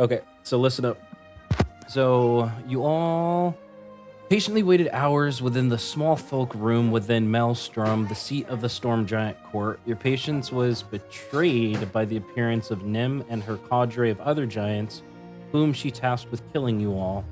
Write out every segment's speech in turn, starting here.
Okay, so listen up. So you all patiently waited hours within the small folk room within Maelstrom, the seat of the Storm Giant Court. Your patience was betrayed by the appearance of Nim and her cadre of other giants, whom she tasked with killing you all.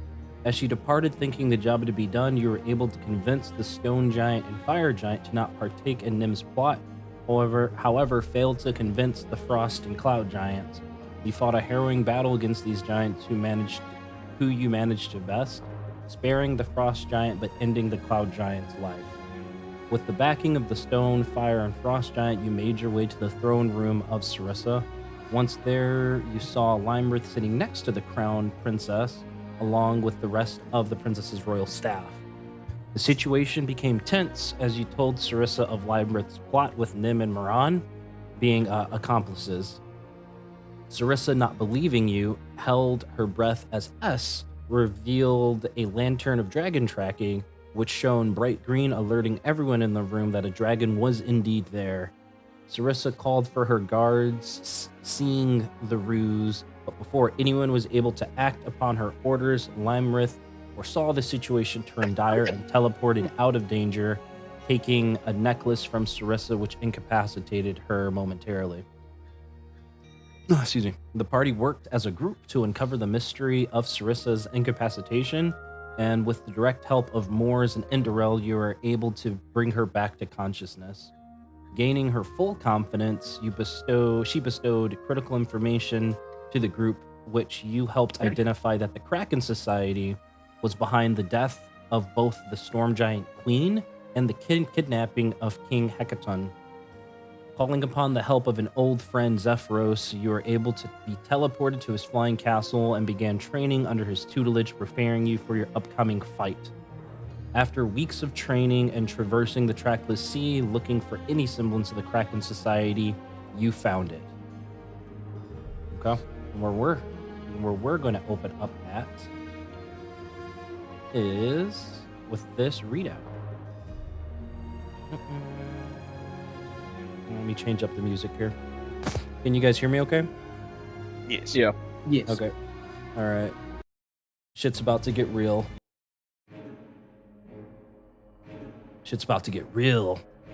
As she departed thinking the job to be done, you were able to convince the Stone Giant and Fire Giant to not partake in Nim's plot. However, failed to convince the Frost and Cloud Giants. You fought a harrowing battle against these giants who you managed to best, sparing the Frost Giant but ending the Cloud Giant's life. With the backing of the Stone, Fire, and Frost Giant, you made your way to the throne room of Sarissa. Once there, you saw Lymrith sitting next to the crowned princess, along with the rest of the princess's royal staff. The situation became tense as you told Sarissa of Lymrith's plot with Nim and Moran being accomplices. Sarissa, not believing you, held her breath as S revealed a lantern of dragon tracking, which shone bright green, alerting everyone in the room that a dragon was indeed there. Sarissa called for her guards, seeing the ruse, but before anyone was able to act upon her orders, Lymrith foresaw the situation turn dire and teleported out of danger, taking a necklace from Sarissa, which incapacitated her momentarily. Excuse me. The party worked as a group to uncover the mystery of Sarissa's incapacitation, and with the direct help of Moors and Enderell, you were able to bring her back to consciousness. Gaining her full confidence, she bestowed critical information to the group, which you helped identify that the Kraken Society was behind the death of both the Storm Giant Queen and the kidnapping of King Hecaton. Calling upon the help of an old friend, Zephyros, you were able to be teleported to his flying castle and began training under his tutelage, preparing you for your upcoming fight. After weeks of training and traversing the trackless sea, looking for any semblance of the Kraken Society, you found it. Okay, and where we're going to open up at is with this readout. Let me change up the music here. Can you guys hear me okay? Yes. Yeah. Yes. Okay. All right. Shit's about to get real.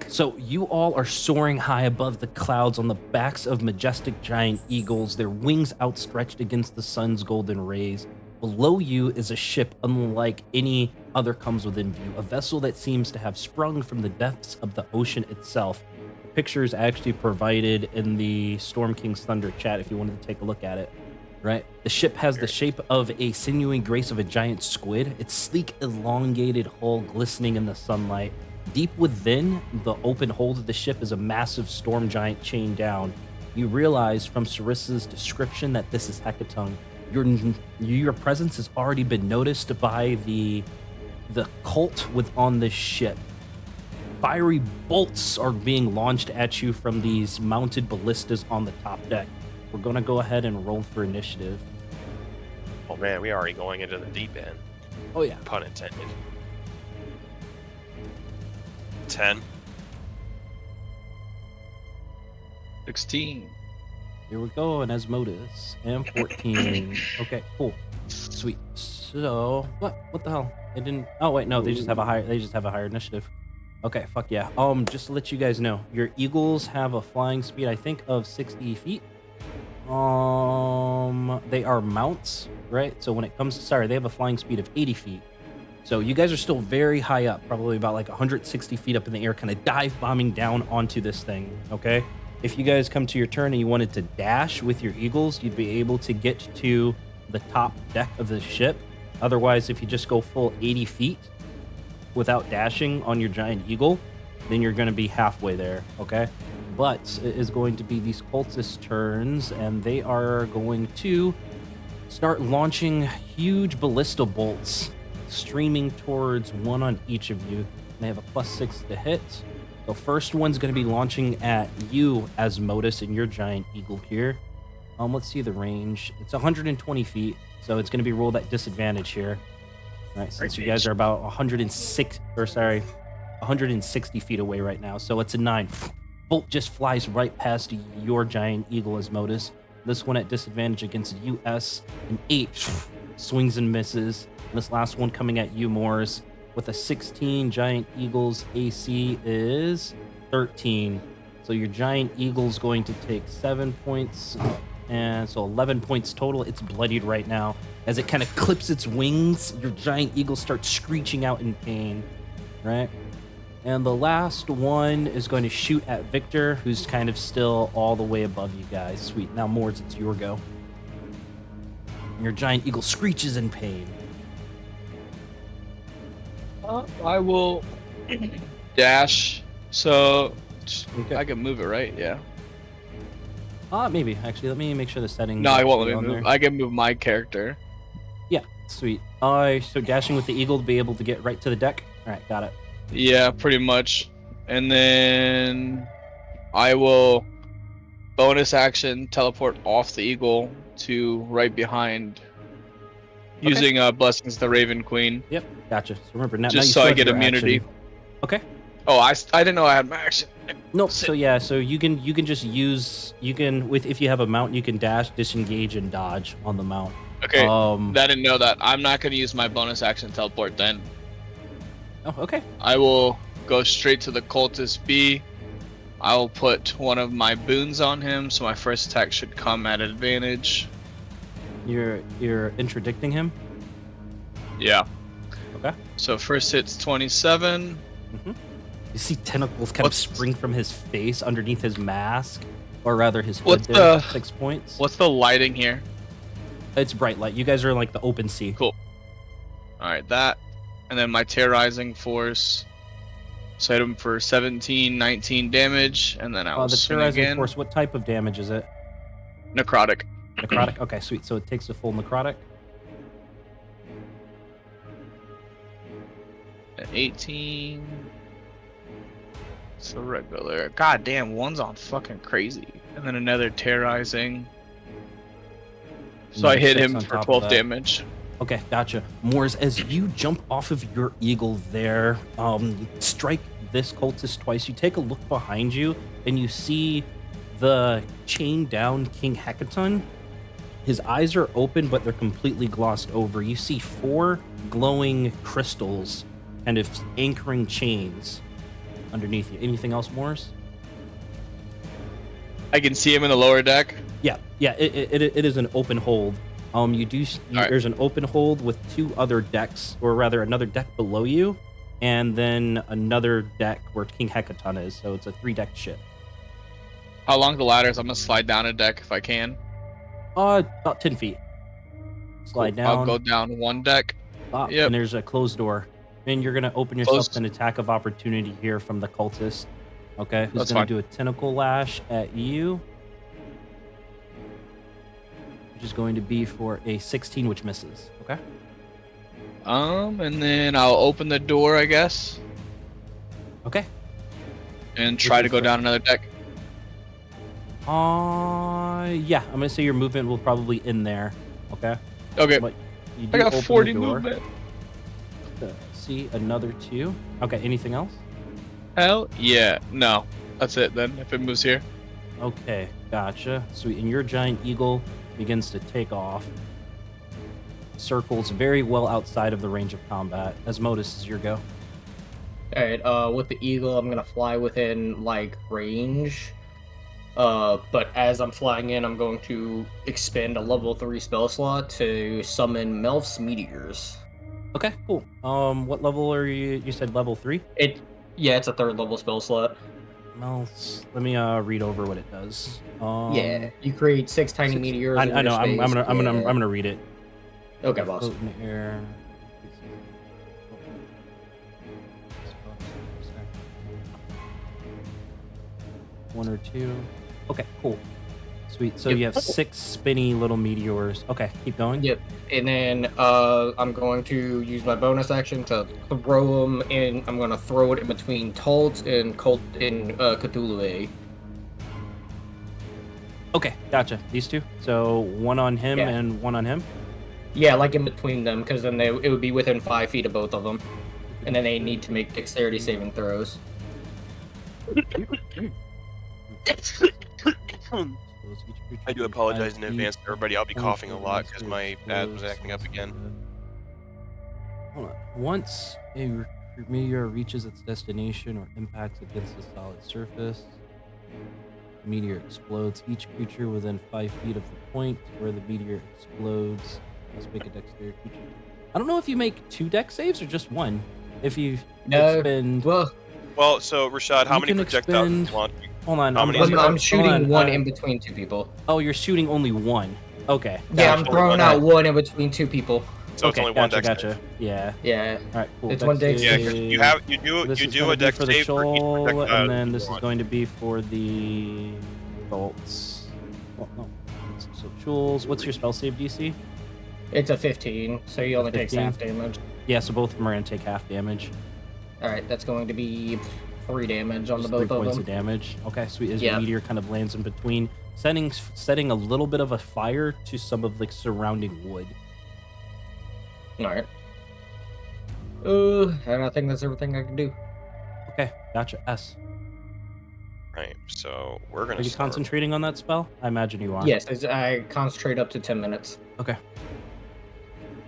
So you all are soaring high above the clouds on the backs of majestic giant eagles, their wings outstretched against the sun's golden rays. Below you is a ship unlike any other comes within view, a vessel that seems to have sprung from the depths of the ocean itself. The picture is actually provided in the Storm King's Thunder chat if you wanted to take a look at it. Right? The ship has the shape of a sinewy grace of a giant squid, its sleek, elongated hull glistening in the sunlight. Deep within the open hold of the ship is a massive storm giant chained down. You realize from Sarissa's description that this is Hecaton. Your presence has already been noticed by the cult on this ship. Fiery bolts are being launched at you from these mounted ballistas on the top deck. We're going to go ahead and roll for initiative. Oh man, we already going into the deep end. Oh yeah. Pun intended. 10. 16. Here we go, and Asmodeus. And 14. Okay, cool. Sweet. So what the hell? They didn't. Oh wait, no, they just have a higher initiative. Okay, fuck yeah. Just to let you guys know, your eagles have a flying speed, I think, of 60 feet. They are mounts, right? So when it comes to, sorry, they have a flying speed of 80 feet. So you guys are still very high up, probably about like 160 feet up in the air, kind of dive bombing down onto this thing, okay? If you guys come to your turn and you wanted to dash with your eagles, you'd be able to get to the top deck of the ship. Otherwise, if you just go full 80 feet without dashing on your giant eagle, then you're going to be halfway there, okay? But it is going to be these cultist turns, and they are going to start launching huge ballista bolts streaming towards one on each of you. They have a +6 to hit. The first one's going to be launching at you, Asmodeus, and your giant eagle here. Let's see the range. It's 120 feet, so it's going to be rolled at disadvantage here. All right, since you guys are about 160 feet away right now, so it's a 9. Bolt just flies right past your giant eagle, Asmodeus. This one at disadvantage against US, an 8 swings and misses. And this last one coming at you, Morris, with a 16. Giant Eagle's AC is 13. So your Giant Eagle's going to take 7 points, and so 11 points total. It's bloodied right now. As it kind of clips its wings, your Giant Eagle starts screeching out in pain, right? And the last one is going to shoot at Victor, who's kind of still all the way above you guys. Sweet. Now, Mords, it's your go. And your Giant Eagle screeches in pain. I will dash. So Okay. I can move it, right? Yeah. Maybe. Actually, let me make sure the setting. No, I won't let on me move. there. I can move my character. Yeah, sweet. So dashing with the eagle to be able to get right to the deck. All right, got it. Yeah, pretty much. And then I will bonus action teleport off the eagle to right behind using Blessings of the Raven Queen. Yep, gotcha. So remember now, Just now you so still I have get your immunity. action. Okay. Oh, I didn't know I had my action. Nope. So yeah, so you can just use if you have a mount, you can dash, disengage, and dodge on the mount. Okay. I didn't know that. I'm not going to use my bonus action teleport then. Oh, okay. I will go straight to the cultist B. I will put one of my boons on him, so my first attack should come at advantage. You're interdicting him. Yeah. Okay. So first hit's 27. Mm-hmm. You see tentacles kind of spring from his face underneath his mask, or rather his hood. 6 points. What's the lighting here? It's bright light. You guys are in like the open sea. Cool. All right, that, and then my terrorizing force. So I hit him for 17, 19 damage, and then I will The swing terrorizing again. force. What type of damage is it? Necrotic. Necrotic. Okay, sweet. So it takes a full necrotic. At 18. So regular. God damn, one's on fucking crazy. And then another terrorizing. So I hit him for 12 damage. Okay, gotcha. Moors, as you jump off of your eagle there, strike this cultist twice. You take a look behind you, and you see the chained down King Hecaton. His eyes are open, but they're completely glossed over. You see 4 glowing crystals kind of anchoring chains underneath you. Anything else, Morris? I can see him in the lower deck. Yeah, it is an open hold. There's an open hold with 2 other decks, or rather another deck below you, and then another deck where King Hecaton is. So it's a 3-deck ship. How long the ladders? I'm gonna slide down a deck if I can. About 10 feet. Slide down. I'll go down 1 deck. Stop, Yep. And there's a closed door. And you're gonna open yourself to an attack of opportunity here from the cultist. Okay, who's That's gonna fine. do a tentacle lash at you, which is going to be for a 16, which misses. Okay. And then I'll open the door, I guess, Okay. and try to go down another deck. Yeah, I'm gonna say your movement will probably end there. Okay. Okay. But you I do got open the 40 door. movement. See another 2. Okay. Anything else? Hell yeah. No. That's it then, if it moves here. Okay. Gotcha. Sweet. And your giant eagle begins to take off. Circles very well outside of the range of combat. Asmodus, is your go. Alright, with the eagle, I'm gonna fly within, like, range. But as I'm flying in, I'm going to expend a level 3 spell slot to summon Melf's Meteors. Okay, cool. What level are you? You said level 3? Yeah, it's a 3rd level spell slot. Let me read over what it does. Yeah, you create 6 tiny meteors. I in know. your I'm space. gonna read it. Okay, boss. Float in the air. 1 or 2. Okay, cool. Sweet. So Yep. you have 6 spinny little meteors. Okay, keep going. Yep. And then I'm going to use my bonus action to throw them in. I'm going to throw it in between Talt and Cthulhu. Okay, gotcha. These 2. So 1 on him Yeah. and 1 on him. Yeah, like in between them, because then it would be within 5 feet of both of them. And then they need to make dexterity saving throws. explodes. Each creature I do moves apologize 5 in feet advance to everybody. I'll be point coughing a of lot because monster my dad was explodes. acting up again. Hold on. Once a meteor reaches its destination or impacts against a solid surface, the meteor explodes. Each creature within 5 feet of the point where the meteor explodes must make a dexterity creature. I don't know if you make 2 dex saves or just 1. If you No. expend, Well, so Rashad, how You many can projectiles is expend- he launching? hold on. How many is he I'm launching? shooting one uh, in between 2 people. Oh, you're shooting only 1. Okay. Yeah, I'm gotcha. throwing Alright. out one in between 2 people. So it's Okay, only one gotcha, dex gotcha. save. Yeah. Yeah. All right, cool. It's one dex Yeah, save. because This you is do gonna a be dex for the save for each shoal, projectile and then you this is launch. going to be for the bolts. Oh, no. So Jules, what's your spell save DC? It's a 15, so he only takes 15? half damage. Yeah, so both of them are going to take half damage. Alright, that's going to be 3 damage on Just the 3 both of points them. of damage. Okay, sweet. As Yeah. your meteor kind of lands in between, setting a little bit of a fire to some of the surrounding wood. Alright. And I think that's everything I can do. Okay, gotcha. S. Right, so we're Are gonna you start. concentrating on that spell? I imagine you are. Yes, I concentrate up to 10 minutes. Okay.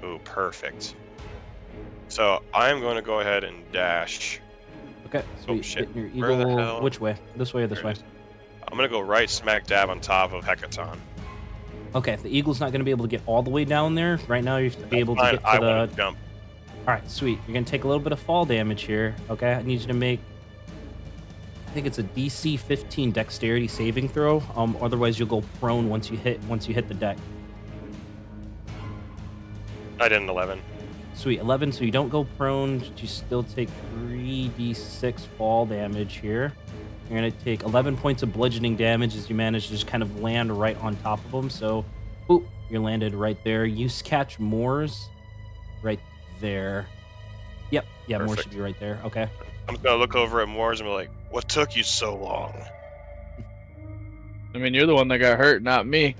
Ooh, perfect. So I'm going to go ahead and dash. Okay, sweet. shit. Getting your Where the eagle. hell- Which way? This way or this There it way? is. I'm gonna go right smack dab on top of Hecaton. Okay, the eagle's not going to be able to get all the way down there. Right now, you have to be able to Fine, get to I the... want to jump. All right, sweet. You're going to take a little bit of fall damage here. Okay, I need you to make... I think it's a DC 15 dexterity saving throw. Otherwise, you'll go prone once you hit the deck. I did an 11. Sweet, 11. So you don't go prone, but you still take 3d6 fall damage here. You're going to take 11 points of bludgeoning damage as you manage to just kind of land right on top of them. So, oop, you're landed right there. You catch Moors right there. Yep, yeah, Moors Perfect. should be right there. Okay. I'm gonna look over at Moors and be like, "What took you so long?" I mean, you're the one that got hurt, not me.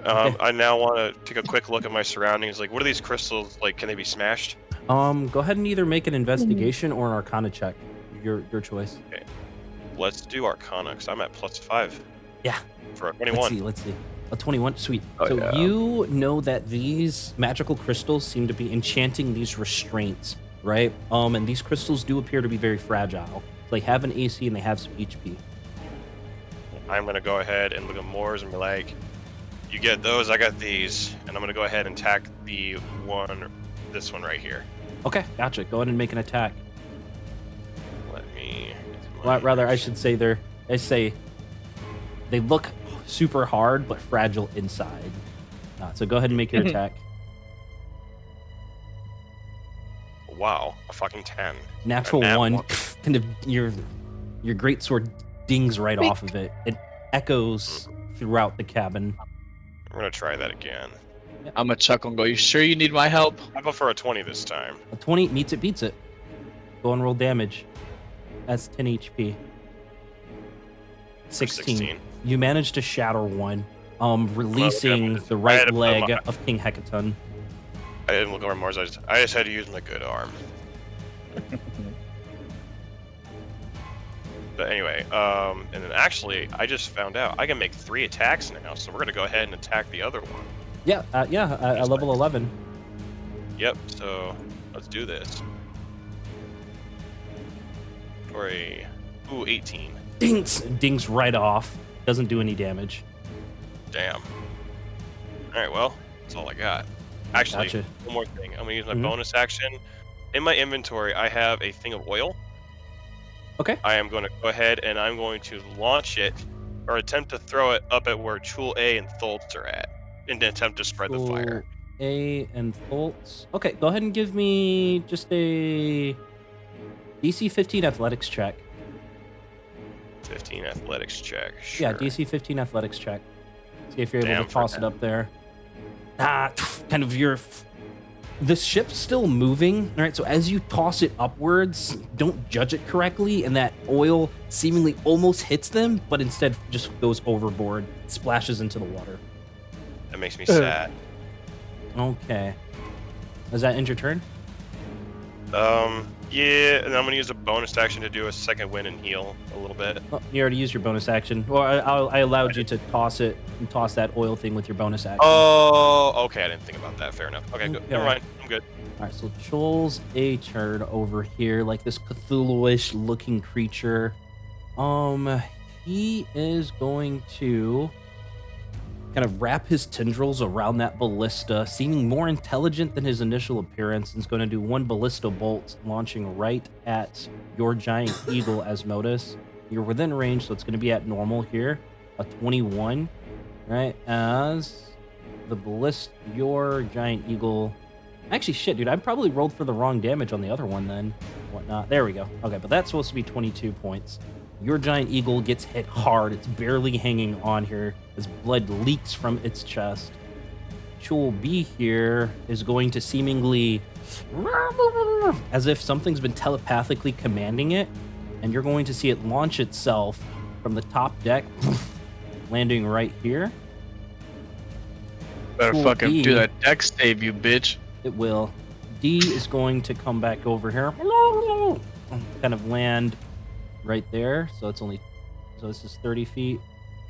Okay. I now want to take a quick look at my surroundings. Like, what are these crystals? Like, can they be smashed? Go ahead and either make an investigation or an Arcana check. Your choice. Let's do Arcana, because I'm at +5. Yeah. For a 21. Let's see. A 21. Sweet. Oh, so yeah. you know that these magical crystals seem to be enchanting these restraints, right? And these crystals do appear to be very fragile. They have an AC and they have some HP. I'm gonna go ahead and look at Moors and be like, "You get those, I got these," and I'm gonna go ahead and attack this one right here. Okay, gotcha. Go ahead and make an attack. Let me. Well, rather, I should say they look super hard but fragile inside. So go ahead and make your attack. Wow, a fucking 10. Natural A nat 1. Kind of your great sword dings right off of it. It echoes throughout the cabin. I'm gonna try that again. I'm gonna chuckle and go, "You sure you need my help?" I go for a 20 this time. A 20 meets it, beats it. Go and roll damage. That's 10 HP. 16. You managed to shatter one, releasing the right leg of King Hecaton. I didn't look over Mars. I just had to use my good arm. But anyway, and then actually, I just found out I can make 3 attacks now. So we're gonna go ahead and attack the other one. Yeah, at level 11. Yep. So let's do this. For a 18. Dings right off. Doesn't do any damage. Damn. All right. Well, that's all I got. Actually, Gotcha. one more thing. I'm gonna use my Mhm. bonus action. In my inventory, I have a thing of oil. Okay. I am going to go ahead and I'm going to launch it, or attempt to throw it up at where Chul A and Tholtz are at, in an attempt to spread the fire. A and Tholtz. Okay, go ahead and give me just a DC 15 athletics check. 15 athletics check. Sure. Yeah, DC 15 athletics check. See if you're able Damn, to toss for it up there. Kind of the ship's still moving, all right? So as you toss it upwards, don't judge it correctly, and that oil seemingly almost hits them, but instead just goes overboard, splashes into the water. That makes me sad. Okay. Does that end your turn? Yeah, and I'm gonna use a bonus action to do a second win and heal a little bit. Oh, you already used your bonus action. Well, I allowed you to toss it and toss that oil thing with your bonus action. Oh, okay. I didn't think about that. Fair enough. Okay, good. Okay. Never mind. I'm good. All right, so Chul's a turn over here, like this Cthulhu-ish looking creature. He is going to kind of wrap his tendrils around that ballista, seeming more intelligent than his initial appearance, and is going to do one ballista bolt launching right at your giant eagle, Asmodus. You're within range, so it's going to be at normal here, a 21, right? As the ballista, your giant eagle. Actually, shit, dude, I probably rolled for the wrong damage on the other one then. Whatnot. There we go. Okay, but that's supposed to be 22 points. Your giant eagle gets hit hard. It's barely hanging on here as blood leaks from its chest. Chul B here is going to seemingly, as if something's been telepathically commanding it, and you're going to see it launch itself from the top deck, landing right here. Better Chul fucking B, do that deck save, you bitch. It will. D is going to come back over here, kind of land right there. So it's only, so this is 30 feet.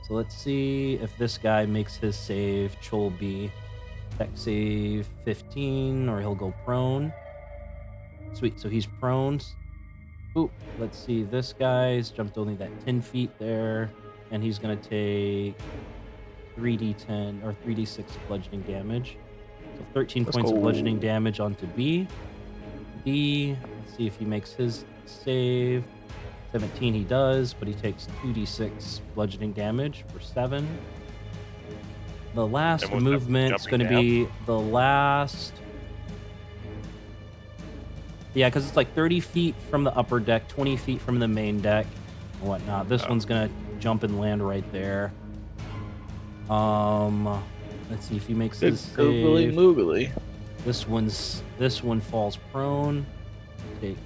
So let's see if this guy makes his save. Chul B, deck save 15, or he'll go prone. Sweet. So he's prone. Ooh, let's see. This guy's jumped only that 10 feet there, and he's gonna take 3d10 or 3d6 bludgeoning damage. So 13 points of bludgeoning damage onto B. D, let's see if he makes his save. 17 he does, but he takes 2d6 bludgeoning damage for 7. The last movement's going to be the last... Yeah, because it's like 30 feet from the upper deck, 20 feet from the main deck, and whatnot. This one's going to jump and land right there. Let's see if he makes his save. Moogly. This one falls prone. Takes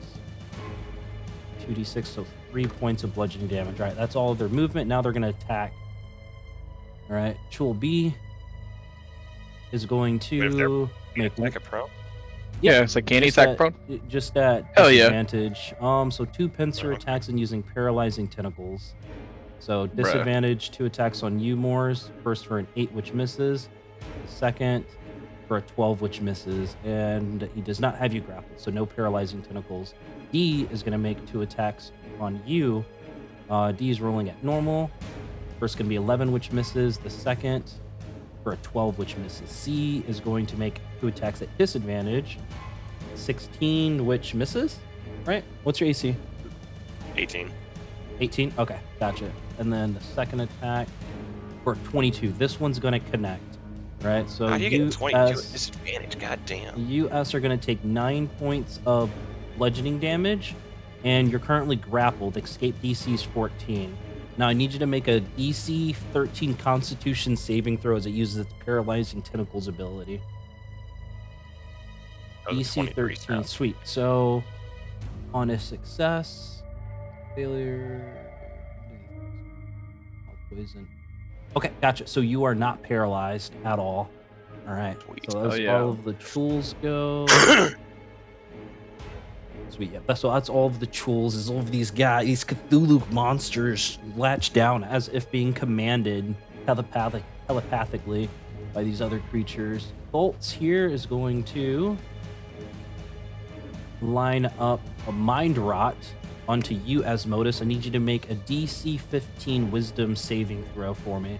2d6, so 3 points of bludgeoning damage. All right, that's all of their movement. Now they're going to attack. All right, Chul B is going to make a pro. Yeah, it's like candy attack prone. Just at Hell yeah. disadvantage. So 2 pincer attacks and using paralyzing tentacles. So disadvantage 2 attacks on you, Moors. First for an 8, which misses. The second for a 12, which misses. And he does not have you grappled, so no paralyzing tentacles. D is going to make 2 attacks on you. D is rolling at normal. First going to be 11, which misses. The second for a 12, which misses. C is going to make 2 attacks at disadvantage. 16, which misses. Right? What's your AC? 18. 18? Okay, gotcha. And then the second attack for 22. This one's going to connect. Right? So how do you get 22 at disadvantage? God damn. US are going to take 9 points of bludgeoning damage, and you're currently grappled. Escape DC is 14. Now I need you to make a DC 13 Constitution saving throw as it uses its paralyzing tentacles ability. DC 13, sweet. So on a success, failure, poison. Okay, gotcha. So you are not paralyzed at all. All right. Sweet. So that's all of the Chuls go. Sweet. Yeah. That's all of the Chuls. Is all of these guys, these Cthulhu monsters, latched down as if being commanded telepathically by these other creatures. Bolts here is going to line up a mind rot onto you, Asmodus. I need you to make a DC 15 Wisdom saving throw for me.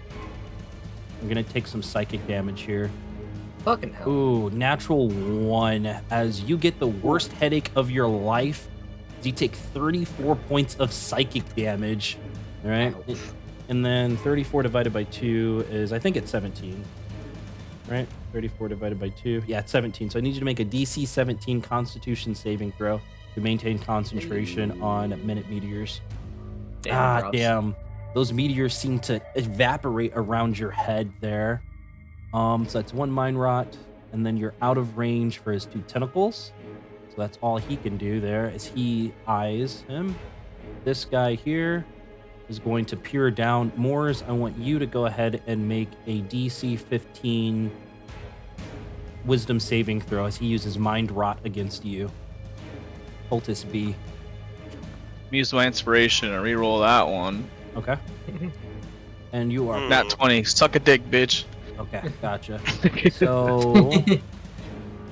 I'm gonna take some psychic damage here. Fucking hell. Ooh, natural 1. As you get the worst headache of your life, you take 34 points of psychic damage. All right, and then 34 divided by 2 is, I think it's 17. Right, 34 divided by 2. Yeah, it's 17. So I need you to make a DC 17 Constitution saving throw to maintain concentration on minute meteors. Damn. Those meteors seem to evaporate around your head there. So that's 1 mind rot, and then you're out of range for his 2 tentacles. So that's all he can do there as he eyes him. This guy here is going to peer down. Moors, I want you to go ahead and make a DC 15 Wisdom saving throw as he uses mind rot against you. cultist B. Use my inspiration and reroll that one. Okay. And you are Nat 20. Suck a dick, bitch. okay. Gotcha.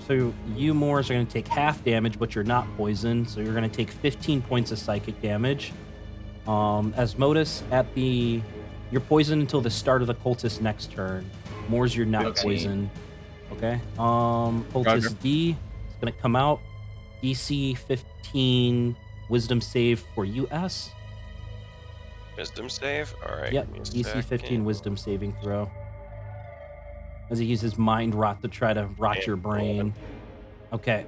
So you Moors are going to take half damage, but you're not poisoned, so you're going to take 15 points of psychic damage. Asmodeus, you're poisoned until the start of the cultist's next turn. Moors, you're not 15. poisoned. Okay. Cultist Roger. D is going to come out. DC 15 Wisdom save for US. Wisdom save? Alright. Yep. DC 15 Wisdom saving throw. As he uses mind rot to try to rot your brain. Okay.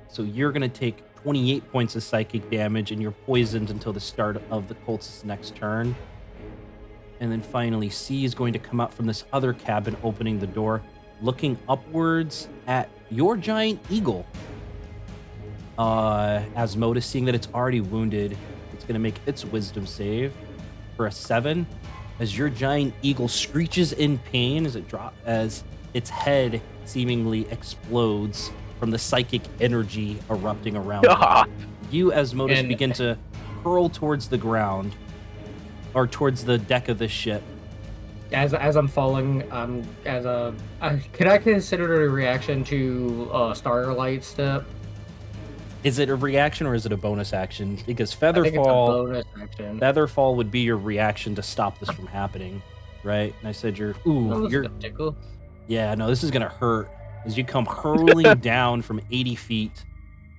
So you're going to take 28 points of psychic damage, and you're poisoned until the start of the cultist's next turn. And then finally, C is going to come out from this other cabin, opening the door, looking upwards at your giant eagle. Asmodeus, seeing that it's already wounded, it's going to make its wisdom save for a 7. As your giant eagle screeches in pain as its head seemingly explodes from the psychic energy erupting around it. You, Asmodeus, begin to hurl towards the ground, or towards the deck of the ship. As I'm falling, can I consider it a reaction to Starlight Step? Is it a reaction or is it a bonus action? Because I think it's a Featherfall, bonus action. Featherfall would be your reaction to stop this from happening, right? And I said you're tickle. yeah, no, this is gonna hurt as you come hurling down from 80 feet.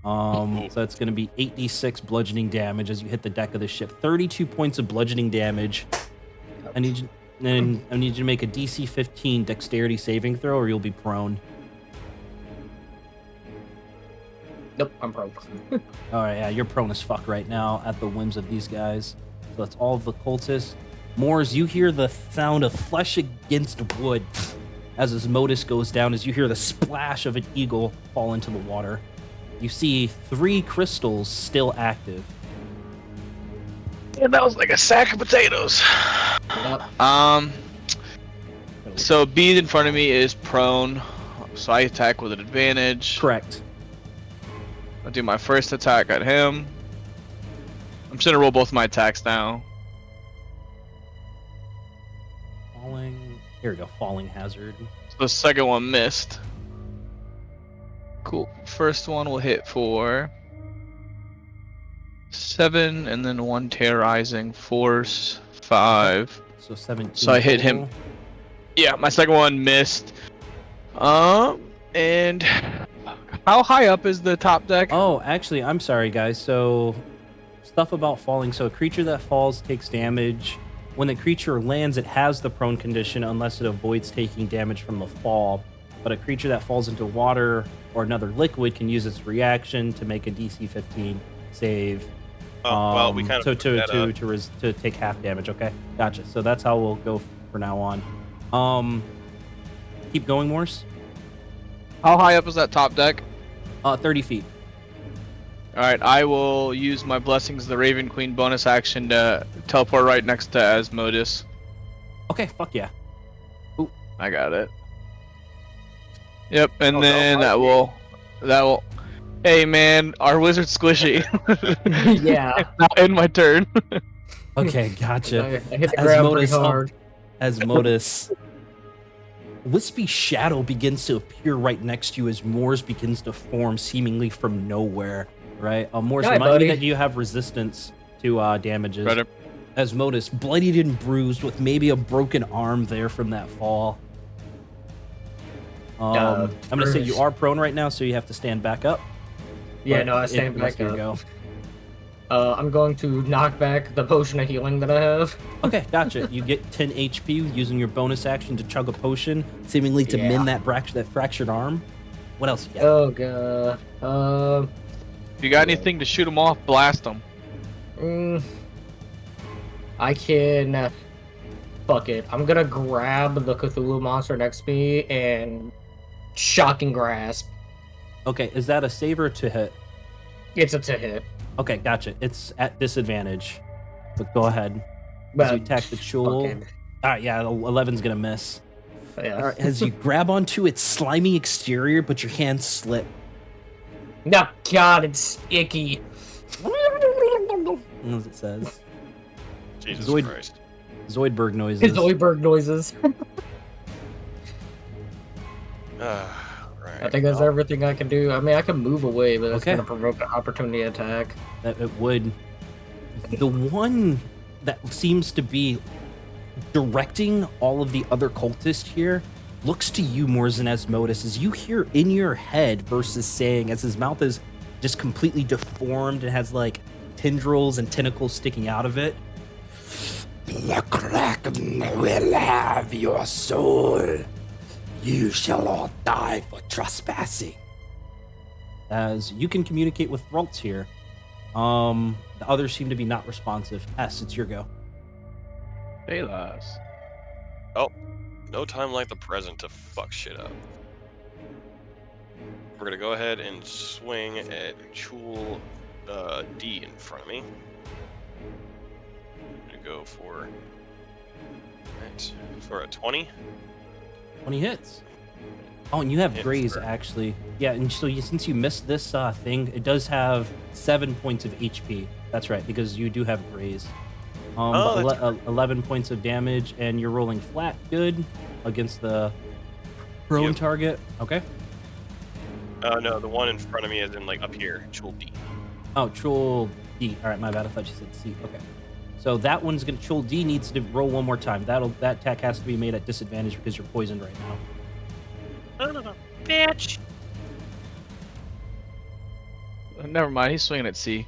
So it's gonna be 8d6 bludgeoning damage as you hit the deck of the ship. 32 points of bludgeoning damage. I need you to make a DC 15 dexterity saving throw, or you'll be prone. Nope, I'm prone. All right, yeah, you're prone as fuck right now at the whims of these guys. So that's all of the cultists. Moors, you hear the sound of flesh against wood as Asmodeus goes down, as you hear the splash of an eagle fall into the water. You see 3 crystals still active. And that was like a sack of potatoes. Yep. So B in front of me is prone, so I attack with an advantage. Correct. I'll do my first attack at him. I'm just gonna roll both my attacks now. Here we go, falling hazard. So the second one missed. Cool. First one will hit for 7, and then 1 terrorizing force, 5. So 17. So I hit him. total. Yeah, my second one missed. And how high up is the top deck? Oh, actually, I'm sorry, guys. So, stuff about falling. So, a creature that falls takes damage. When the creature lands, it has the prone condition unless it avoids taking damage from the fall. But a creature that falls into water or another liquid can use its reaction to make a DC 15 save. Oh, well, we kind of so screwed that up. to take half damage. Okay, gotcha. So that's how we'll go for now on. Keep going, Morse. How high up is that top deck? 30 feet. Alright, I will use my Blessings of the Raven Queen bonus action to teleport right next to Asmodeus. Okay, fuck yeah. I got it. Yep, and Oh, then no, that will. Hey man, our wizard's squishy. Yeah. Not in my turn. Okay, gotcha. I hit the ground pretty Asmodeus, hard. Asmodeus. Wispy shadow begins to appear right next to you as Moors begins to form seemingly from nowhere, right? Moors, Hi, remind buddy. me that you have resistance to damages. Right up. Asmodeus, bloodied and bruised with maybe a broken arm there from that fall. I'm going to say you are prone right now, so you have to stand back up. Yeah, but no, I stand it must back be your up. go. I'm going to knock back the potion of healing that I have. Okay, gotcha. You get 10 HP using your bonus action to chug a potion, seemingly to Yeah. mend that fractured arm. What else you got? Oh god. If you got anything to shoot them off, blast them. I can. Fuck it. I'm gonna grab the Cthulhu monster next to me and shocking grasp. Okay, is that a save or to hit? It's a to hit. Okay, gotcha. It's at disadvantage. But go ahead. As But you attack the Chul. fucking- Alright, yeah, 11's gonna miss. Yeah. Alright, as you grab onto its slimy exterior, but your hands slip. No, God, it's icky. as it says. Jesus Zoid- Christ. Zoidberg noises. His Oiberg noises. Right. I think that's everything I can do. I mean, I can move away, but that's Okay. going to provoke an opportunity attack. That it would. The one that seems to be directing all of the other cultists here looks to you more as an Asmodus, as you hear in your head versus saying, as his mouth is just completely deformed and has like tendrils and tentacles sticking out of it. The Kraken will have your soul. You shall all die for trespassing. As you can communicate with Thralts here. The others seem to be not responsive. S, it's your go. Balas. No time like the present to fuck shit up. We're gonna go ahead and swing at Chul D in front of me. I'm gonna go for a 20. 20 hits. Oh, and you have Hits graze, for- actually. Yeah, and so since you missed this thing, it does have 7 points of HP. That's right, because you do have graze. Oh, But 11 points of damage, and you're rolling flat good against the prone Yep. target. Okay. No, the one in front of me is in like up here, Chul D. Oh, Troll D. All right, my bad. I thought you said C. Okay. So that one's gonna. Troll D needs to roll one more time. That attack has to be made at disadvantage because you're poisoned right now. Son of a bitch. Never mind. He's swinging at C.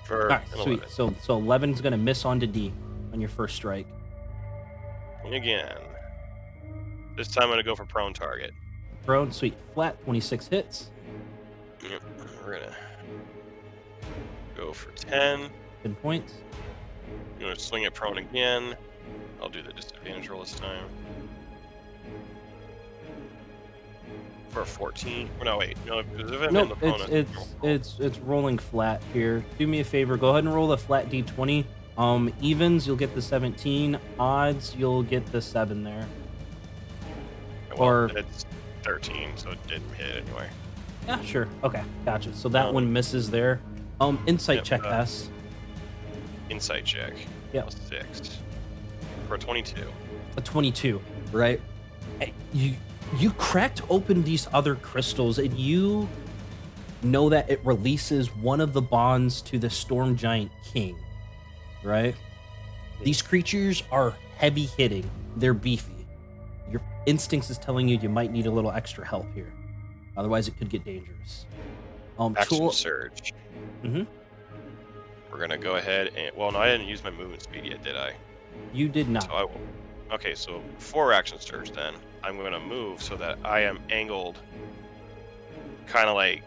For All right, an sweet. 11. So 11's gonna miss onto D on your first strike. And again. This time I'm gonna go for prone target. Prone, sweet. Flat, 26 hits. Yep. We're gonna go for 10. 10 points. I'm gonna swing it prone again. I'll do the disadvantage roll this time. For a 14. Oh, no, wait. No, because if I'm in Nope, the prone, it's rolling flat here. Do me a favor, go ahead and roll a flat D20. Evens, you'll get the 17. Odds, you'll get the 7 there. or- it's 13, so it didn't hit anyway. Yeah, sure. Okay, gotcha. So that one misses there. Insight Yep, check S. Insight check. Yep. Plus 6. For a 22. A 22, right? Hey, you cracked open these other crystals, and you know that it releases one of the bonds to the Storm Giant King, right? These creatures are heavy hitting. They're beefy. Your instincts is telling you might need a little extra help here. Otherwise, it could get dangerous. Action Chul- surge. Mhm. We're gonna go ahead and no, I didn't use my movement speed yet, did I? You did not. So I will. Okay, so for action surge, then I'm gonna move so that I am angled, kind of like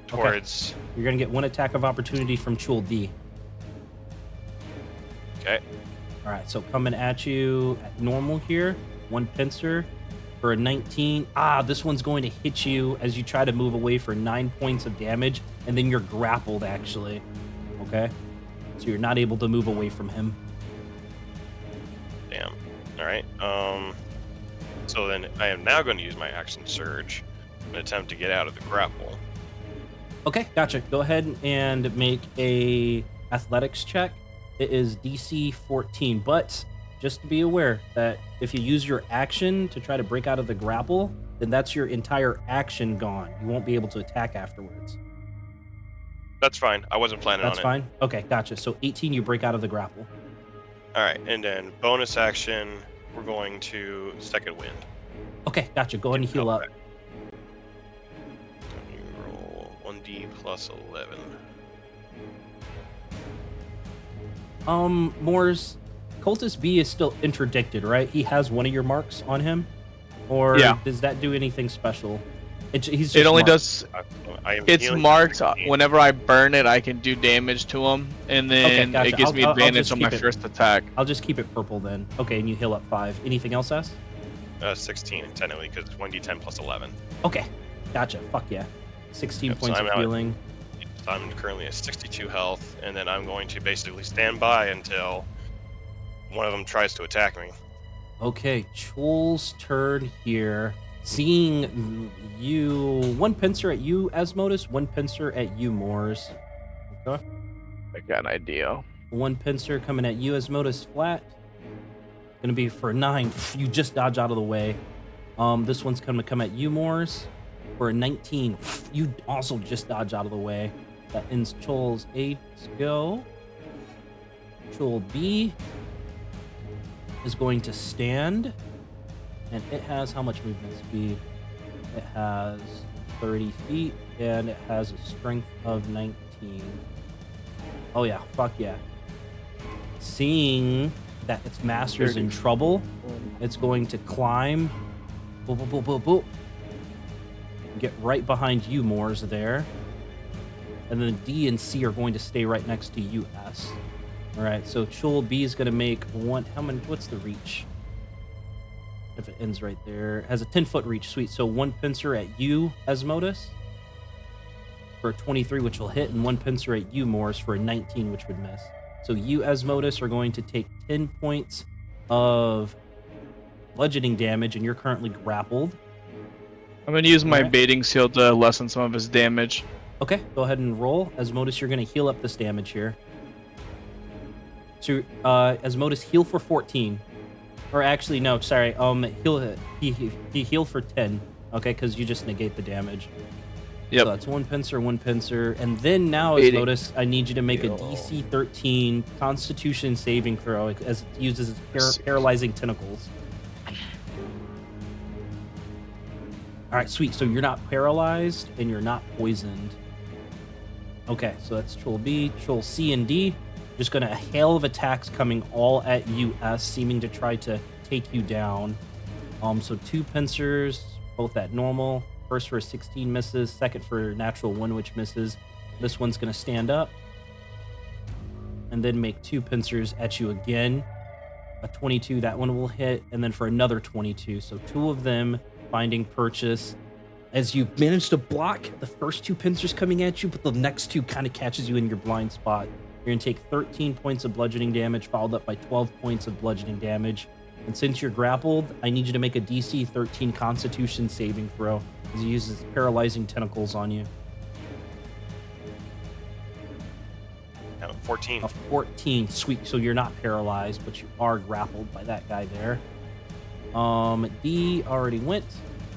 towards. You're gonna get one attack of opportunity from Chul D. Okay. All right, so coming at you at normal here, one pincer for a 19. This one's going to hit you as you try to move away for 9 points of damage, and then you're grappled actually. Okay, so you're not able to move away from him. Damn. All right. So then I am now going to use my action surge and attempt to get out of the grapple. Okay, gotcha. Go ahead and make a athletics check. It is DC 14, but just to be aware that if you use your action to try to break out of the grapple, then that's your entire action gone. You won't be able to attack afterwards. That's fine. I wasn't planning That's on fine? Okay, gotcha. So 18, you break out of the grapple. it. All right, and then bonus action, we're going to second wind. Okay, gotcha. Go ahead and heal up. Okay. Let me roll 1d plus 11. Moore's Cultist B is still interdicted, right? He has one of your marks on him? Or Yeah. does that do anything special? He's just It only marked. does. I am It's healing marked. 16. Whenever I burn it, I can do damage to him, and then gotcha. it gives me I'll advantage just on my keep it- first attack. I'll just keep it purple then. Okay, and you heal up 5. Anything else, S? 16 technically, because it's 1d10 plus 11. Okay, gotcha. Fuck yeah. 16 Yep, so points I'm of out. healing. So I'm currently at 62 health, and then I'm going to basically stand by until one of them tries to attack me. Okay, Chul's turn here. Seeing you, one pincer at you, Asmodus, one pincer at you, Moors. Okay. I got an idea. One pincer coming at you, Asmodeus flat. Gonna be for 9. You just dodge out of the way. This one's gonna come at you, Moors, for a 19. You also just dodge out of the way. That ends Chol's A. Go. Chol B is going to stand, and it has how much movement speed? It has 30 feet, and it has a strength of 19. Oh yeah, fuck yeah. Seeing that its master's in trouble, it's going to climb. Boop, boop, boop, boop, boop. Get right behind you, Moors, there. And then D and C are going to stay right next to you, S. All right, so Chul B is going to make one. How many? What's the reach? If it ends right there, it has a 10-foot reach. Sweet. So one pincer at you, Asmodeus, for a 23, which will hit, and one pincer at you, Morris, for a 19, which would miss. So you, Asmodeus, are going to take 10 points of bludgeoning damage, and you're currently grappled. I'm gonna use my Alright. baiting seal to lessen some of his damage. Okay, go ahead and roll. Asmodeus, you're going to heal up this damage here. So, Asmodeus, heal for 14. Or actually, no, sorry. He healed for 10. Okay, because you just negate the damage. Yep. So that's one pincer, and then now, Baiting. Asmodeus, I need you to make a DC 13 Constitution saving throw as it uses its paralyzing tentacles. All right, sweet. So you're not paralyzed and you're not poisoned. Okay, so that's Troll B, Troll C, and D. Just gonna a hail of attacks coming all at you, S, seeming to try to take you down. So 2 pincers, both at normal. First for a 16 misses, second for natural 1, which misses. This one's gonna stand up. And then make 2 pincers at you again. A 22, that one will hit, and then for another 22. So 2 of them finding purchase. As you manage to block the first 2 pincers coming at you, but the next 2 kind of catches you in your blind spot. You're gonna take 13 points of bludgeoning damage, followed up by 12 points of bludgeoning damage. And since you're grappled, I need you to make a DC 13 Constitution saving throw, as he uses paralyzing tentacles on you. 14. A 14, sweet. So you're not paralyzed, but you are grappled by that guy there. D already went.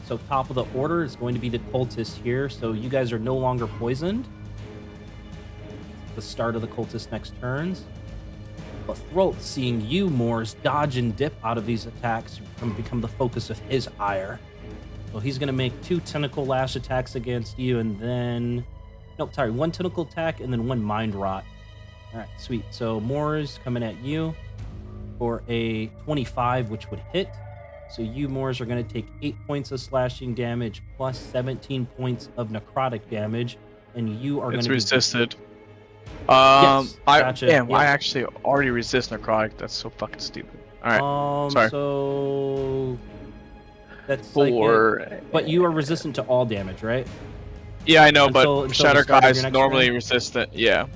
So top of the order is going to be the cultist here. So you guys are no longer poisoned. The start of the cultist next turns. But Throat, seeing you, Moors, dodge and dip out of these attacks, become the focus of his ire. So he's going to make 2 tentacle lash attacks against you, and then... Nope, sorry, 1 tentacle attack, and then 1 mind rot. All right, sweet. So Moors coming at you for a 25, which would hit. So you, Moors, are going to take 8 points of slashing damage plus 17 points of necrotic damage, and you are going It's to resisted. Yes, gotcha, Damn, yeah. I actually already resist necrotic. That's so fucking stupid. All right, sorry. So that's 4. like but you are resistant to all damage, right? Yeah, I know, until but the Shatter start of Guys your next normally turn? resistant. Yeah.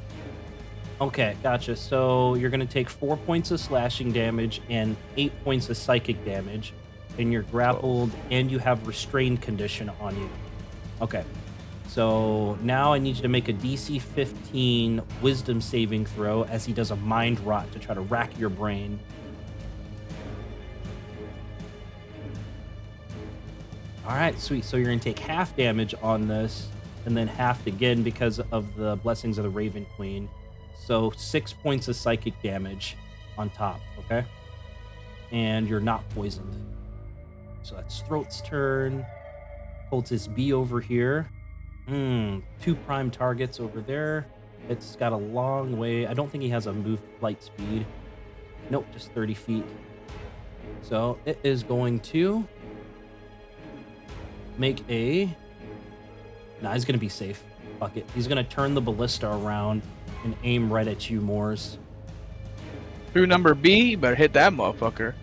Okay, gotcha. So you're going to take 4 points of slashing damage and 8 points of psychic damage, and you're grappled, and you have restrained condition on you. Okay. So now I need you to make a DC 15 wisdom saving throw as he does a mind rot to try to rack your brain. All right, sweet. So you're going to take half damage on this, and then half again because of the blessings of the Raven Queen. So 6 points of psychic damage on top, okay? And you're not poisoned. So that's Throat's turn. Cultist B over here. 2 prime targets over there. It's got a long way. I don't think he has a move flight speed. Nope, just 30 feet. So it is going to make a... Nah, he's going to be safe. Fuck it. He's going to turn the ballista around and aim right at you, Moors. Through number B, you better hit that motherfucker.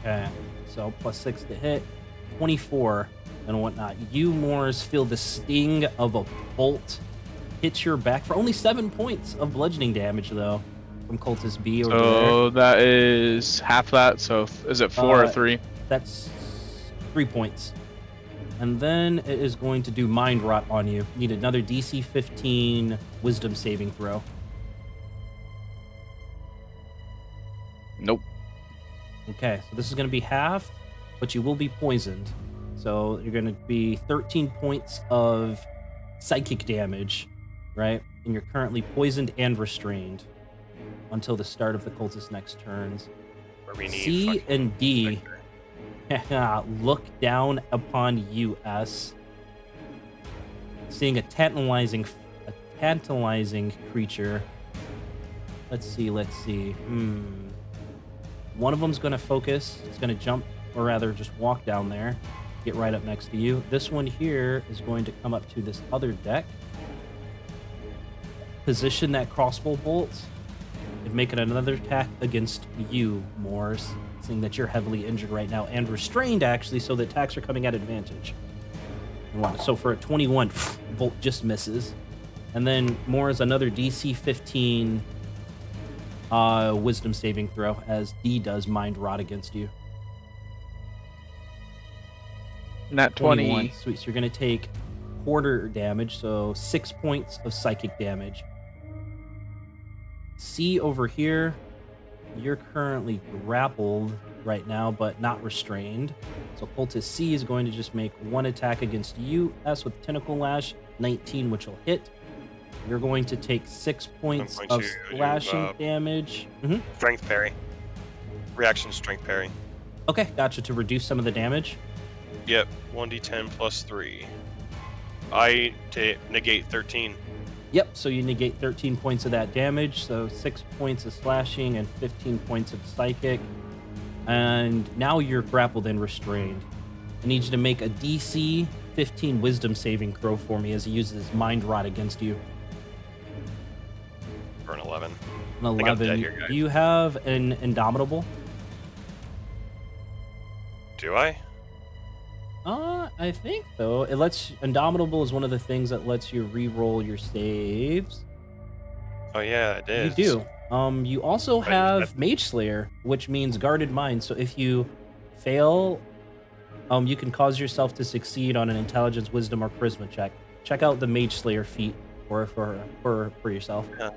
Okay. So plus 6 to hit. 24 and whatnot. You, Moors, feel the sting of a bolt hit your back for only 7 points of bludgeoning damage, though, from Cultist B over there. So that is half that. So is it 4 or 3? That's 3 points. And then it is going to do Mind Rot on you. Need another DC 15 Wisdom saving throw. Nope. Okay, so this is going to be half, but you will be poisoned. So you're going to be 13 points of psychic damage, right? And you're currently poisoned and restrained until the start of the cultist's next turns. Where we need C fucking and D Victor. look down upon you, S, seeing a tantalizing creature. Let's see. One of them's going to focus. It's going to jump, or rather just walk down there, get right up next to you. This one here is going to come up to this other deck, position that crossbow bolt, and make it another attack against you, Moors, seeing that you're heavily injured right now and restrained, actually, so the attacks are coming at advantage. So for a 21, bolt just misses. And then Moors, another DC 15 wisdom saving throw as D does Mind Rot against you. Nat 21. 20. Sweet. So you're going to take quarter damage, so 6 points of psychic damage. C over here, you're currently grappled right now, but not restrained. So Cultist C is going to just make one attack against you, S, with Tentacle Lash, 19, which will hit. You're going to take 6 points going of to do, slashing damage. Mhm. Strength parry. Reaction strength parry. Okay, gotcha, to reduce some of the damage. Yep, 1d10 plus 3. I negate 13. Yep, so you negate 13 points of that damage, so 6 points of slashing and 15 points of psychic. And now you're grappled and restrained. I need you to make a DC 15 wisdom saving throw for me as he uses Mind Rot against you. For an 11. An I think I'm 11. dead here, guys. Do you have an Indomitable? Do I? I think so. It lets Indomitable is one of the things that lets you re-roll your saves. Oh yeah, it is. You do. You also Right, have that's- Mage Slayer, which means Guarded Mind. So if you fail, you can cause yourself to succeed on an Intelligence, Wisdom, or Charisma check. Check out the Mage Slayer feat for yourself. Let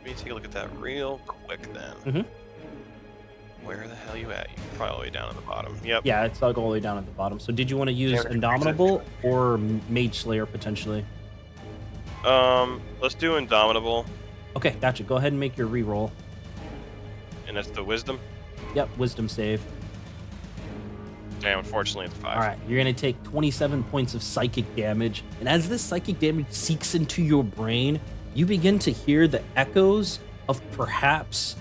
me take a look at that real quick then. Mhm. Where the hell you at? You're probably all the way down at the bottom. Yep. Yeah, it's all the way down at the bottom. So did you want to use Damage Indomitable or Mage Slayer potentially? Let's do Indomitable, Okay, gotcha. Go ahead and make your re-roll. and that's the Wisdom. Yep, Wisdom save. Damn, unfortunately it's 5. All right, you're going to take 27 points of psychic damage. And as this psychic damage seeks into your brain, you begin to hear the echoes of perhaps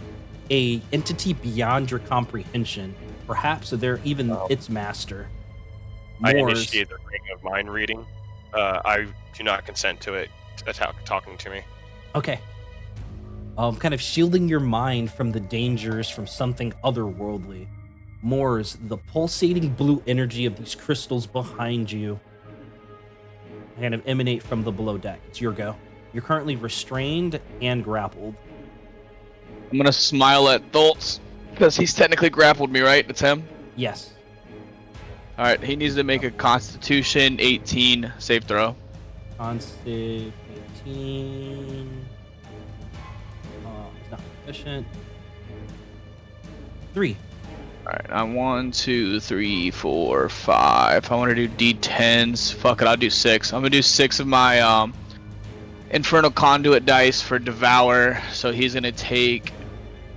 a entity beyond your comprehension. Perhaps they're even its master. I Moors. initiate the ring of mind reading. I do not consent to it talking to me. Okay. Kind of shielding your mind from the dangers from something otherworldly. Moors, the pulsating blue energy of these crystals behind you kind of emanate from the below deck. It's your go. You're currently restrained and grappled. I'm gonna smile at Thultz because he's technically grappled me, right? It's him. Yes. All right, he needs to make a Constitution 18 save throw. Con save 18. He's not proficient. 3. All right, I'm 1, 2, 3, 4, 5. I want to do D10s. Fuck it, I'll do 6. I'm gonna do 6 of my Infernal Conduit dice for Devour. So he's gonna take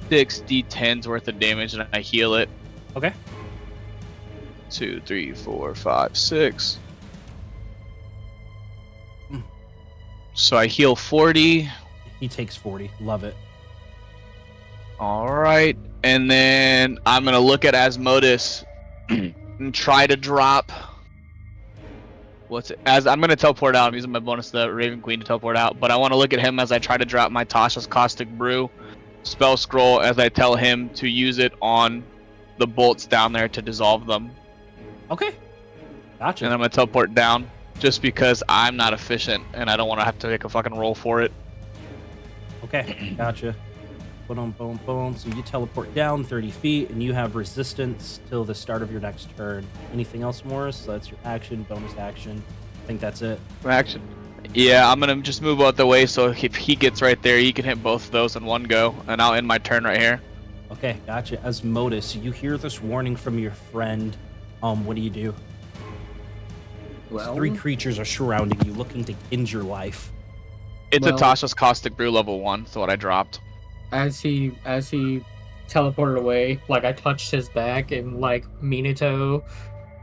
6 D10s worth of damage, and I heal it. Okay. 2, 3, 4, 5, 6. So I heal 40. He takes 40. Love it. All right, and then I'm gonna look at Asmodus and try to drop. As I'm gonna teleport out. I'm using my bonus, the Raven Queen, to teleport out. But I want to look at him as I try to drop my Tasha's Caustic Brew spell scroll, as I tell him to use it on the bolts down there to dissolve them. Okay. Gotcha. And I'm gonna teleport down just because I'm not efficient and I don't want to have to make a fucking roll for it. Okay. Gotcha. Boom, boom, boom. So you teleport down 30 feet, and you have resistance till the start of your next turn. Anything else, Morris? So that's your action, bonus action. I think that's it. Action. Yeah, I'm gonna just move out the way so if he gets right there, he can hit both of those in one go, and I'll end my turn right here. Okay, gotcha. As Modus, you hear this warning from your friend. What do you do? Well, 3 creatures are surrounding you, looking to end your life. It's Well- a Tasha's Caustic Brew level 1, so what I dropped. as he teleported away, like I touched his back and like Minato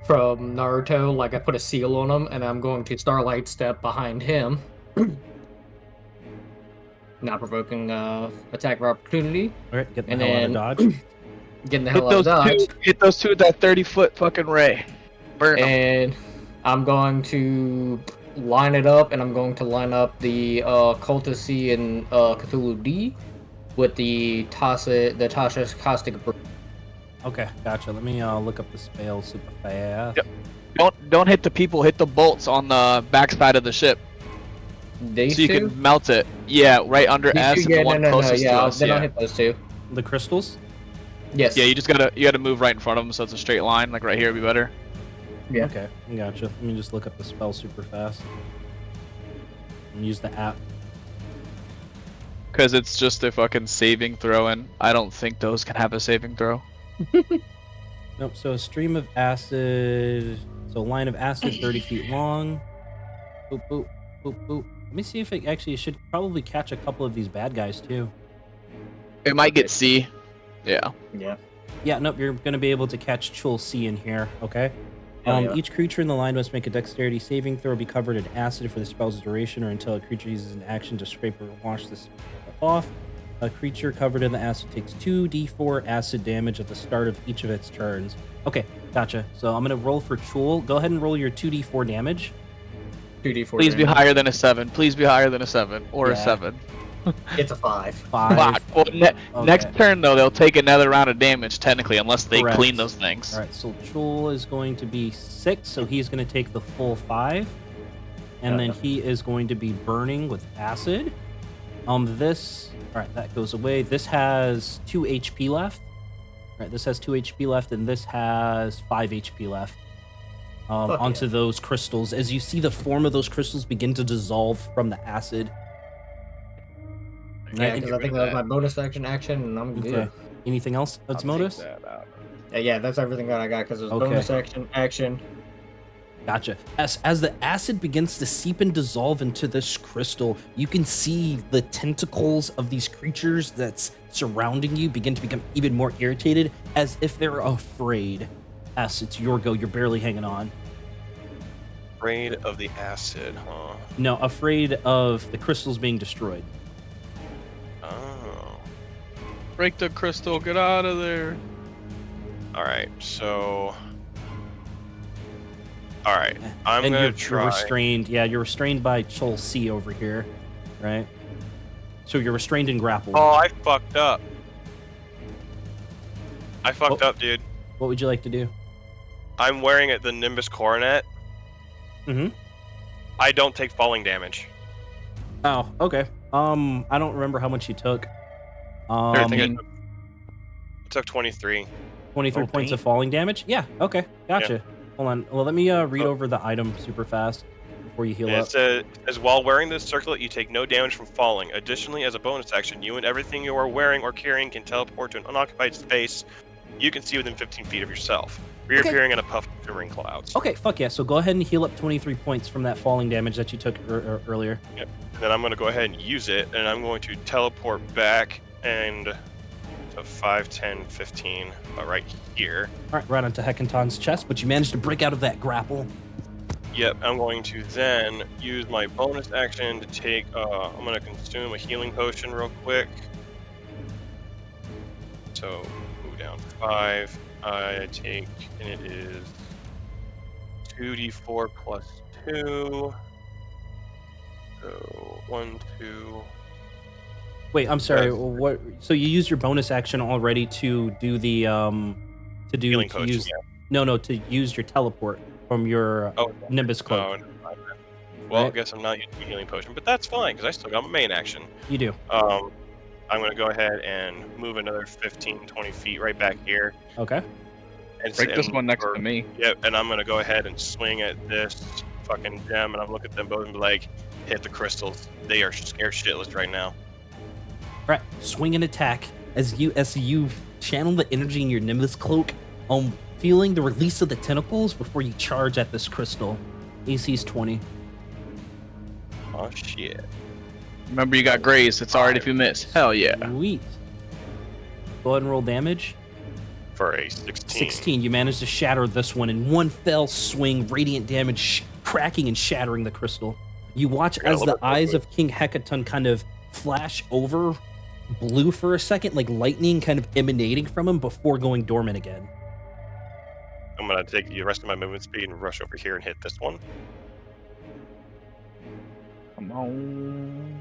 from Naruto, like I put a seal on him, and I'm going to Starlight Step behind him. Not provoking attack of opportunity, All right, get the and hell out of then dodge. getting the Hit hell out of dodge. those two with that 30-foot fucking ray. Burn 'em. And I'm going to line it up, and I'm going to line up the Cultist C and Cthulhu D with the Tasha's Caustic Brew. Okay, gotcha. Let me look up the spell super fast. Yep. Don't hit the people, hit the bolts on the backside of the ship. These So you two? can melt it. Yeah, right under These S two? and Yeah, the one no, closest yeah, to us. then Yeah. I'll hit those two. The crystals? Yes. Yeah, you gotta move right in front of them so it's a straight line. Like right here would be better. Yeah. Okay, gotcha. Let me just look up the spell super fast. And use the app. Because it's just a fucking saving throw, and I don't think those can have a saving throw. Nope, so a stream of acid. So a line of acid 30 feet long. Boop, boop, boop, boop. Let me see if it actually should probably catch a couple of these bad guys too. It might get C. Yeah. Yeah. Yeah, nope, you're going to be able to catch Chul C in here, okay? Oh, yeah. Each creature in the line must make a dexterity saving throw, be covered in acid for the spell's duration, or until a creature uses an action to scrape or wash this off. A creature covered in the acid takes 2d4 acid damage at the start of each of its turns. Okay, gotcha. So I'm going to roll for Chul. Go ahead and roll your 2d4 damage. 2d4. Please be damage. higher than a 7. Please be higher than a 7 or Yeah. a 7. It's a 5. 5. Fuck. Well, Okay. next turn though, they'll take another round of damage technically, unless they Correct. clean those things. All right, so Chul is going to be 6, so he's going to take the full 5. And then he is going to be burning with acid. This, all right, that goes away. This has 2 HP left. All right, this has 2 HP left, and this has 5 HP left. Fuck Onto yeah. those crystals. As you see the form of those crystals begin to dissolve from the acid. Yeah, Right, because I think that was my bonus action, and I'm good. Okay. Anything else that's Modus? Yeah, that's everything that I got because it was Okay. bonus action. Gotcha. As the acid begins to seep and dissolve into this crystal, you can see the tentacles of these creatures that's surrounding you begin to become even more irritated, as if they're afraid. S, it's your go. You're barely hanging on. Afraid of the acid, huh? No, afraid of the crystals being destroyed. Oh. Break the crystal, get out of there. Alright, so. Alright, I'm and gonna you're try. restrained. Yeah, you're restrained by Chol C over here, right? So you're restrained and grappled. Oh, I fucked up. I fucked Oh. up, dude. What would you like to do? I'm wearing the Nimbus Coronet. Mm-hmm. I don't take falling damage. Oh, okay. I don't remember how much you took. I think I Um, took 23. 23 Oh, points damn. of falling damage? Yeah, okay. Gotcha. Hold on. Well, let me read over the item super fast before you heal And up. it says, while wearing this circlet, you take no damage from falling. Additionally, as a bonus action, you and everything you are wearing or carrying can teleport to an unoccupied space you can see within 15 feet of yourself, reappearing in a puff of shimmering clouds. Okay, fuck yeah. So go ahead and heal up 23 points from that falling damage that you took earlier. And then I'm going to go ahead and use it, and I'm going to teleport back and to 5, 10, 15, right here. All right, right onto Hecaton's chest, but you managed to break out of that grapple. Yep, I'm going to then use my bonus action to take, I'm going to consume a healing potion real quick. So, move down 5. I take, and it is 2d4 plus 2. So, 1, 2. Wait, I'm sorry. Yes. What? So you used your bonus action already to do the Healing potion, use yeah. no to use your teleport from your Oh, Nimbus cloak. oh, never mind then. Well, I Right. guess I'm not using the healing potion, but that's fine, because I still got my main action. You do. I'm going to go ahead and move another 15, 20 feet right back here. Okay. And Break this one next or- to me. Yep, and I'm going to go ahead and swing at this fucking gem, and I'm looking at them both and be like, hit the crystals. They are scared shitless right now. All right. Swing and attack as you channel the energy in your Nimbus cloak. Feeling the release of the tentacles before you charge at this crystal. AC's 20. Oh, shit. Remember, you got grace. It's alright if you miss. Hell yeah. Sweet. Go ahead and roll damage. For a 16. 16. You managed to shatter this one in one fell swing. Radiant damage cracking and shattering the crystal. You watch Got a as little the bit eyes quick. of King Hecaton kind of flash over blue for a second, like lightning kind of emanating from him before going dormant again. I'm going to take the rest of my movement speed and rush over here and hit this one. Come on.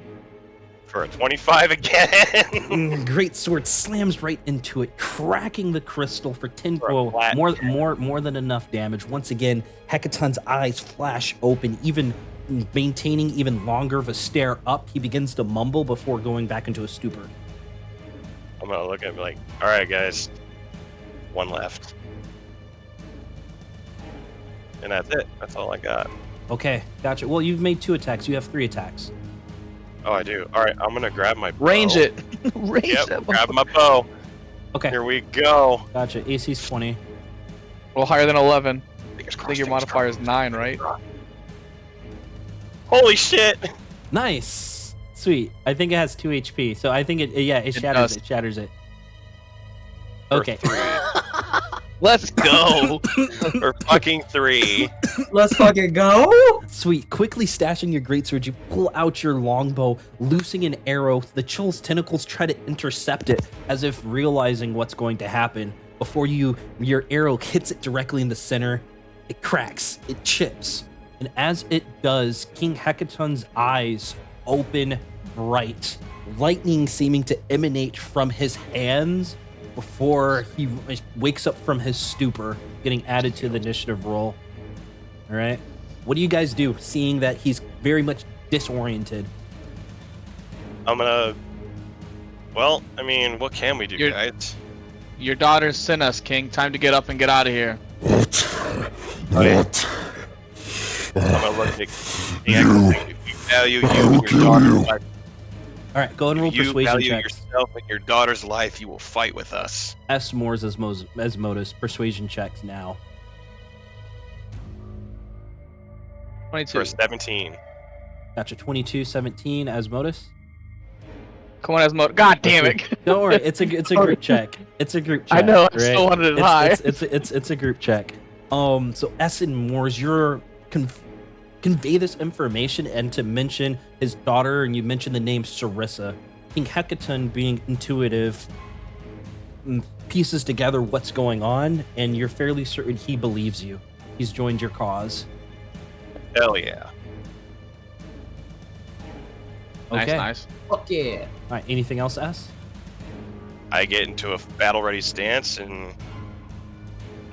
For a 25 again. Great sword slams right into it, cracking the crystal for 10 For a well, flat more than enough damage. Once again, Hecaton's eyes flash open, even maintaining even longer of a stare up. He begins to mumble before going back into a stupor. I'm going to look at him like, all right, guys. One left. And that's it. That's all I got. Okay, gotcha. Well, you've made 2 attacks. You have 3 attacks. Oh, I do. All right, I'm going to grab my bow. Range it. Range Yep, that grab my bow. Okay, Here we go. gotcha. AC's 20. Well, higher than 11. Fingers I think your crossed, modifier is 9, right? Holy shit! Nice. Sweet. I think it has 2 HP. So I think it shatters does. it. Shatters it. For Okay. 3. Let's go. For fucking 3. Let's fucking go! Sweet. Quickly stashing your greatsword, you pull out your longbow, loosing an arrow. The Chill's tentacles try to intercept it, as if realizing what's going to happen. Before your arrow hits it directly in the center, it cracks, it chips. And as it does, King Hecaton's eyes open bright, lightning seeming to emanate from his hands before he wakes up from his stupor, getting added to the initiative roll. All right. What do you guys do, seeing that he's very much disoriented? I'm gonna. Well, I mean, what can we do, You're- guys? Your daughter sent us, King. Time to get up and get out of here. What? I'm gonna look at the if you value you and your daughter's life. All right, go ahead and roll If you persuasion value checks. yourself and your daughter's life, you will fight with us. S Moores as modus. Persuasion checks now. 22. For a 17. Gotcha. 22, 17 as modus. Come on, Asmo. God damn it. Don't worry, it's a group check. It's a group check. I know, I right? still wanted it It's- high. It's a group check. So S and Moores, you're convey this information and to mention his daughter, and you mentioned the name Sarissa. King Hecaton, being intuitive, pieces together what's going on, and you're fairly certain he believes you. He's joined your cause. Hell yeah. Okay. Nice. Fuck yeah. All right. Anything else, S? I get into a battle ready stance and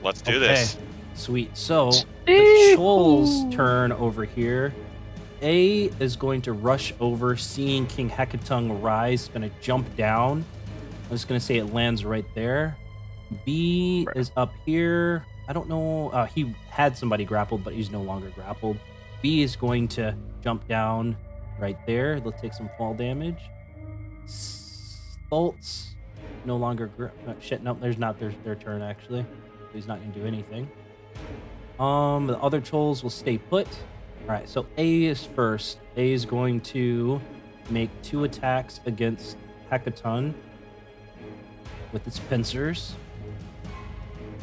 let's do this. Sweet. So the Troll's turn over here. A is going to rush over, seeing King Hecaton rise, going to jump down. I'm just going to say it lands right there. B is up here. I don't know. He had somebody grappled, but he's no longer grappled. B is going to jump down right there. They'll take some fall damage. Stoltz, no longer. Shit, no, there's not their turn actually. He's not going to do anything. The other trolls will stay put. All right, so A is first. A is going to make 2 attacks against Hecaton with its pincers.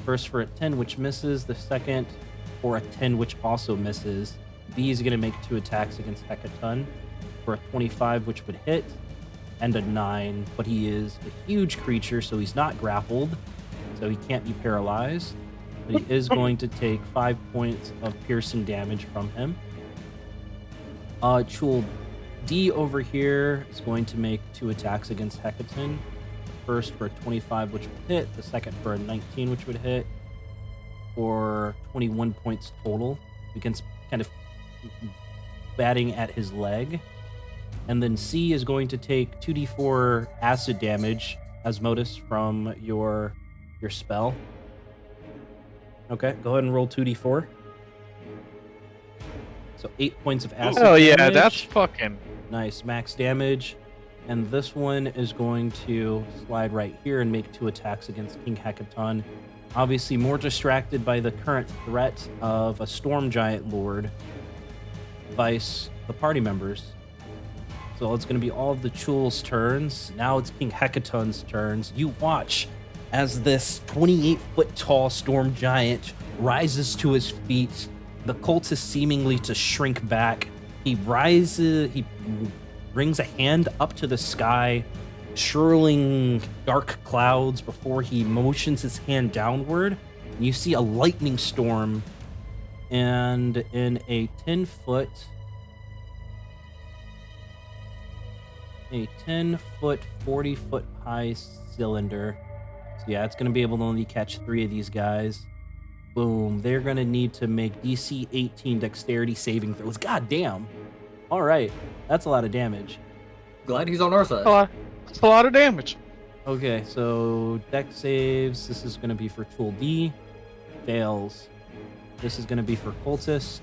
First for a 10, which misses. The second for a 10, which also misses. B is going to make 2 attacks against Hecaton for a 25, which would hit, and a 9. But he is a huge creature, so he's not grappled, so he can't be paralyzed. But he is going to take 5 points of piercing damage from him. Chul D over here is going to make 2 attacks against Hecaton. First for a 25, which would hit. The second for a 19, which would hit. For 21 points total. Against kind of batting at his leg. And then C is going to take 2d4 acid damage, Asmodus, from your spell. Okay, go ahead and roll 2d4. So 8 points of acid Oh damage. yeah, that's fucking Nice, max damage. And this one is going to slide right here and make 2 attacks against King Hecaton. Obviously more distracted by the current threat of a Storm Giant Lord, vice the party members. So it's going to be all of the Chul's turns. Now it's King Hecaton's turns. You watch as this 28-foot tall Storm Giant rises to his feet. The cultist seemingly to shrink back. He rises, he brings a hand up to the sky, swirling dark clouds before he motions his hand downward. And you see a lightning storm, and in a 10-foot, 40-foot high cylinder. So yeah, it's going to be able to only catch 3 of these guys. Boom. They're going to need to make DC 18 dexterity saving throws. God damn. All right. That's a lot of damage. Glad he's on our side. that's a lot of damage. Okay, so dex saves. This is going to be for Tool D. Fails. This is going to be for Cultist.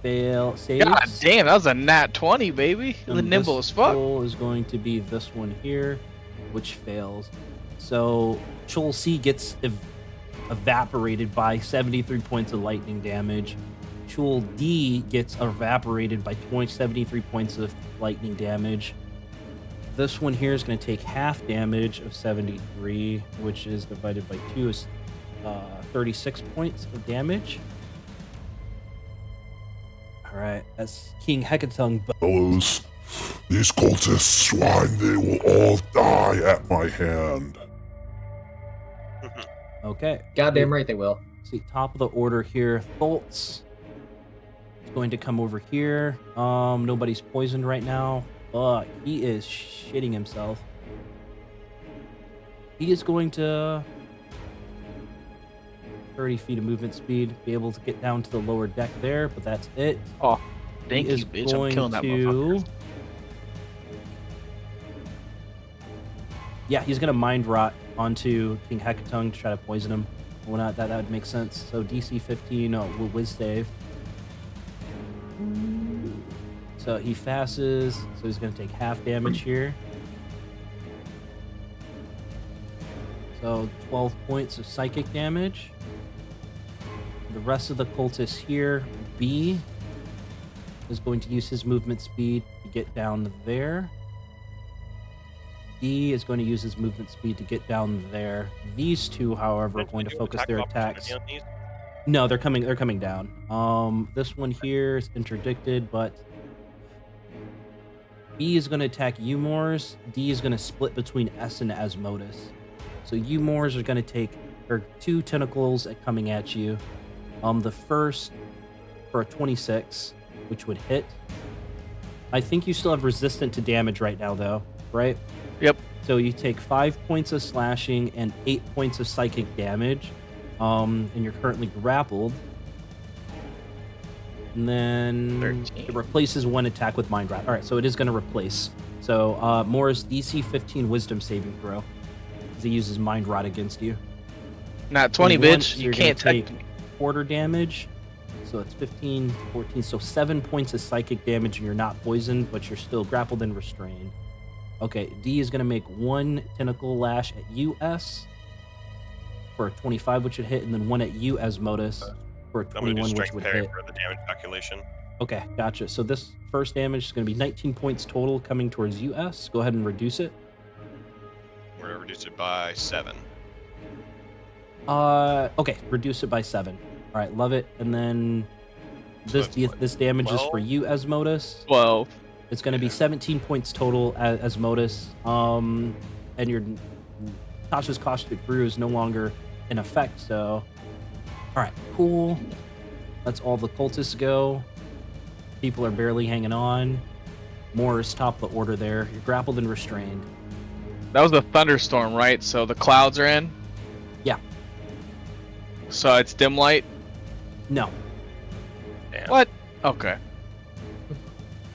Fail. Saves. God damn, that was a nat 20, baby. The And nimble this as fuck. Tool is going to be this one here, which fails. So Chul C gets evaporated by 73 points of lightning damage. Chul D gets evaporated by 73 points of lightning damage. This one here is going to take half damage of 73, which is divided by 2 is 36 points of damage. All right, that's King Hecaton. Fellows, these cultist swine, they will all die at my hand. Okay. Goddamn right they will. See, top of the order here. Thultz is going to come over here. Nobody's poisoned right now, but he is shitting himself. He is going to 30 feet of movement speed, be able to get down to the lower deck there, but that's it. Oh, thank He you, is bitch. I'm going killing that to- motherfucker. Yeah, he's gonna mind rot onto King Hecaton to try to poison him. Well, not that would make sense. So DC 15, will whiz save. So he fasces, so he's gonna take half damage here. So 12 points of psychic damage. The rest of the cultists here, B is going to use his movement speed to get down there. D is going to use his movement speed to get down there. These two, however, are going to focus their attacks. No, they're coming down. This one here is interdicted, but B is going to attack Umors. D is going to split between S and Asmodus. So Umors are going to take 2 tentacles coming at you. The first for a 26, which would hit. I think you still have resistant to damage right now, though, right? Yep. So you take 5 points of slashing and 8 points of psychic damage. And you're currently grappled. And then 13. it replaces one attack with Mind Rot. All right, so it is going to replace. So Morris, DC 15 Wisdom saving throw. Because he uses Mind Rot against you. Nat 20, 21, bitch. so You you're can't gonna take take me. quarter damage. So it's 15, 14. So 7 points of psychic damage, and you're not poisoned, but you're still grappled and restrained. Okay, D is going to make 1 tentacle lash at you, S, for a 25, which would hit, and then 1 at you, Asmodus, for a I'm going to 21, do which strength would parry hit. for the damage calculation. Okay, gotcha. So this first damage is going to be 19 points total coming towards you, S. Go ahead and reduce it. We're going to reduce it by 7. Okay, reduce it by 7. All right, love it. And then So this that's what, this damage is 12? for you, Asmodus. 12. It's going to be Yeah. 17 points total as Modus. And your Tasha's Caustic Brew is no longer in effect. So, all right, cool. Let's all the cultists go. People are barely hanging on. Morris top the order there. You're grappled and restrained. That was a thunderstorm, right? So the clouds are in? Yeah. So it's dim light? No. Damn. What? Okay.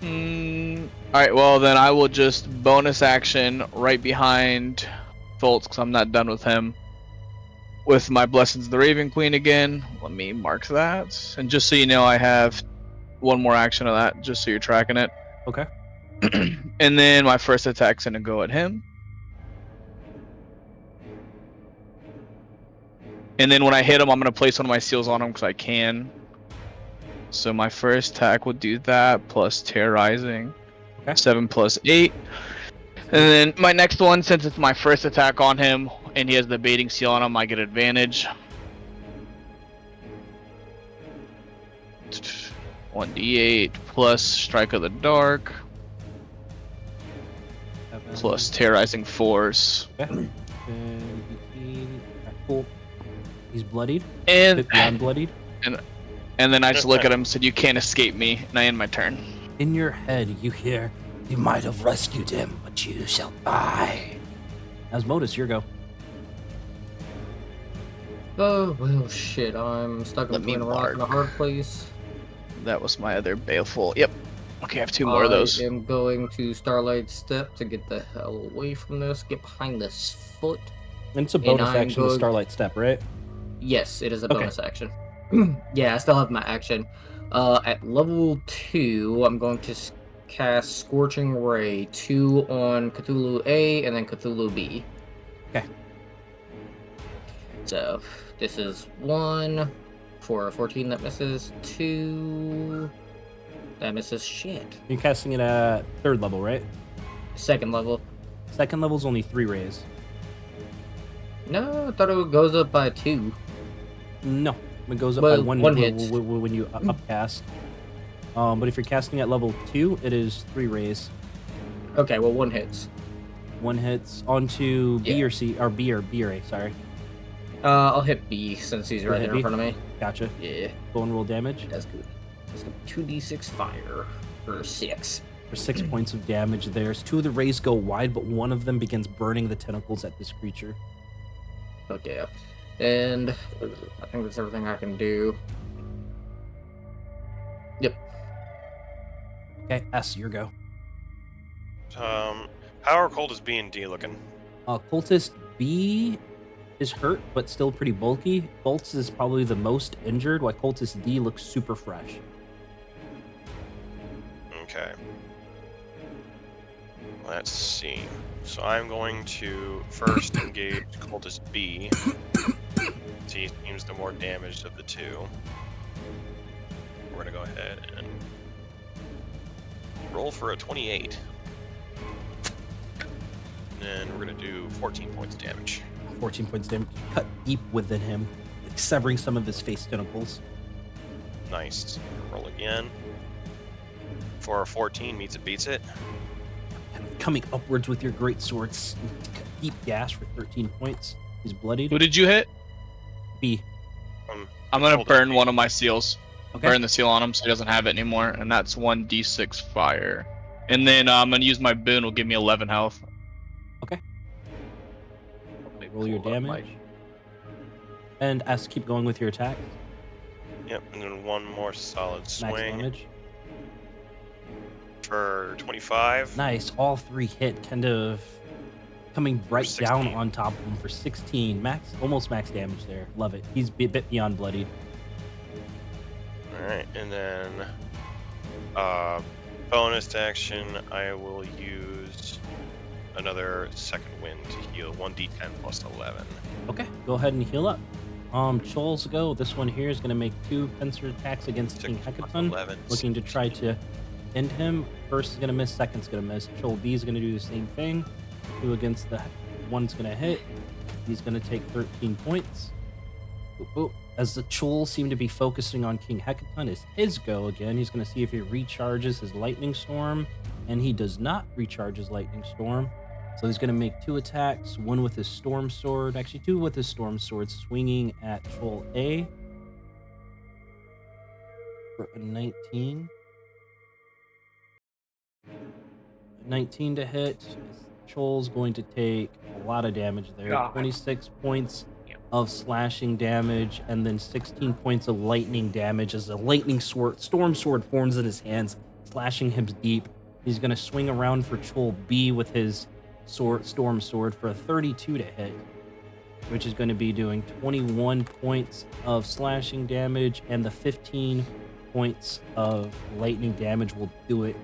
All right. Well, then I will just bonus action right behind Foltz because I'm not done with him. With my Blessings of the Raven Queen again. Let me mark that. And just so you know, I have one more action of that, just so you're tracking it. Okay. And then my first attack's gonna go at him. And then when I hit him, I'm gonna place one of my seals on him because I can. So my first attack will do that plus terrorizing. Okay. 7 plus 8. And then my next one, since it's my first attack on him and he has the baiting seal on him, I get advantage. 1d8 plus Strike of the Dark plus Terrorizing Force. Okay. 18. Cool. He's bloodied. And Beyond bloodied. and then I just look at him and said, "You can't escape me," and I end my turn. In your head, you hear, "You might have rescued him, but you shall die." Asmodeus, your go. Oh, well, shit. I'm stuck Let me between a rock and a hard place. That was my other baleful. Yep. Okay, I have 2 more of those. I am going to Starlight Step to get the hell away from this. Get behind this foot. And it's a bonus I'm action to going- Starlight Step, right? Yes, it is a Okay. bonus action. Yeah, I still have my action. At level 2, I'm going to cast Scorching Ray 2 on Cthulhu A and then Cthulhu B. Okay. So, this is 1 for a 14 that misses, 2 that misses shit. You're casting it at 3rd level, right? 2nd level. 2nd level's only 3 rays. No, I thought it goes up by 2. No, it goes up by Well, 1 one hit hit. when you upcast. But if you're casting at level 2, it is 3 rays. Okay, well, 1 hits. 1 hits onto B Yeah. or C, or B or A, sorry. I'll hit B since he's right hit there B? in front of me. Gotcha. Yeah, Go and roll damage that's good. That's good. 2d6 fire for 6. for 6 points of damage. There's 2 of the rays go wide, but one of them begins burning the tentacles at this creature. Okay, and I think that's everything I can do. Yep. Okay, S, your go. How are cold is B and D looking? Cultist B is hurt, but still pretty bulky. Bolts is probably the most injured, while Cultist D looks super fresh. Okay. Let's see. So I'm going to first engage Cultist B. He seems the more damaged of the 2. We're gonna go ahead and roll for a 28. And then we're gonna do 14 points of damage. 14 points damage. Cut deep within him, like severing some of his face tentacles. Nice. Roll again. For a 14, meets it, beats it. Kind of coming upwards with your great swords. Deep gash for 13 points. He's bloodied. Who did you hit? B. I'm gonna Hold burn on. one of my seals. Okay. Burn the seal on him so he doesn't have it anymore, and that's 1d6 fire. And then I'm gonna use my boon, will give me 11 health. Roll your Pull up my- damage. And S, keep going with your attack. Yep, and then one more solid Max swing damage. for 25. Nice. All 3 hit, kind of coming right down 16. on top of him for 16. Almost max damage there. Love it. He's a bit beyond bloodied. Alright, and then bonus action, I will use another second wind to heal 1d10 plus 11. Okay, go ahead and heal up. Chol's go. This one here is going to make 2 pincer attacks against King 6 plus Hecaton, 11. looking to try to end him. First is going to miss, second's going to miss. Chol B is going to do the same thing. 2 against the one's going to hit. He's going to take 13 points. Oop, oop. As the Chol seem to be focusing on King Hecaton, is his go again. He's going to see if he recharges his Lightning Storm, and he does not recharge his Lightning Storm. So he's going to make 2 attacks, 1 with his Storm Sword, actually 2 with his Storm Sword, swinging at Chol A for a 19. 19 to hit. Chol's going to take a lot of damage there. God. 26 points of slashing damage, and then 16 points of lightning damage as a lightning sword, storm sword forms in his hands. slashing him deep. He's going to swing around for Chol B with his storm sword for a 32 to hit, which is going to be doing 21 points of slashing damage, and the 15 points of lightning damage will do it,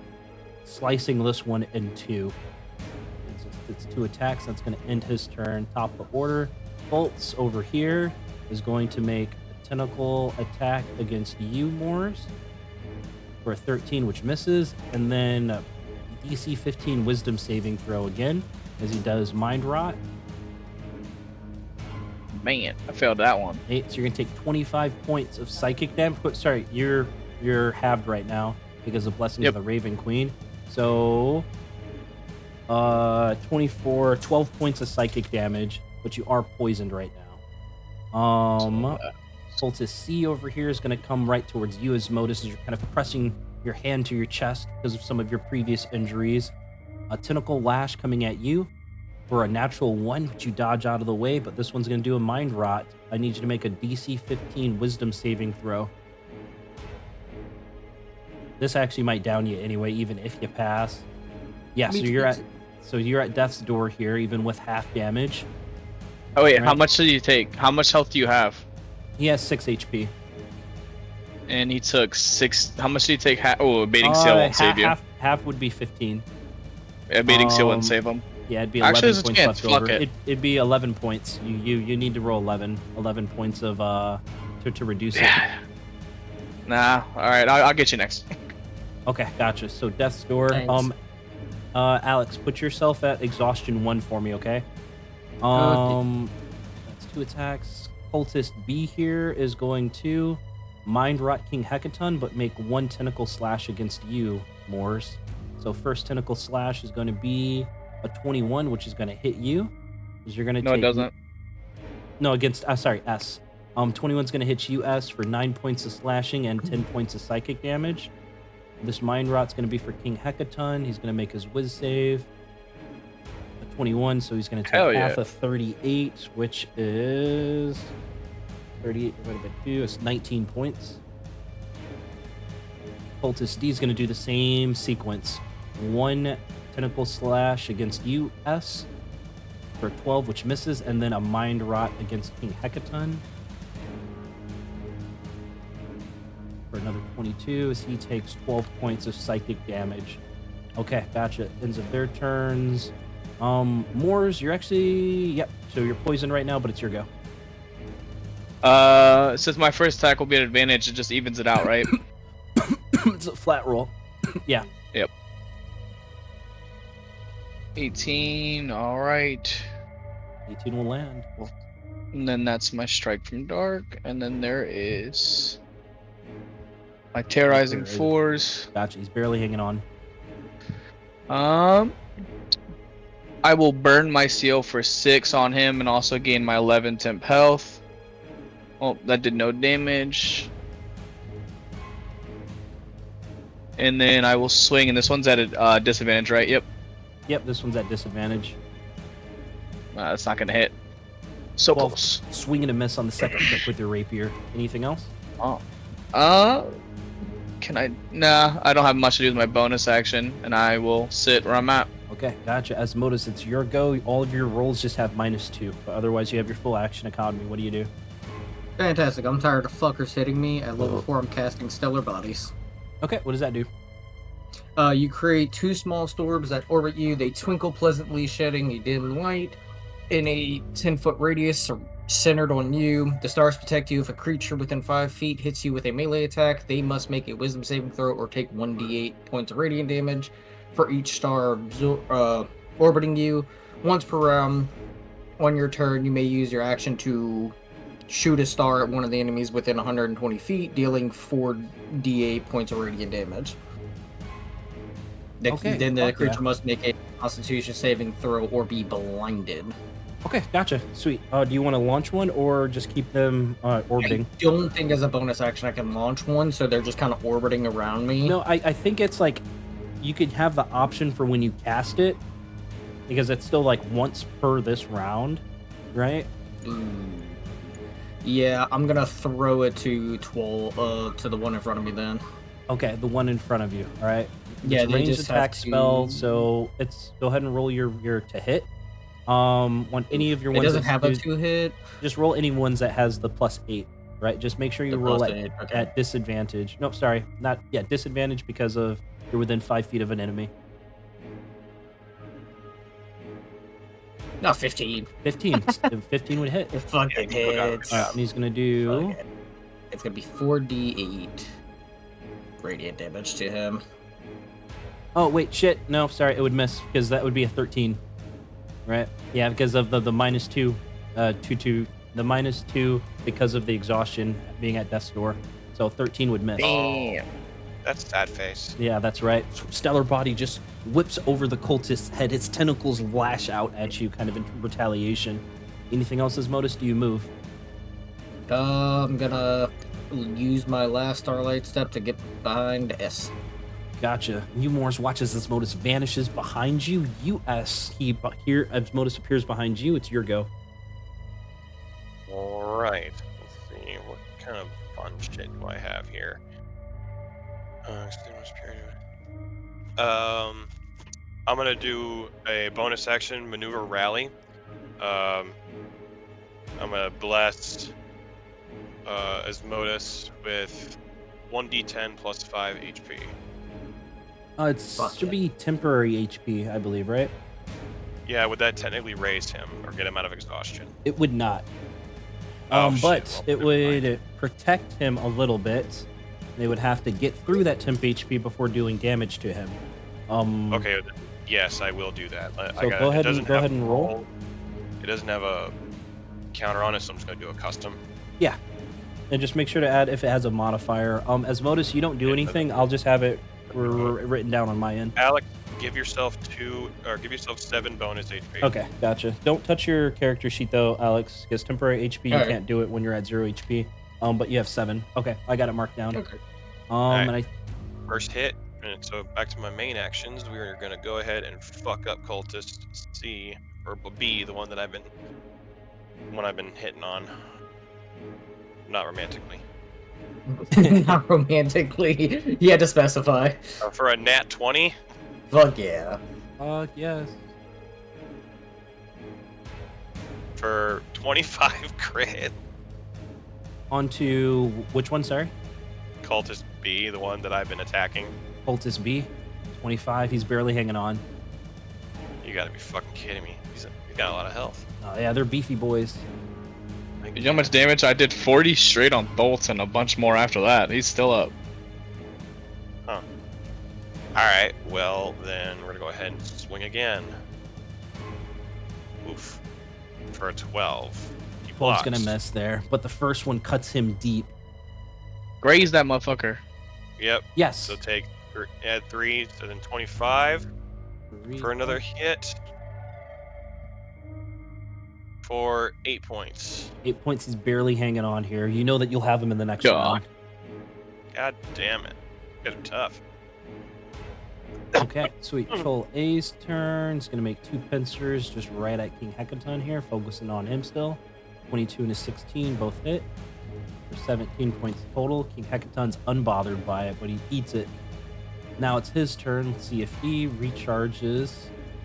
slicing this one in two. It's 2 attacks. That's going to end his turn. Top of the order. Bolts over here is going to make a tentacle attack against you, Moors, for a 13, which misses, and then DC 15 Wisdom saving throw again, as he does Mind Rot. Man, I failed that one. 8, so you're gonna take 25 points of psychic damage. Sorry, you're halved right now because of Blessings of the Raven Queen. So 12 points of psychic damage, but you are poisoned right now. Cultist C over here is going to come right towards you, as Modus, as you're kind of pressing your hand to your chest because of some of your previous injuries. A tentacle lash coming at you for a natural 1, which you dodge out of the way, but this one's going to do a Mind Rot. I need you to make a DC 15 Wisdom saving throw. This actually might down you anyway, even if you pass. Yeah, so you're at death's door here, even with half damage. Oh wait, right? How much do you take? How much health do you have? He has 6 HP. And he took 6. How much do you take? Abating seal won't save you. Half would be 15. Abating seal wouldn't save him. Yeah, it'd be 11 Actually, points left over. It'd be 11 points. You need to roll 11 points of to reduce it. Nah. All right, I'll get you next. Okay, gotcha. So death's door. Thanks. Alex, put yourself at exhaustion 1 for me, okay? That's 2 attacks. Cultist B here is going to Mind Rot King Hecaton, but make 1 tentacle slash against you, Moors. So first tentacle slash is going to be a 21, which is going to hit you. Because you're going to No, it doesn't. No, against S. 21's going to hit you, S, for 9 points of slashing and 10 points of psychic damage. This Mind Rot's going to be for King Hecaton. He's going to make his Wiz save. A 21, so he's going to take half of 38, which is 38 divided by 2. It's 19 points. Cultist D is going to do the same sequence. 1 tentacle slash against you, S, for 12, which misses, and then a Mind Rot against King Hecaton for another 22, as he takes 12 points of psychic damage. Okay, gotcha. Ends of their turns. Moors, you're actually... Yep, so you're poisoned right now, but it's your go. Since my first attack will be an advantage, it just evens it out, right? It's a flat roll. Yeah. Yep. 18, alright. 18 will land. And then that's my strike from dark, and then there is my terrorizing force. Gotcha, he's barely hanging on. I will burn my seal for 6 on him and also gain my 11 temp health. Oh, that did no damage. And then I will swing, and this one's at a disadvantage, right? Yep. Yep, this one's at disadvantage. That's not gonna hit. So close. Swing and a miss on the second trick with your rapier. Anything else? Can I? Nah, I don't have much to do with my bonus action, and I will sit where I'm at. Okay, gotcha. As Modus, it's your go. All of your rolls just have -2, but otherwise you have your full action economy. What do you do? Fantastic. I'm tired of fuckers hitting me. At level 4, I'm casting Stellar Bodies. Okay, what does that do? You create 2 small storbs that orbit you. They twinkle pleasantly, shedding a dim light in a 10-foot radius centered on you. The stars protect you. If a creature within 5 feet hits you with a melee attack, they must make a wisdom saving throw or take 1d8 points of radiant damage for each star orbiting you. Once per round, on your turn, you may use your action to shoot a star at one of the enemies within 120 feet, dealing 4d8 points of radiant damage. Then the creature must make a Constitution saving throw or be blinded. Okay, gotcha. Sweet. Do you want to launch one or just keep them orbiting? I don't think as a bonus action I can launch one, so they're just kind of orbiting around me. No, I think it's like you could have the option for when you cast it, because it's still like once per this round, right? Yeah, I'm gonna throw it to to the one in front of me then. Okay, the one in front of you. All right. Yeah, It's a they ranged just attack have spell, to- so it's go ahead and roll your to hit. On any of your It ones doesn't that's have a used- 2-hit. just roll any ones that has the +8, right? Just make sure you The roll at, +8, okay. at disadvantage. Nope, sorry, not disadvantage because of you're within 5 feet of an enemy. No, 15. 15, 15 would hit. It fucking you still got it. hits. All right, and he's gonna do. Fuck it. It's gonna be 4d8 radiant damage to him. Oh wait, shit. No, sorry, it would miss because that would be a 13, right? Yeah, because of the -2, 2 the -2 because of the exhaustion being at death's door. So 13 would miss. Damn. That's sad face. Yeah, that's right. Stellar Body just whips over the cultist's head. Its tentacles lash out at you, kind of in retaliation. Anything else, Asmodus? Do you move? I'm gonna use my last Starlight Step to get behind S. Gotcha. Umors watches as Asmodus vanishes behind you. Here, Asmodus appears behind you. It's your go. All right. Let's see. What kind of fun shit do I have here? I'm gonna do a bonus action maneuver rally. I'm gonna bless Asmodus with 1d10 plus 5 HP. Should be temporary HP, I believe, right? Yeah, would that technically raise him or get him out of exhaustion? It would not. Oh, shit. But Well, it never would mind. protect him a little bit. They would have to get through that temp HP before doing damage to him. Okay. Yes, I will do that. So go ahead and roll. It doesn't have a counter on it, so I'm just gonna do a custom. Yeah. And just make sure to add if it has a modifier. Asmodus, you don't do anything. I'll just have it written down on my end. Alex, give yourself 7 bonus HP. Okay, gotcha. Don't touch your character sheet though, Alex, because temporary HP you Alright. can't do it when you're at 0 HP. But you have 7. Okay, I got it marked down. Okay. And I First hit, and so back to my main actions. We are gonna go ahead and fuck up cultist C or B, the one I've been hitting on. Not romantically. Not romantically. You had to specify. For a nat 20, Fuck yeah. yes. for 25 crit. Onto which one? Sorry, Cultist B, the one that I've been attacking. Cultist B, 25. He's barely hanging on. You gotta be fucking kidding me. He's got a lot of health. Yeah, they're beefy boys. You know how much damage I did? 40 straight on bolts and a bunch more after that. He's still up. Alright, well, then we're gonna go ahead and swing again. Oof. For a 12. He 12's blocks. gonna miss there, but the first one cuts him deep. Graze that motherfucker. Yep. Yes. So add 3, so then 25 for another hit. For 8 points. 8 points. He's barely hanging on here. You know that you'll have him in the next God. round. God damn it. You guys are tough. Okay, sweet. Troll A's turn. He's gonna make 2 pincers just right at King Hecaton here, focusing on him still. 22 and a 16, both hit. For 17 points total. King Hecaton's unbothered by it, but he eats it. Now it's his turn. Let's see if he recharges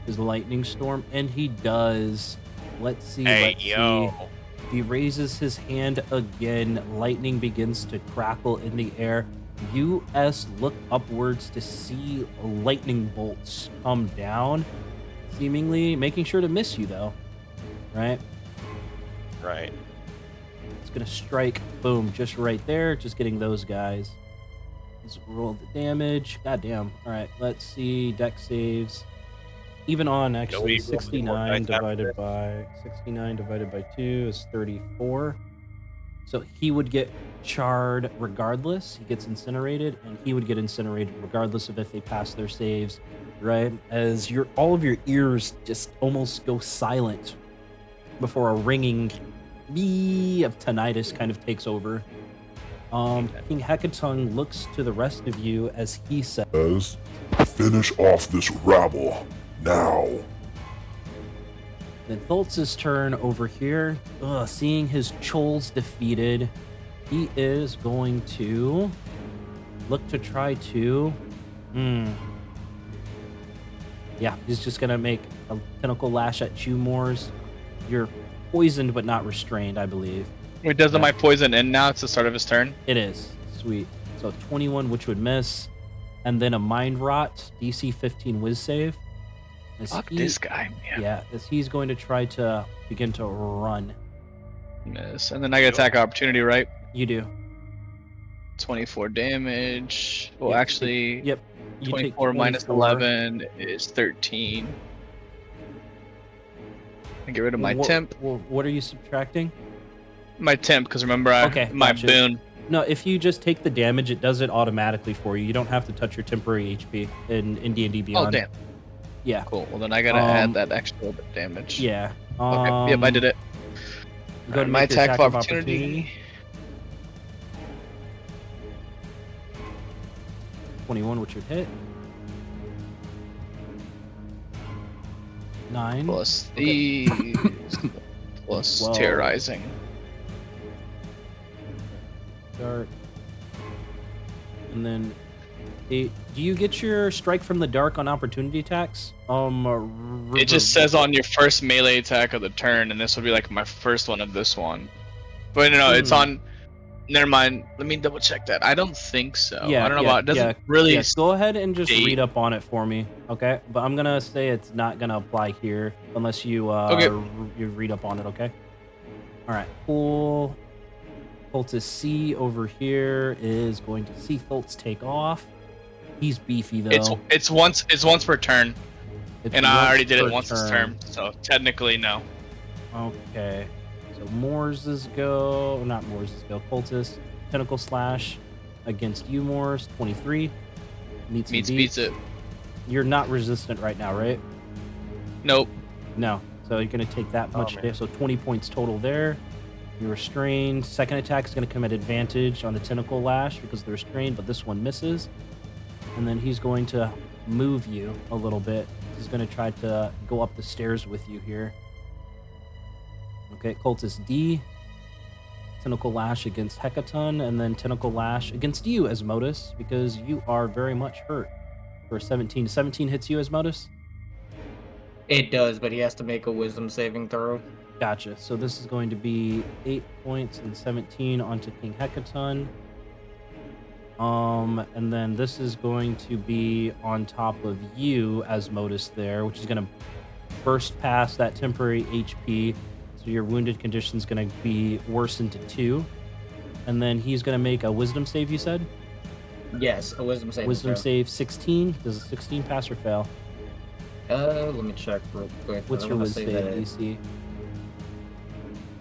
his lightning storm, and he does. Let's see. Hey, let's yo. see. He raises his hand again. Lightning begins to crackle in the air. US look upwards to see lightning bolts come down, seemingly making sure to miss you though. Right? Right. It's gonna strike, boom, just right there, just getting those guys. Let's roll the damage. God damn. Alright, let's see. Deck saves. Even on actually we- 69 we- divided by 2 is 34. So he would get charred regardless. He gets incinerated, and he would get incinerated regardless of if they pass their saves, right? As all of your ears just almost go silent before a ringing bee of tinnitus kind of takes over. King Hecaton looks to the rest of you as he says, Finish off this rabble now. Then Thultz's turn over here. Seeing his Chols defeated, he is going to look to try to. Yeah, he's just gonna make a tentacle lash at you, Moors. You're poisoned but not restrained, I believe. Wait, doesn't Yeah. my poison end now? It's the start of his turn. It is. Sweet. So 21, which would miss. And then a Mind Rot, DC 15 Whiz save. As Fuck he- this guy, man. Yeah, as he's going to try to begin to run. Miss. And then I get attack opportunity, right? You do. 24 damage. Well, Yep, actually, Yep. You take 24 minus 24. 11 is 13. I get rid of my What- temp. What are you subtracting? My temp, because remember, Okay, my gotcha. boon. No, if you just take the damage, it does it automatically for you. You don't have to touch your temporary HP in D&D Beyond. Oh, damn. Yeah. Cool. Well, then I gotta add that extra little bit of damage. Yeah. Okay. Yep, I did it. Go to my make your attack of opportunity. 21, which would hit. 9. Plus these. Plus 12. terrorizing. Dark. And then 8. Do you get your strike from the dark on opportunity attacks? It just says on your first melee attack of the turn, and this will be like my first one of this one. But no, it's on. Never mind. Let me double check that. I don't think so. Yeah, I don't know yeah, about. It doesn't really. Yes, go ahead and just state. read up on it for me, okay? But I'm gonna say it's not gonna apply here unless you Okay. you read up on it, okay? All right, cool. Thult's C over here is going to see Thult's take off. He's beefy though. It's once per turn, It's and I already once did per it once this term, so technically no. Okay. So Moors's go, not Moors's go, Cultist, Tentacle Slash against you, Moors, 23. Beats it. You're not resistant right now, right? Nope. No. So you're going to take that much. man. So 20 points total there. You're restrained. Second attack is going to come at advantage on the Tentacle Lash because they're restrained, but this one misses. And then he's going to move you a little bit. He's going to try to go up the stairs with you here. Okay, Cultist D. Tentacle Lash against Hecaton, and then Tentacle Lash against you, Asmodus, because you are very much hurt. For 17. 17 hits you, Asmodus? It does, but he has to make a wisdom saving throw. Gotcha. So this is going to be 8 points and 17 onto King Hecaton. And then this is going to be on top of you, Asmodus there, which is going to burst past that temporary HP. So your wounded condition is going to be worsened to 2. And then he's going to make a wisdom save, you said? Yes, a wisdom saving Wisdom throw. save 16. Does a 16 pass or fail? Let me check real quick. What's I'm your gonna wisdom say save that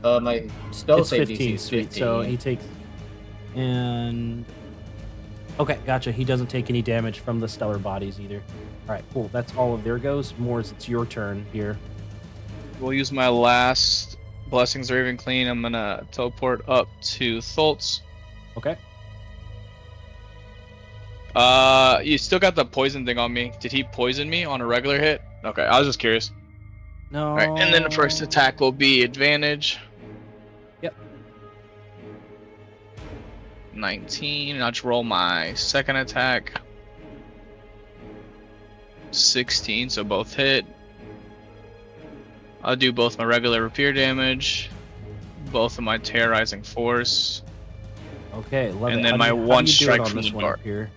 DC? my spell It's save 15, DC is sweet. 15. So he takes... And... Okay, gotcha. He doesn't take any damage from the stellar bodies either. All right, cool. That's all of their goes. Moors, it's your turn here. We'll use my last Blessings are even clean. I'm gonna teleport up to Thult's. Okay. You still got the poison thing on me. Did he poison me on a regular hit? Okay, I was just curious. No. All right, and then the first attack will be advantage. Yep. 19. I'll just roll my second attack. 16, so both hit. I'll do both my regular rapier damage, both of my terrorizing force. Okay, love and it. then How my do you- how one do you do it strike on from this the one dark. up here.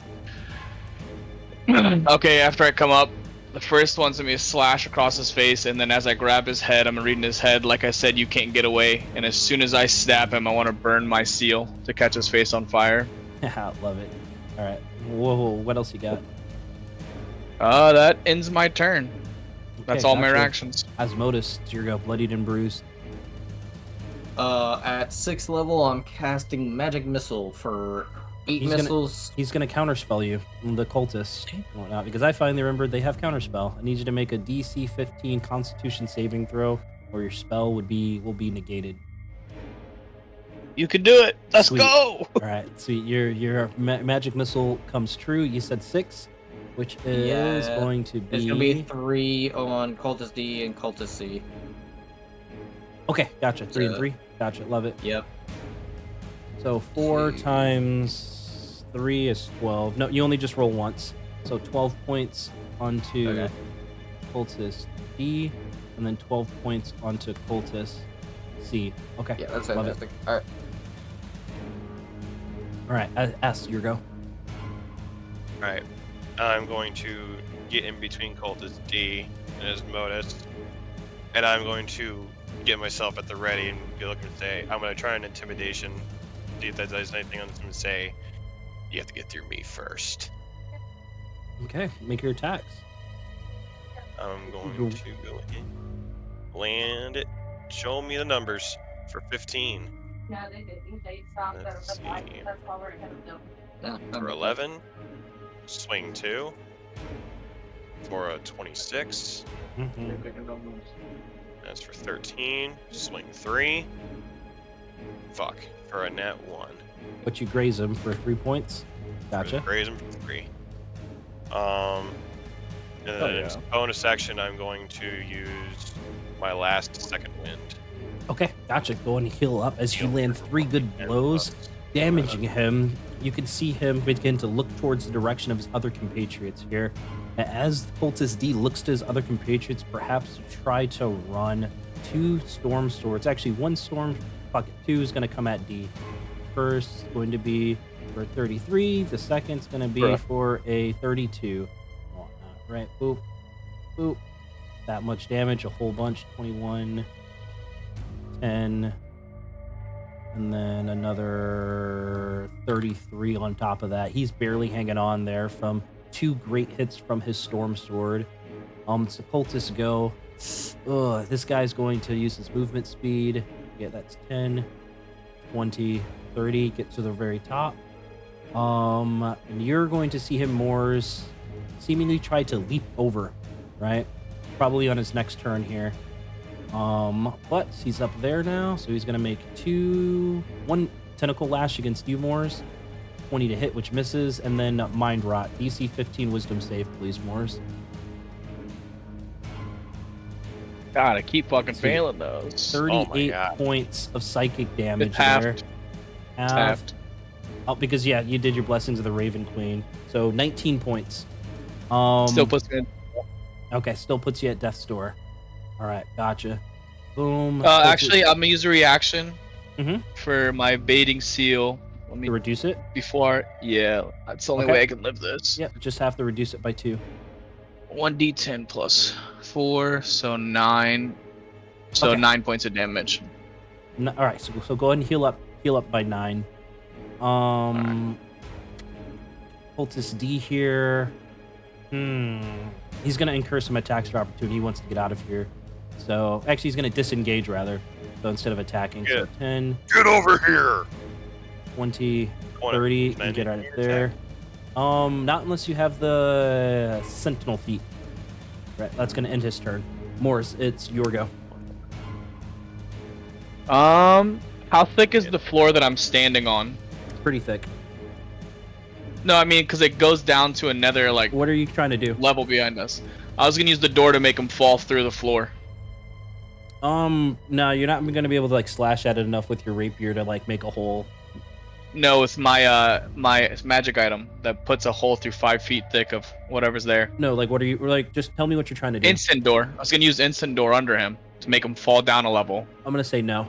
Okay, after I come up, the first one's gonna be a slash across his face, and then as I grab his head, I'm gonna read in his head, like I said, you can't get away. And as soon as I stab him, I want to burn my seal to catch his face on fire. Love it. All right. Whoa, what else you got? That ends my turn. That's Okay, all my gotcha. reactions. Asmodus, it's your go. Bloodied and bruised. At 6th level, I'm casting Magic Missile for 8 He's gonna- missiles. He's going to counterspell you, the cultist, and whatnot, because I finally remembered they have counterspell. I need you to make a DC 15 Constitution saving throw, or your spell will be negated. You can do it. Let's Sweet. go. All right, sweet. Your magic missile comes true. You said 6, which is Yeah, going to It's be... gonna be 3 on Cultist D and Cultist C. Okay, gotcha. 3 and 3. Gotcha. Love it. Yep. So 4 see. times 3 is 12. No, you only just roll once. So 12 points onto Okay. cultist D, and then 12 points onto cultist C. Okay. Yeah, that's love it. fantastic. All right. All right, S, your go. Alright. I'm going to get in between Cultist D and his modus. And I'm going to get myself at the ready and be looking to say, I'm going to try an intimidation. See if that does anything. I'm just going to say, you have to get through me first. Okay, make your attacks. I'm going to go in, land it, show me the numbers for 15. No, they didn't. They stopped at Let's the five. see. That's why we're ahead of them. Yeah, that For makes 11, swing 2. For a 26, Mhm. that's for 13, swing 3. Fuck, for a nat 1. But you graze him for 3 points. Gotcha. Raise him for 3. And then yeah. as bonus action, I'm going to use my last second wind. Okay, gotcha. Go and heal up as you Heal. land 3 good blows, damaging him. You can see him begin to look towards the direction of his other compatriots here. As Cultist D looks to his other compatriots, perhaps to try to run 2 storm swords. Actually, 1 storm, fuck it, 2 is going to come at D. First is going to be for 33. The second's going to be Bruh. for a 32. Right, boop, boop. That much damage, a whole bunch. 21, 10, and then another 33 on top of that. He's barely hanging on there from 2 great hits from his storm sword. So cultists go. Ugh, this guy's going to use his movement speed. Yeah, that's 10, 20, 30. Get to the very top. And you're going to see him Moors seemingly try to leap over, right? Probably on his next turn here. But he's up there now, so he's gonna make 1 tentacle lash against you, Moors. 20 to hit, which misses, and then Mind Rot. DC 15 Wisdom save, please, Moors. God, I keep fucking Sweet. failing those. 38 God. points of psychic damage It's there. halved. Halved. Oh, because yeah, you did your blessings of the Raven Queen. So 19 points. Still puts me in. Okay, still puts you at death's door. All right, gotcha. Boom. Actually, I'm gonna use a reaction Mhm. for my baiting seal. Let me to reduce it. before. Yeah, that's the only Okay. way I can live this. Yep, just have to reduce it by 2. 1d10 plus 4, so 9. So Okay. 9 points of damage. All right, so go ahead and heal up by 9. Cultist D here. He's gonna incur some attacks of opportunity. He wants to get out of here. So actually, he's gonna disengage rather. So instead of attacking, so Good. 10, Get over here! 20, One- 30, you can I can get make out your of there. Not unless you have the Sentinel feat. Right, that's gonna end his turn. Morris, it's your go. How thick is the floor that I'm standing on? Pretty thick. No, I mean, because it goes down to another like What are you trying to do? level behind us. I was gonna use the door to make him fall through the floor. No, you're not gonna be able to like slash at it enough with your rapier to like make a hole. No, it's my my magic item that puts a hole through 5 feet thick of whatever's there. No, like what are you like? Just tell me what you're trying to do. Instant door. I was gonna use instant door under him to make him fall down a level. I'm gonna say no.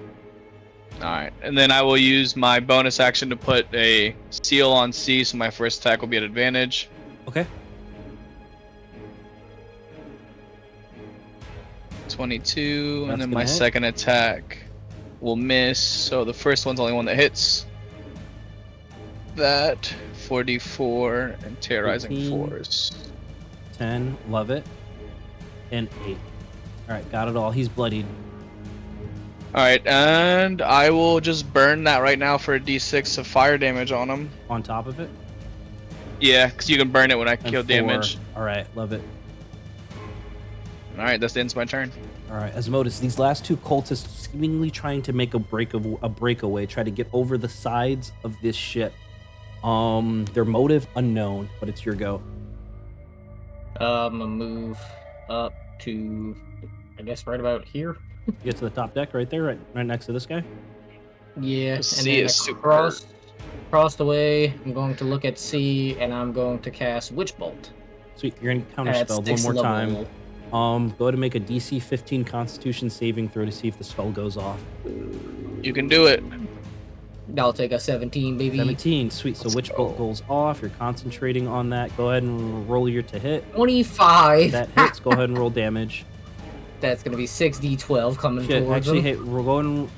Alright, and then I will use my bonus action to put a seal on C, so my first attack will be at advantage. Okay. 22, That's and then gonna my hit. second attack will miss, so the first one's the only one that hits. That 44 and terrorizing 18. force. 10, love it, and 8. All right, got it all. He's bloodied. Alright, and I will just burn that right now for a d6 of fire damage on him. On top of it. Yeah, because you can burn it when I And kill 4. damage. All right, love it. Alright, that ends my turn. All right, Asmodeus, these last 2 cultists seemingly trying to make a breakaway, try to get over the sides of this ship. Their motive unknown, but it's your go. I'm gonna move up to, I guess, right about here. Get to the top deck right there, right next to this guy. Yeah, The and sea then is super across Crossed away. I'm going to look at C, and I'm going to cast Witch Bolt. Sweet, you're gonna counter At spell one 6th more time. level. Go ahead and make a DC 15 Constitution saving throw to see if the spell goes off. You can do it. I'll take a 17, baby. 17, sweet. So Let's Witch Bolt go. goes off. You're concentrating on that. Go ahead and roll your to hit. 25. That hits. Go ahead and roll damage. That's gonna be 6d12 coming Shit, towards actually, him. hey, we're going.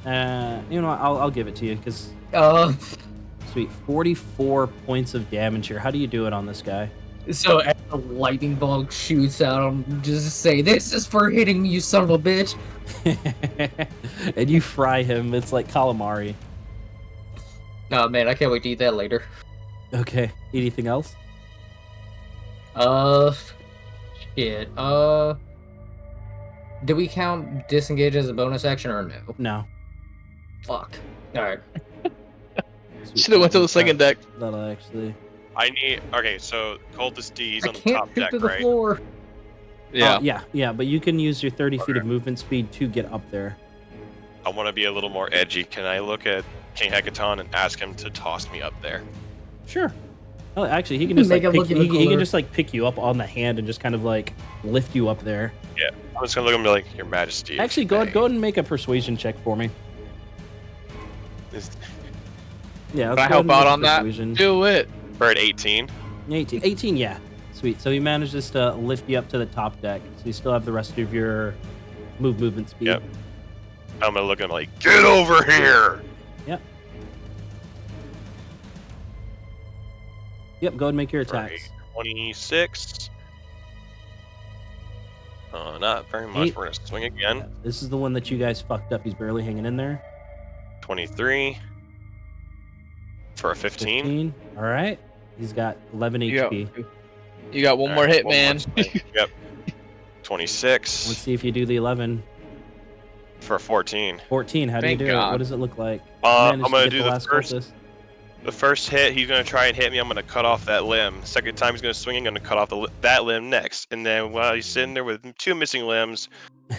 You know, what, I'll give it to you because sweet. 44 points of damage here. How do you do it on this guy? So as the lightning bolt shoots out, I'm just say, "This is for hitting me, you son of a bitch." And you fry him. It's like calamari. Oh man, I can't wait to eat that later. Okay. Anything else? Shit. Do we count disengage as a bonus action or no? No. Fuck. All right. Should have went to the second deck. That'll actually. Okay, so Cultist D's I on the can't top shoot deck, to the right? floor. Yeah. Yeah. But you can use your 30 feet of movement speed to get up there. I want to be a little more edgy. Can I look at King Hecaton and ask him to toss me up there? Sure. Oh, actually, he can just Make like it pick, look even he can cooler. just like pick you up on the hand and just kind of like lift you up there. I'm just gonna look at him and be like, Your Majesty. Actually, go ahead and make a persuasion check for me. Is Yeah, Can I help out on that? persuasion. Do it. we're at 18. 18, yeah. Sweet. So he manages to lift you up to the top deck. So you still have the rest of your movement speed. Yep. I'm gonna look at him like, Get over here! Yep, go ahead and make your For a attacks. 26. Not very much. Eight. We're gonna swing again. Yeah, this is the one that you guys fucked up. He's barely hanging in there. 23. For a 15. All right. He's got 11 You got, HP. you got one more Alright, hit, one more man. swing. Yep. 26. Let's see if you do the 11. For a 14. 14. How do you Thank do it? God. What does it look like? I'm Managed to gonna get do the last first. cultist. The first hit, he's gonna try and hit me. I'm gonna cut off that limb. Second time he's gonna swing. I'm gonna cut off that limb next. And then while he's sitting there with 2 missing limbs,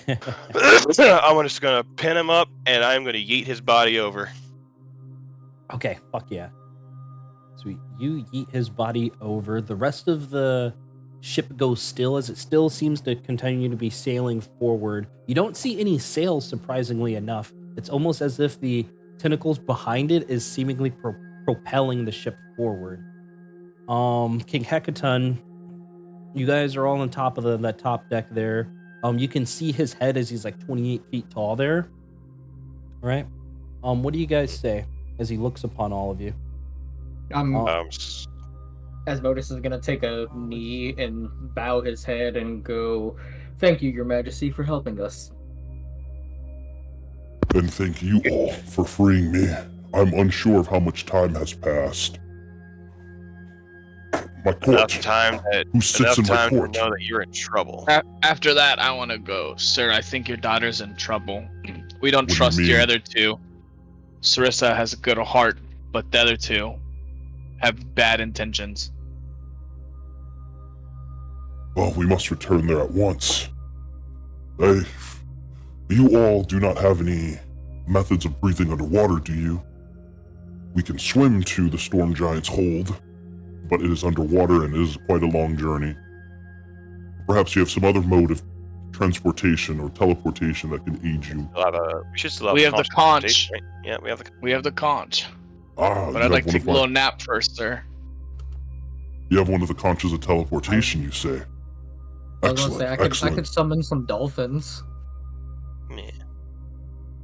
I'm just gonna pin him up and I'm gonna yeet his body over. Okay, fuck yeah. Sweet. You yeet his body over. The rest of the ship goes still as it still seems to continue to be sailing forward. You don't see any sails, surprisingly enough. It's almost as if the tentacles behind it is seemingly propelling the ship forward. King Hecaton, you guys are all on top of that top deck there. You can see his head as he's like 28 feet tall there. Right? What do you guys say as he looks upon all of you? Asmodeus is gonna take a knee and bow his head and go, "Thank you, Your Majesty, for helping us." And thank you all for freeing me. I'm unsure of how much time has passed. My Enough court. time Who sits in to my court? know that you're in trouble. After that, I want to go. Sir, I think your daughter's in trouble. We don't What do you trust your mean? other two. Sarissa has a good heart, but the other two have bad intentions. Well, we must return there at once. You all do not have any methods of breathing underwater, do you? We can swim to the Storm Giant's hold, but it is underwater and it is quite a long journey. Perhaps you have some other mode of transportation or teleportation that can aid you. We should still have We have the conch. transportation, right? Yeah, we have the. We have the conch, Ah, but you I'd like have to one take a little nap first, sir. You have one of the conches of teleportation, you say? I was gonna Excellent, say I excellent. could summon some dolphins. Yeah,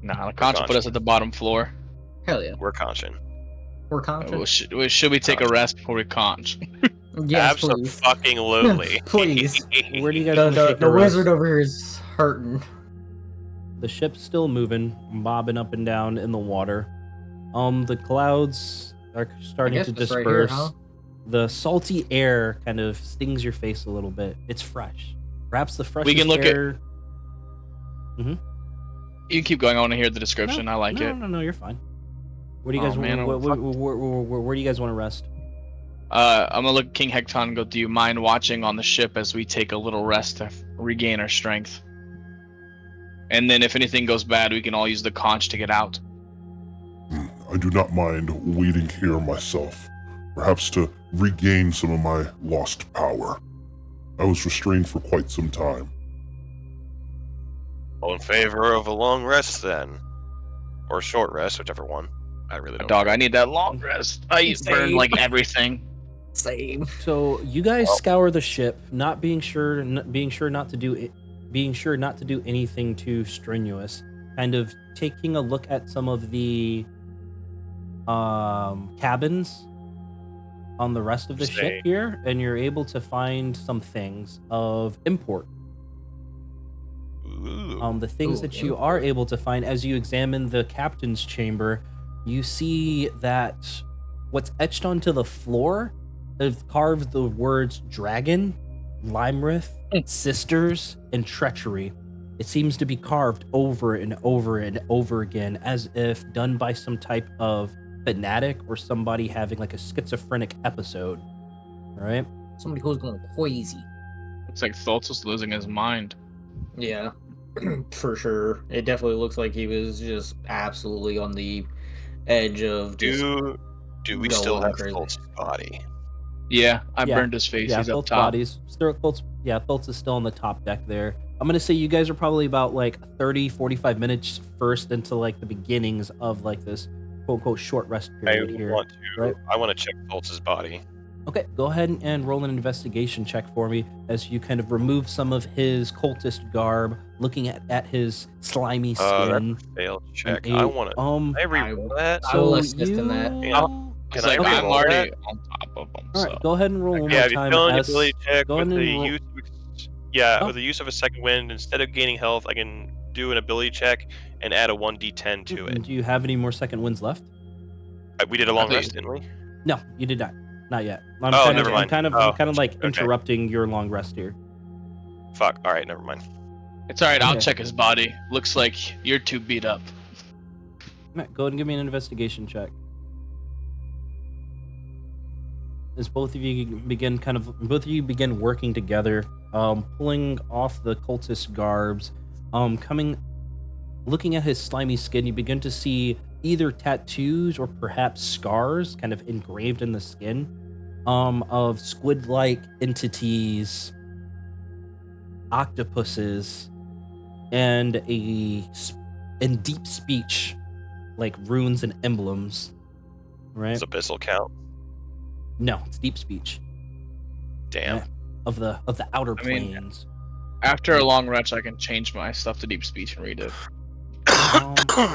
Nah, the conch will put us at the bottom floor. Hell yeah, we're conching. we're confident. Should we take a rest before we conch? Yes, please. Absolutely. Please. Where do you guys want to take The a rest? wizard over here is hurting. The ship's still moving, bobbing up and down in the water. The clouds are starting to just disperse. right here, huh? The salty air kind of stings your face a little bit. It's fresh. Perhaps the freshest can look at- air. You can keep going. I want to hear the description. I like it. No, you're fine. Where do you Oh, guys man, want? Where do you guys want to rest? I'm gonna look at King Hecton and go, do you mind watching on the ship as we take a little rest to regain our strength? And then if anything goes bad, we can all use the conch to get out. I do not mind waiting here myself, perhaps to regain some of my lost power. I was restrained for quite some time. All in favor of a long rest then, or a short rest, whichever one. I really don't. Dog, I need that long rest. I burned Same. like everything. Same. So you guys scour the ship, not being sure not to do anything too strenuous. Kind of taking a look at some of the cabins on the rest of the ship Same. here, and you're able to find some things of import. Ooh. The things Ooh, that you are able to find as you examine the captain's chamber, you see that what's etched onto the floor have carved the words dragon, Lymrith, sisters, and treachery. It seems to be carved over and over and over again, as if done by some type of fanatic or somebody having like a schizophrenic episode. All right. Somebody who's going crazy. Looks like Thultz is losing his mind. Yeah, for sure. It definitely looks like he was just absolutely on the edge of just Do we still going have crazy. Fultz's body? Yeah, I Yeah. burned his face. Yeah, He's up Thult's top. Thultz is still on the top deck there. I'm going to say you guys are probably about like 30, 45 minutes first into like the beginnings of like this quote unquote short rest period here. right? I want to check Fultz's body. Okay, go ahead and roll an investigation check for me as you kind of remove some of his cultist garb, looking at his slimy skin. That's a failed and check. a- I want to. um. I re-roll that. I will assist in that. It's Can I like I'm re-roll already that? on top of him. All So right, go ahead and roll one Yeah, more if you time. fail an as- ability check go with ahead the and roll- use, yeah, Oh. with the use of a second wind, instead of gaining health, I can do an ability check and add a 1d10 to it. Do you have any more second winds left? We did a long think- rest, didn't we? No, you did not. Not yet. I'm Oh, kind never of, mind. I'm Oh, kind of like okay. interrupting your long rest here. Fuck. All right, never mind. it's all right. I'll Okay. check his body. Looks like you're too beat up. Matt, go ahead and give me an investigation check. As both of you begin working together, pulling off the cultist garbs, looking at his slimy skin, you begin to see either tattoos or perhaps scars kind of engraved in the skin, of squid-like entities, octopuses, and deep speech, like runes and emblems. Right? Does abyssal count? No, it's deep speech Damn. of the outer I mean- planes. After a long rest, I can change my stuff to deep speech and read it. Hold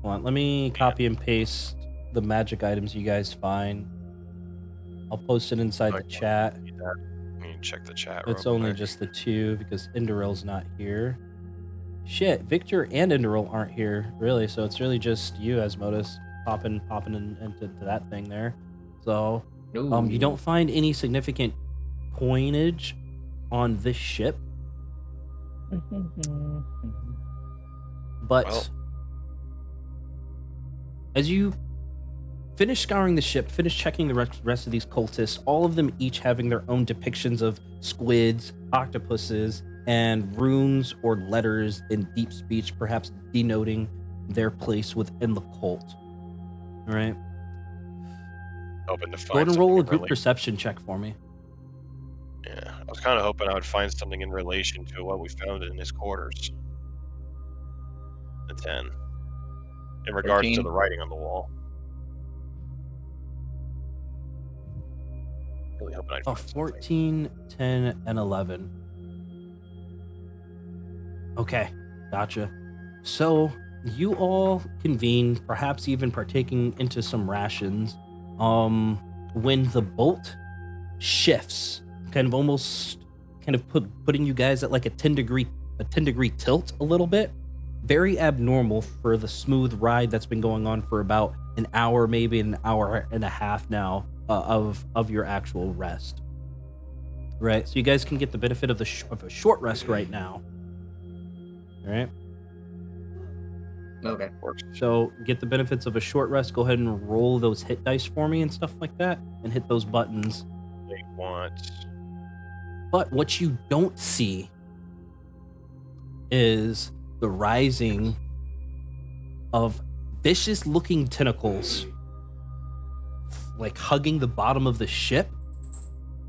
on, let me copy and paste the magic items you guys find. I'll post it inside the Okay. chat. Let me check the chat. It's real only quick. just the two because Inderil's not here. Shit, Victor and Inderil aren't here, really, so it's really just you, Asmodus, popping into that thing there. So, you don't find any significant coinage on this ship, but Well. as you finish scouring the ship, finish checking the rest of these cultists, all of them each having their own depictions of squids, octopuses, and runes or letters in deep speech, perhaps denoting their place within the cult. All right, Hoping to find go ahead and roll a something group really- perception check for me. Yeah, I was kind of hoping I would find something in relation to what we found in his quarters. A 10. In regards to 13. the writing on the wall. Really hoping I'd Oh, find something. 14, 10, and 11. Okay, gotcha. So you all convene, perhaps even partaking into some rations, when the bolt shifts, kind of almost putting you guys at like a 10 degree tilt a little bit. Very abnormal for the smooth ride that's been going on for about an hour, maybe an hour and a half now, of your actual rest. Right, so you guys can get the benefit of a short rest right now. All right, Okay. so get the benefits of a short rest. Go ahead and roll those hit dice for me and stuff like that, and hit those buttons. Wait, once. But what you don't see is the rising of vicious looking tentacles like hugging the bottom of the ship,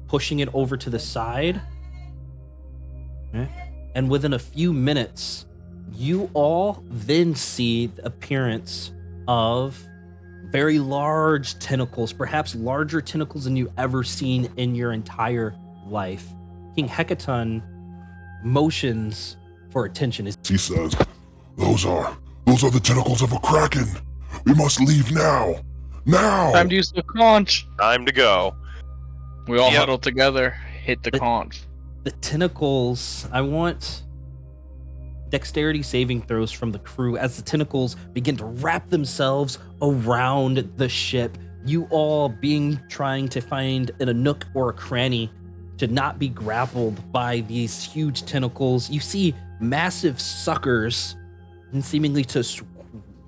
pushing it over to the side. Okay. And within a few minutes, you all then see the appearance of very large tentacles, perhaps larger tentacles than you've ever seen in your entire life. King Hecaton motions for attention. He says, those are the tentacles of a kraken. We must leave now. Now! Time to use the conch. Time to go. We all Yep. huddle together, hit the But- conch. The tentacles, I want dexterity saving throws from the crew as the tentacles begin to wrap themselves around the ship. You all trying to find in a nook or a cranny to not be grappled by these huge tentacles. You see massive suckers and seemingly to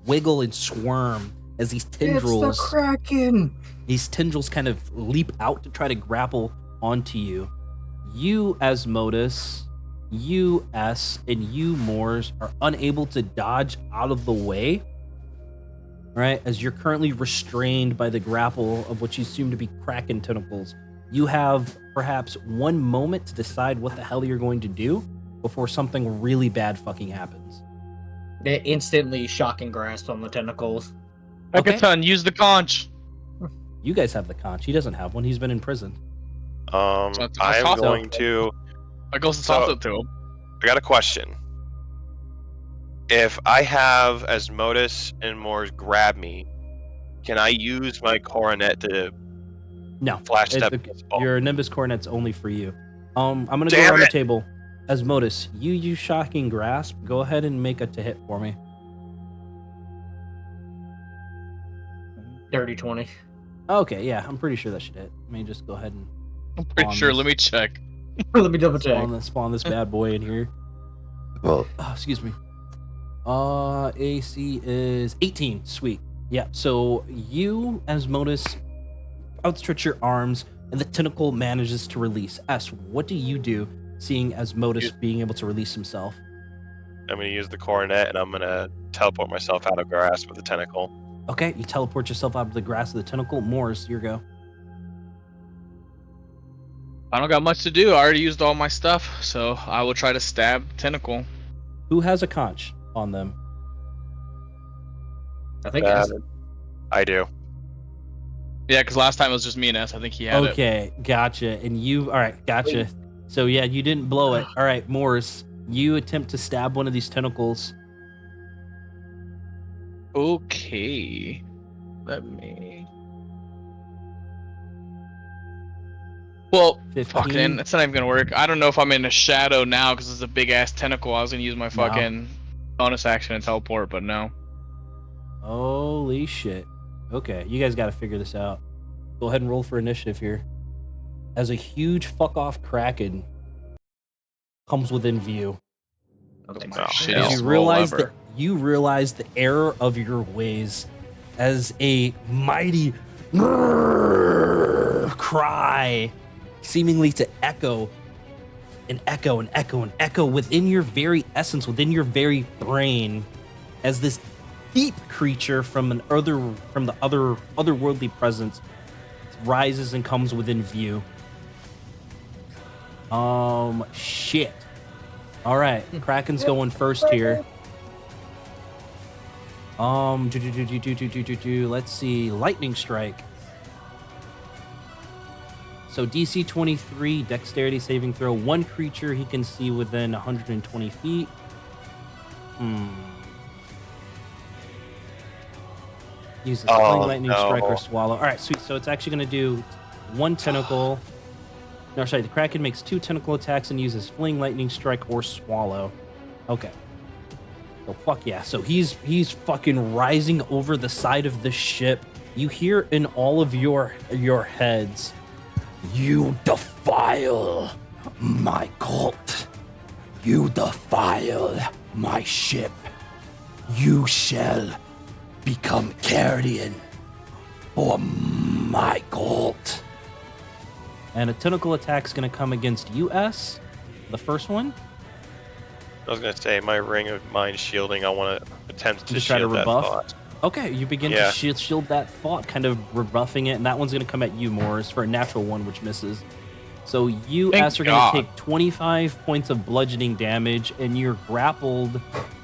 wiggle and squirm as these tendrils, It's the Kraken! these tendrils kind of leap out to try to grapple onto you. You, Asmodus, you, S, and you, Moors, are unable to dodge out of the way, right? As you're currently restrained by the grapple of what you assume to be Kraken tentacles. You have perhaps one moment to decide what the hell you're going to do before something really bad fucking happens. They instantly shocking grasp on the tentacles. Okay. Hecaton, use the conch. You guys have the conch. He doesn't have one. He's been imprisoned. So I'm toss it. going to. I goes to So- toss it to him. I got a question. If I have Asmodus and Moors grab me, can I use my coronet to No. flash step? Your Nimbus Coronet's only for you. I'm gonna go Damn around the it. table. Asmodus, you use Shocking Grasp. Go ahead and make a to hit for me. Dirty 20. Okay, yeah, I'm pretty sure that should hit. Let me just go ahead and I'm pretty on sure. this. Let me check. Let me double check. spawn this bad boy in here. Oh, excuse me. AC is 18. Sweet. Yeah. So you, Asmodus, outstretch your arms, and the tentacle manages to release. S, what do you do, seeing Asmodus being able to release himself? I'm going to use the coronet and I'm going to teleport myself out of grasp with the tentacle. Okay, you teleport yourself out of the grass of the tentacle. Moors, your go. I don't got much to do. I already used all my stuff, so I will try to stab tentacle. Who has a conch on them? I think Uh, it's I do. Yeah, because last time it was just me and S. I think he had it. Okay, gotcha. And you, all right, gotcha. So yeah, you didn't blow it. All right, Morris, you attempt to stab one of these tentacles. Okay. Let me. Well, 15. fucking, that's not even gonna work. I don't know if I'm in a shadow now because it's a big ass tentacle. I was gonna use my fucking bonus action and teleport, but no. Holy shit. Okay, you guys got to figure this out. Go ahead and roll for initiative here. As a huge fuck off kraken comes within view. okay. Oh, Shittiest As roll ever. you realize the error of your ways as a mighty cry seemingly to echo and echo and echo and echo within your very essence, within your very brain, as this deep creature from the otherworldly presence rises and comes within view. Shit. All right, Kraken's going first here. Let's see, lightning strike. So DC 23, dexterity saving throw. One creature he can see within 120 feet. Use the Oh, lightning no. strike or swallow. All right, sweet. So it's actually going to do one tentacle. No, sorry. The Kraken makes 2 tentacle attacks and uses fling, lightning strike, or swallow. Okay. So fuck yeah. So he's fucking rising over the side of the ship. You hear in all of your heads, "You defile my cult. You defile my ship. You shall become carrion for my cult." And a tentacle attack's gonna come against US. The first one. I was going to say, my ring of mind shielding, I want to attempt to To try to shield that rebuff? thought. Okay, you begin Yeah. to shield that thought, kind of rebuffing it, and that one's going to come at you, Morris, for a natural one, which misses. So you, Thank S, are going God. to take 25 points of bludgeoning damage, and you're grappled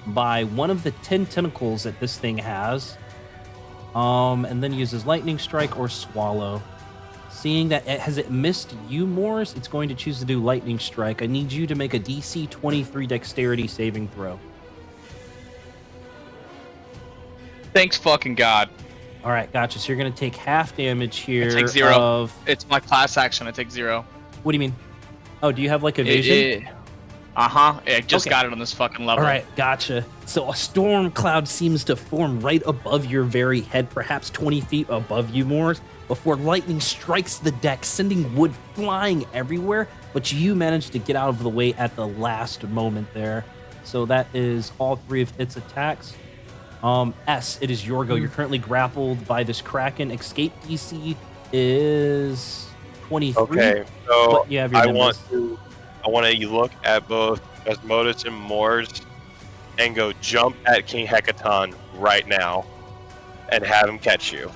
by one of the 10 tentacles that this thing has, and then uses Lightning Strike or Swallow. Seeing that has it missed you, Morris, it's going to choose to do Lightning Strike. I need you to make a DC 23 Dexterity saving throw. Thanks fucking God. All right, gotcha. So you're going to take half damage here. take 0. Of It's my class action. I take 0. what do you mean? Oh, do you have like evasion? Uh-huh. I just Okay. got it on this fucking level. All right, gotcha. So a storm cloud seems to form right above your very head, perhaps 20 feet above you, Morris, before lightning strikes the deck, sending wood flying everywhere. But you managed to get out of the way at the last moment there. So that is all 3 of its attacks. S, it is your go. You're currently grappled by this Kraken. Escape DC is 23. Okay, so But you have your I nimbus. want to look at both Asmodeus and Moors and go jump at King Hecaton right now and have him catch you.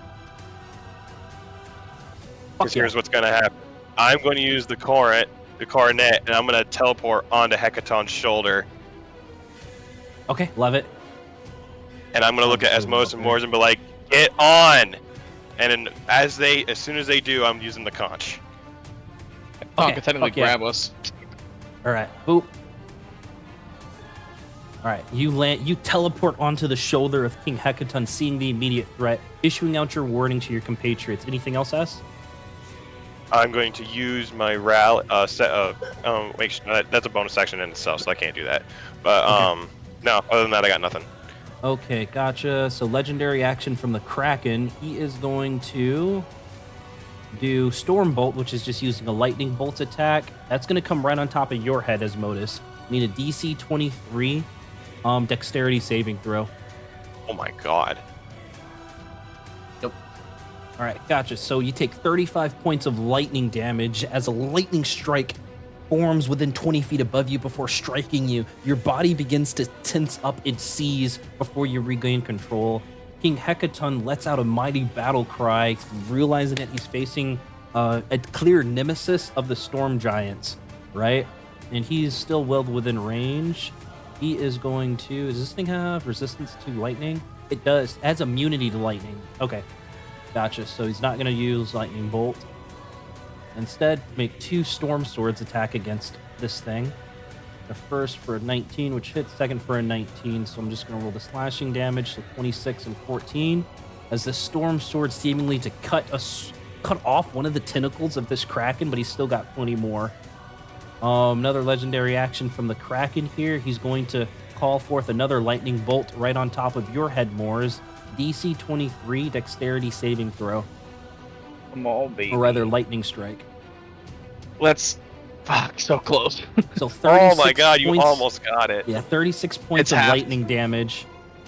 Because yeah. here's what's going to happen. I'm going to use the coronet, and I'm going to teleport onto Hecaton's shoulder. Okay, love it. And I'm going to look at Asmodeus and Moors and be like, get on! And then as soon as they do, I'm using the conch. Oh, Okay, could technically fuck yeah. grab us. All right, boop. All right, you teleport onto the shoulder of King Hecaton, seeing the immediate threat, issuing out your warning to your compatriots. Anything else, S? I'm going to use my rally. That's a bonus action in itself, so I can't do that. But no, other than that, I got nothing. Okay, gotcha. So legendary action from the Kraken. He is going to do Storm Bolt, which is just using a lightning bolt attack. That's going to come right on top of your head, Asmodeus. Need a DC 23 dexterity saving throw. Oh my god. All right, gotcha. So you take 35 points of lightning damage as a lightning strike forms within 20 feet above you before striking you. Your body begins to tense up and seize before you regain control. King Hecaton lets out a mighty battle cry, realizing that he's facing a clear nemesis of the Storm Giants, right? And he's still well within range. He is going to... Does this thing have resistance to lightning? It does. It has immunity to lightning. Okay. Gotcha. So he's not going to use Lightning Bolt. Instead, make 2 Storm Swords attack against this thing. The first for a 19, which hits. Second for a 19. So I'm just going to roll the slashing damage. So 26 and 14. As the Storm Sword seemingly to cut off one of the tentacles of this Kraken, but he's still got plenty more. Another legendary action from the Kraken here. He's going to call forth another Lightning Bolt right on top of your head, Moors. DC 23 dexterity saving throw. Come on, baby. Or rather, lightning strike. Let's... Fuck, so close. So 36 Oh my god, you points, almost got it. Yeah, 36 points It's of half. lightning damage.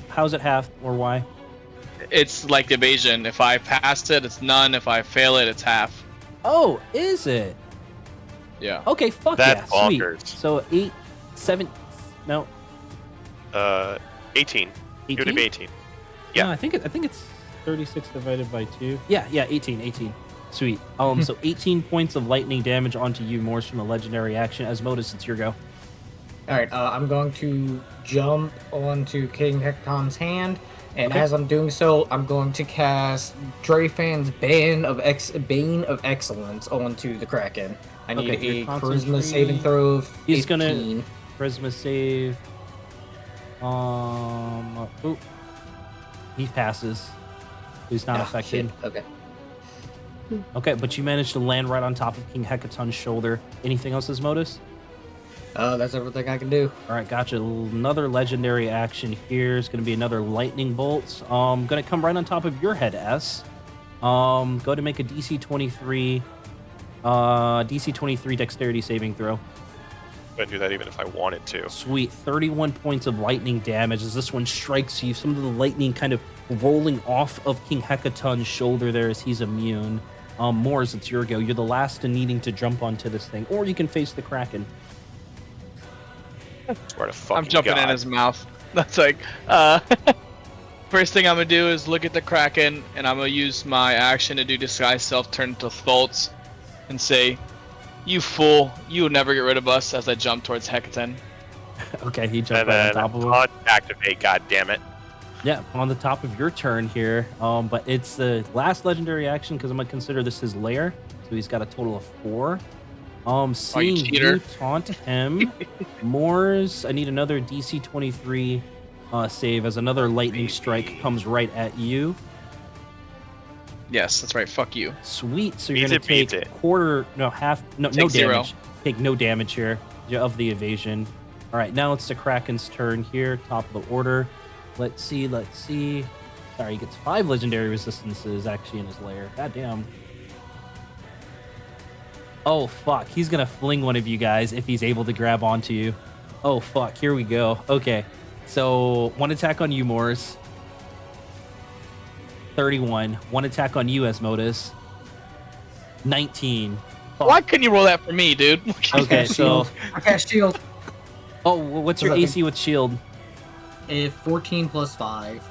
How's it half, or why? It's like evasion. If I pass it, it's none. If I fail it, it's half. Oh, is it? Yeah. Okay, fuck That's yeah, sweet. bonkers. So 8, 7, no, 18. 18? It would be 18. Yeah. No, I think it's 36 divided by 2. Yeah, 18. Sweet. So 18 points of lightning damage onto you, Morse, from a legendary action. Asmodeus, it's your go. Alright, I'm going to jump onto King Hecaton's hand, and Okay. as I'm doing so, I'm going to cast Drafan's Bane of Excellence onto the Kraken. I need Okay, a your Charisma concentrate- saving throw of 15. He's gonna- Charisma save. Oop. He passes. He's not Ah, affected. shit. Okay. Okay, but you managed to land right on top of King Hecaton's shoulder. Anything else, Asmodeus? That's everything I can do. All right, gotcha. Another legendary action here is going to be another lightning bolt. Going to come right on top of your head, S. Go to make a DC 23 dexterity saving throw. Couldn't do that even if I wanted to. Sweet. 31 points of lightning damage as this one strikes you. Some of the lightning kind of rolling off of King Hecaton's shoulder there as he's immune. Moors, it's your go. You're the last in needing to jump onto this thing, or you can face the Kraken. Swear to fucking I'm jumping God. in his mouth. That's like, First thing I'm gonna do is look at the Kraken, and I'm gonna use my action to do disguise self, turn into Thultz, and say, "You fool! You will never get rid of us." As I jump towards Hecaton. Okay, he jumped And right on then top of him. taunt activate. God damn it! Yeah, on the top of your turn here. But it's the last legendary action because I'm gonna consider this his lair. So he's got a total of 4. Seeing cheater. you taunt him, Moors, I need another DC 23 save as another lightning strike comes right at you. Yes, that's right. Fuck you. Sweet. So you're Beat gonna it, beat take it. quarter, no half, no Take 0. damage. Take no damage here of the evasion. All right, now it's the Kraken's turn here, top of the order. Let's see. Sorry, he gets 5 legendary resistances actually in his lair. God damn. Oh, fuck. He's going to fling one of you guys if he's able to grab onto you. Oh, fuck. Here we go. Okay. So, 1 attack on you, Morris. 31. 1 attack on you, Asmodus. 19. Fuck. Why couldn't you roll that for me, dude? Okay, so... I cast shield. Oh, what's your AC with shield? If 14 plus 5.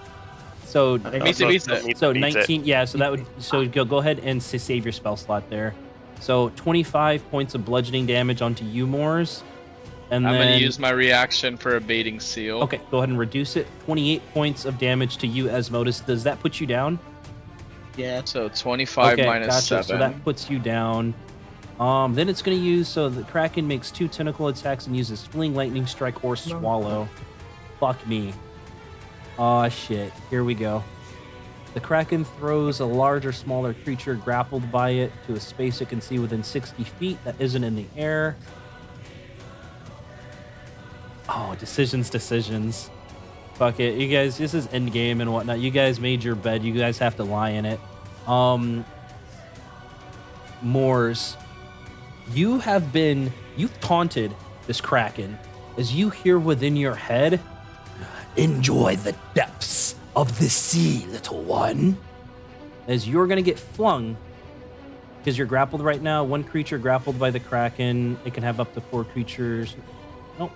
So, I think Beats it, beats it. so 19, yeah, so that would, so go ahead and save your spell slot there. So 25 points of bludgeoning damage onto you, Moors. And I'm then, gonna use my reaction for a baiting seal. okay, go ahead and reduce it. 28 points of damage to you, Asmodus. Does that put you down? Yeah. So 25 okay, minus gotcha. 7. So that puts you down. Then it's going to use, so the Kraken makes 2 tentacle attacks and uses Fling, Lightning Strike, or Swallow. Fuck me. Aw, shit. Here we go. The Kraken throws a large or smaller creature grappled by it to a space it can see within 60 feet that isn't in the air. Oh, decisions. Fuck it. You guys, this is endgame and whatnot. You guys made your bed. You guys have to lie in it. Moors, you've taunted this Kraken as you hear within your head, "Enjoy the depths of the sea, little one." As you're going to get flung, because you're grappled right now, 1 creature grappled by the Kraken, it can have up to 4 creatures. Nope.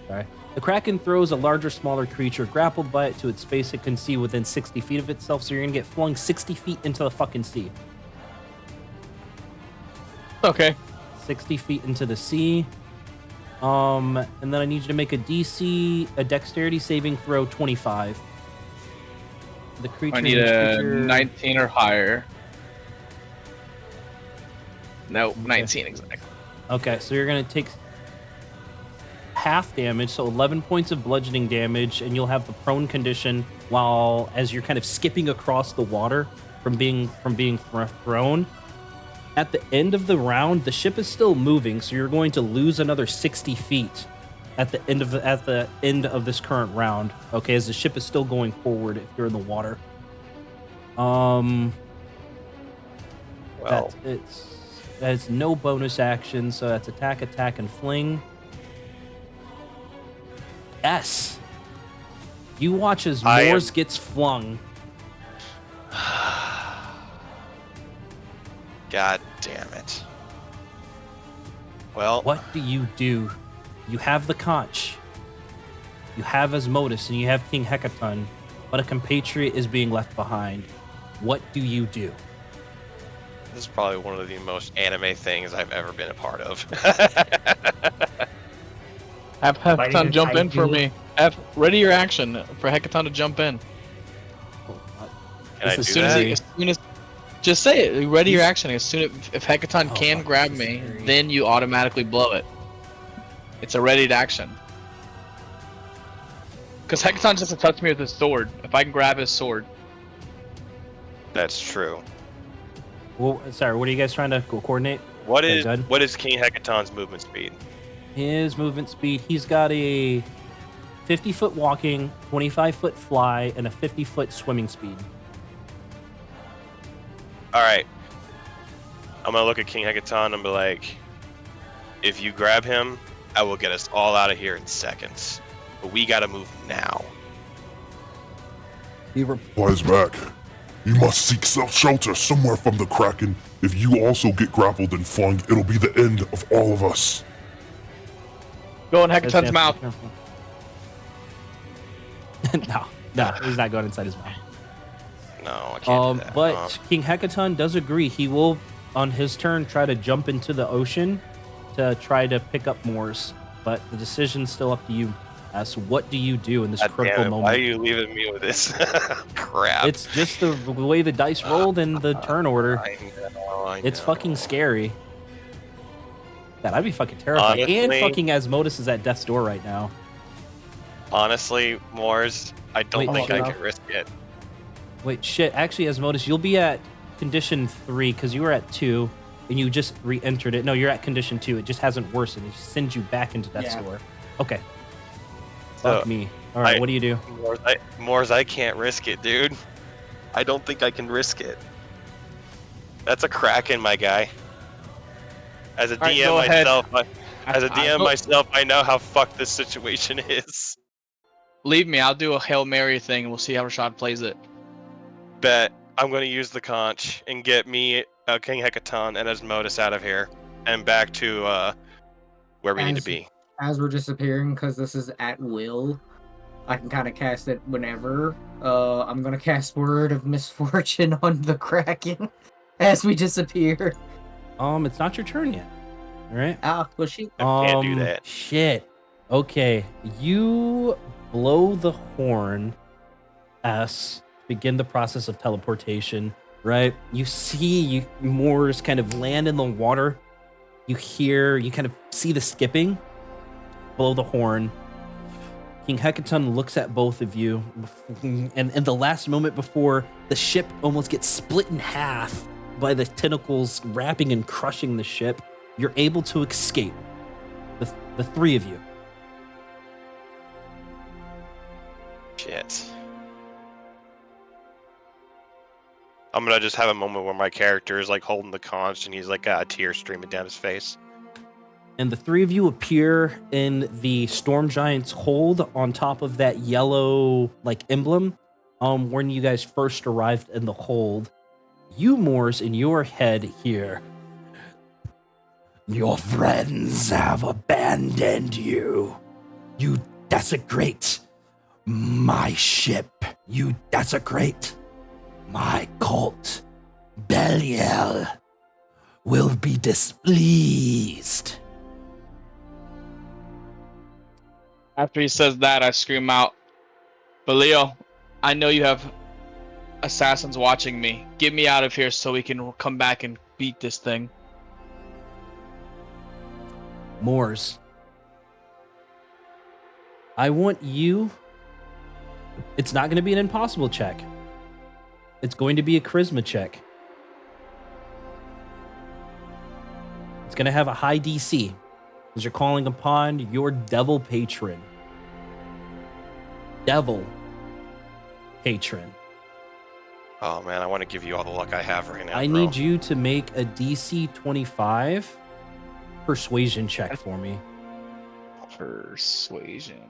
Sorry. The Kraken throws a larger, smaller creature grappled by it to its space it can see within 60 feet of itself, so you're going to get flung 60 feet into the fucking sea. Okay. 60 feet into the sea. And then I need you to make a dexterity saving throw 25. The creature. I need a 19 or higher. No, Okay. 19 exactly. Okay, so you're gonna take half damage, so 11 points of bludgeoning damage, and you'll have the prone condition while as you're kind of skipping across the water from being thrown. At the end of the round, the ship is still moving, so you're going to lose another 60 feet at the end of this current round. Okay, as the ship is still going forward if you're in the water. Well, It's no bonus action, so that's attack, and fling. S. You watch as Moors gets flung. God damn it. Well, What do? You have the conch. You have Asmodus, and you have King Hecaton, but a compatriot is being left behind. What do you do? this is probably one of the most anime things I've ever been a part of. Have Hecaton jump in for do- me. Ready your action for Hecaton to jump in. Can I This do is that? Just say it. Ready your action. As soon if Hecaton Oh, can fuck, grab this is me, scary. then you automatically blow it. It's a readied action. Because Hecaton just touched me with his sword. If I can grab his sword, That's true. Well, sorry, what are you guys trying to coordinate? What Okay, is good. what is King Hecaton's movement speed? His movement speed, he's got a 50-foot walking, 25-foot fly, and a 50-foot swimming speed. All right. I'm gonna look at King Hecaton and be like, if you grab him, I will get us all out of here in seconds. But we gotta move now. Wise back. You must seek shelter somewhere from the Kraken. If you also get grappled and flung, it'll be the end of all of us. go in Hecaton's mouth. No. No, he's not going inside his mouth. No, I can't do that. But King Hecaton does agree. He will, on his turn, try to jump into the ocean to try to pick up Moors. But the decision's still up to you. So what do you do in this God critical damn it, moment? why are you leaving me with this crap? It's just the way the dice rolled and the turn order. I It's know. fucking scary. God, I'd be fucking terrified. And Honestly- fucking Asmodus is at death's door right now. Honestly, Moors, I don't Wait, think shut I up. can risk it. Wait, shit. Actually, Asmodus, you'll be at condition 3 because you were at 2 and you just re-entered it. No, you're at condition 2. It just hasn't worsened. It sends you back into death's Yeah. door. Okay. So, Fuck me. All right, what do you do? Moors, I can't risk it, dude. I don't think I can risk it. That's a Kraken, my guy. As a All right, DM go ahead. myself, as a I- DM I- myself, I know how fucked this situation is. Leave me. I'll do a Hail Mary thing, and we'll see how Rashad plays it. Bet I'm going to use the conch and get me King Hecaton and Asmodus out of here and back to where we need to As- be. As we're disappearing, because this is at will, I can kind of cast it whenever. I'm gonna cast Word of Misfortune on the Kraken as we disappear. It's not your turn yet. All right. Ah, well, she. I can't do that. Shit. Okay. You blow the horn. Begin the process of teleportation. Right. You see Moors kind of land in the water. You kind of see the skipping. Blow the horn. King Hecaton looks at both of you, and in the last moment before the ship almost gets split in half by the tentacles wrapping and crushing the ship, you're able to escape. The three of you. Shit. I'm gonna just have a moment where my character is like holding the conch and he's like got a tear streaming down his face. And the three of you appear in the Storm Giant's hold on top of that yellow like emblem. When you guys first arrived in the hold, you Moors in your head here. Your friends have abandoned you. You desecrate my ship. You desecrate my cult. Belial will be displeased. After he says that, I scream out, Belial, I know you have assassins watching me. Get me out of here so we can come back and beat this thing. Moors, I want you. It's not going to be an impossible check. It's going to be a charisma check. It's going to have a high DC because you're calling upon your devil patron. Devil patron. Oh man, I want to give you all the luck I have right now. I bro. need you to make a DC 25 persuasion check for me. Persuasion.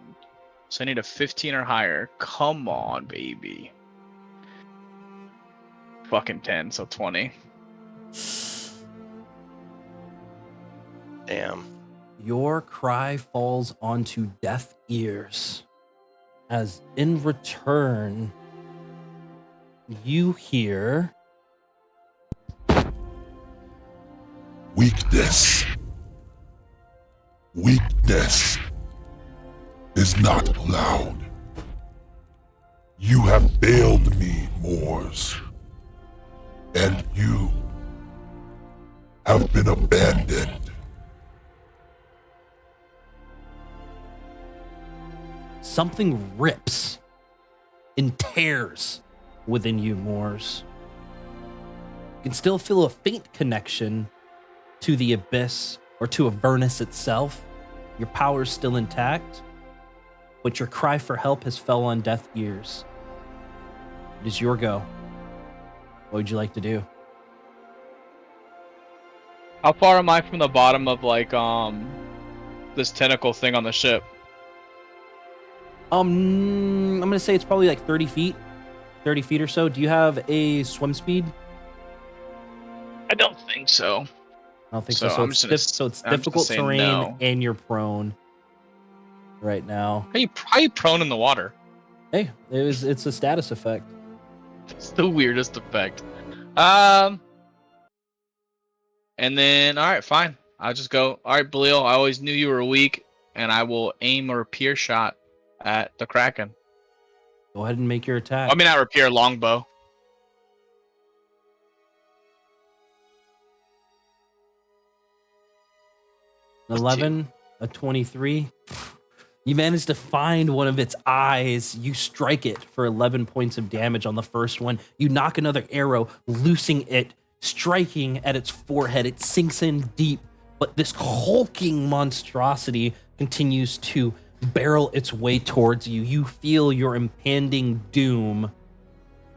So I need a 15 or higher. Come on, baby. Fucking 10, so 20. Damn. Your cry falls onto deaf ears, as in return, you hear Weakness. Weakness is not allowed. You have failed me, Moors. And you have been abandoned. something rips and tears within you, Moors. You can still feel a faint connection to the abyss or to Avernus itself. Your power is still intact, but your cry for help has fell on deaf ears. It is your go. What would you like to do? How far am I from the bottom of like this tentacle thing on the ship? I'm gonna say it's probably like 30 feet. 30 feet or so. Do you have a swim speed? I don't think so. I don't think So so. So I'm it's, just gonna so it's I'm just difficult gonna say terrain no. and you're prone right now. How you prone in the water? Hey, it's a status effect. It's the weirdest effect. And then, all right, fine. I'll just go. All right, Belial, I always knew you were weak, and I will aim a rapier shot at the Kraken. Go ahead and make your attack. I mean, not rapier, longbow. An 11, a 23. You manage to find one of its eyes. You strike it for 11 points of damage on the first one. You knock another arrow, loosing it, striking at its forehead. It sinks in deep, but this hulking monstrosity continues to barrel its way towards you. You feel your impending doom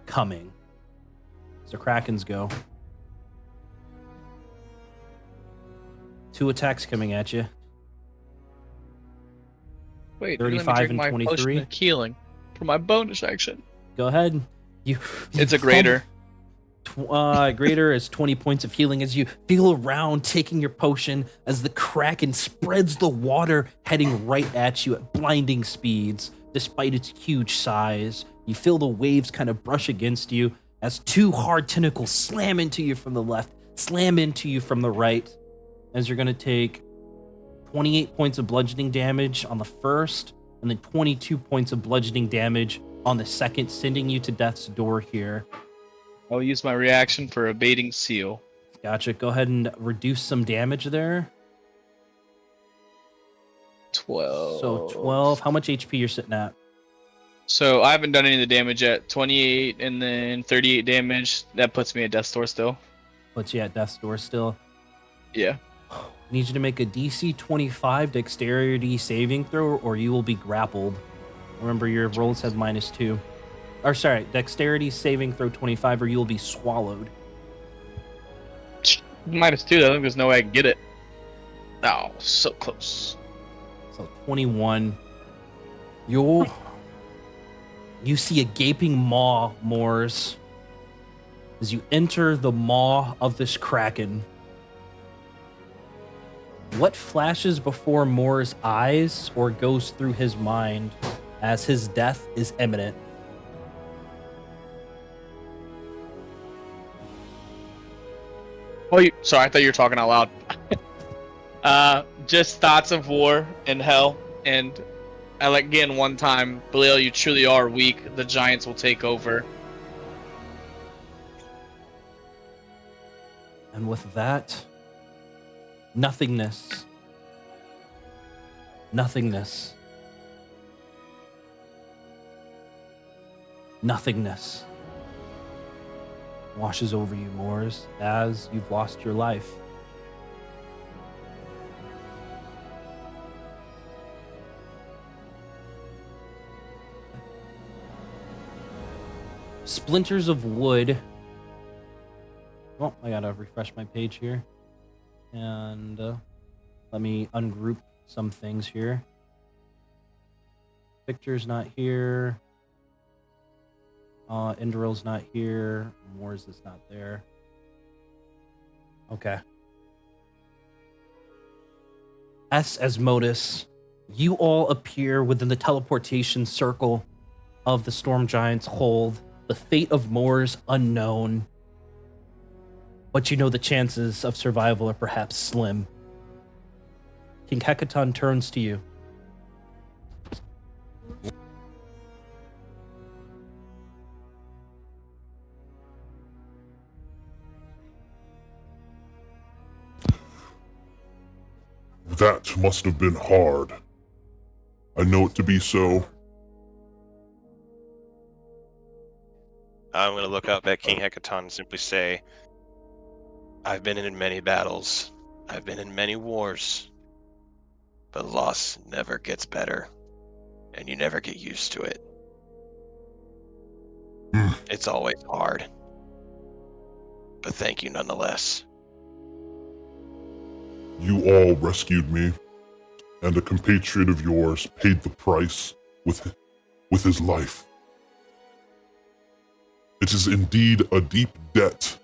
coming. So Krakens go. 2 attacks coming at you. Wait, 35 and my 23. potion of healing for my bonus action. Go ahead. It's a greater. Greater is 20 points of healing as you feel around, taking your potion as the Kraken spreads the water, heading right at you at blinding speeds. Despite its huge size, you feel the waves kind of brush against you as 2 hard tentacles slam into you from the left, slam into you from the right, as you're going to take 28 points of bludgeoning damage on the first, and then 22 points of bludgeoning damage on the second, sending you to death's door here. I'll use my reaction for evading seal. Gotcha. Go ahead and reduce some damage there. 12. So 12. How much HP you're sitting at? So I haven't done any of the damage yet. 28 and then 38 damage. That puts me at death's door still. Puts you at death's door still. Yeah. Need you to make a DC 25 dexterity saving throw, or you will be grappled. Remember, your rolls have -2. Or sorry, dexterity saving throw 25, or you will be swallowed. -2. I think there's no way I can get it. Oh, so close. So 21. You see a gaping maw, Moors, as you enter the maw of this Kraken. What flashes before Moore's eyes or goes through his mind as his death is imminent? Oh, sorry, I thought you were talking out loud. Just thoughts of war and hell, and again, one time, Belial, you truly are weak. The giants will take over. And with that, nothingness. Nothingness. Nothingness washes over you, Moors, as you've lost your life. Splinters of wood. Oh, I gotta refresh my page here. And let me ungroup some things here. Victor's not here. Enderil's not here. Moors is not there. Okay. Asmodeus, you all appear within the teleportation circle of the Storm Giant's hold. The fate of Moors unknown. But you know the chances of survival are perhaps slim. King Hecaton turns to you. That must have been hard. I know it to be so. I'm going to look up at King Hecaton and simply say, I've been in many battles. I've been in many wars. But loss never gets better. And you never get used to it. It's always hard. But thank you nonetheless. You all rescued me, and a compatriot of yours paid the price with his life. It is indeed a deep debt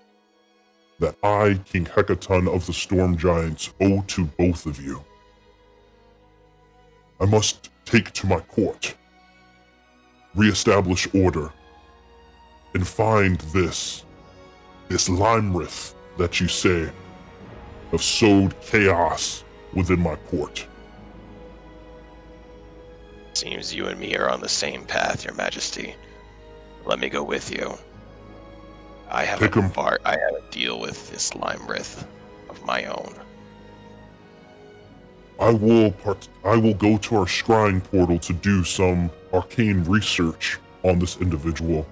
that I, King Hecaton of the Storm Giants, owe to both of you. I must take to my court reestablish order, and find this Lymrith that you say have sowed chaos within my port. Seems you and me are on the same path, Your Majesty. Let me go with you. I have Take 'em. I have a deal with this Lymrith of my own. I will go to our scrying portal to do some arcane research on this individual.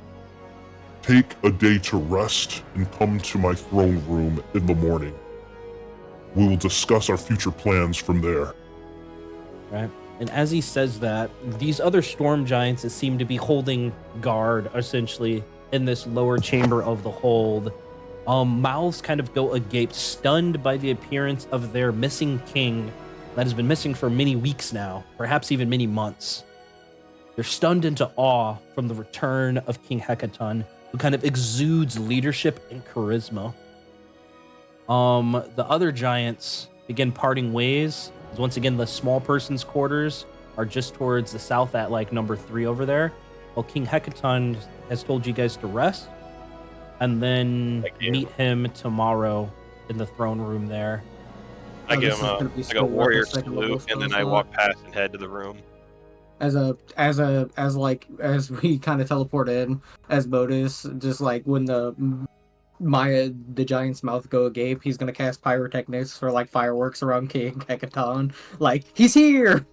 Take a day to rest and come to my throne room in the morning. We will discuss our future plans from there. Right. And as he says that, these other storm giants that seem to be holding guard, essentially, in this lower chamber of the hold, mouths kind of go agape, stunned by the appearance of their missing king that has been missing for many weeks now, perhaps even many months. They're stunned into awe from the return of King Hecaton, who kind of exudes leadership and charisma. The other giants begin parting ways. Once again, the small person's quarters are just towards the south at like number 3 over there. Well, King Hecaton has told you guys to rest and then meet him tomorrow in the throne room there. I give this him is gonna be like a so warrior worth a second level salute, and then spell I slot. walk past and head to the room. As we kind of teleport in as Modus, just like when the giant's mouth go agape, he's gonna cast pyrotechnics for like fireworks around King Hecaton. Like, he's here!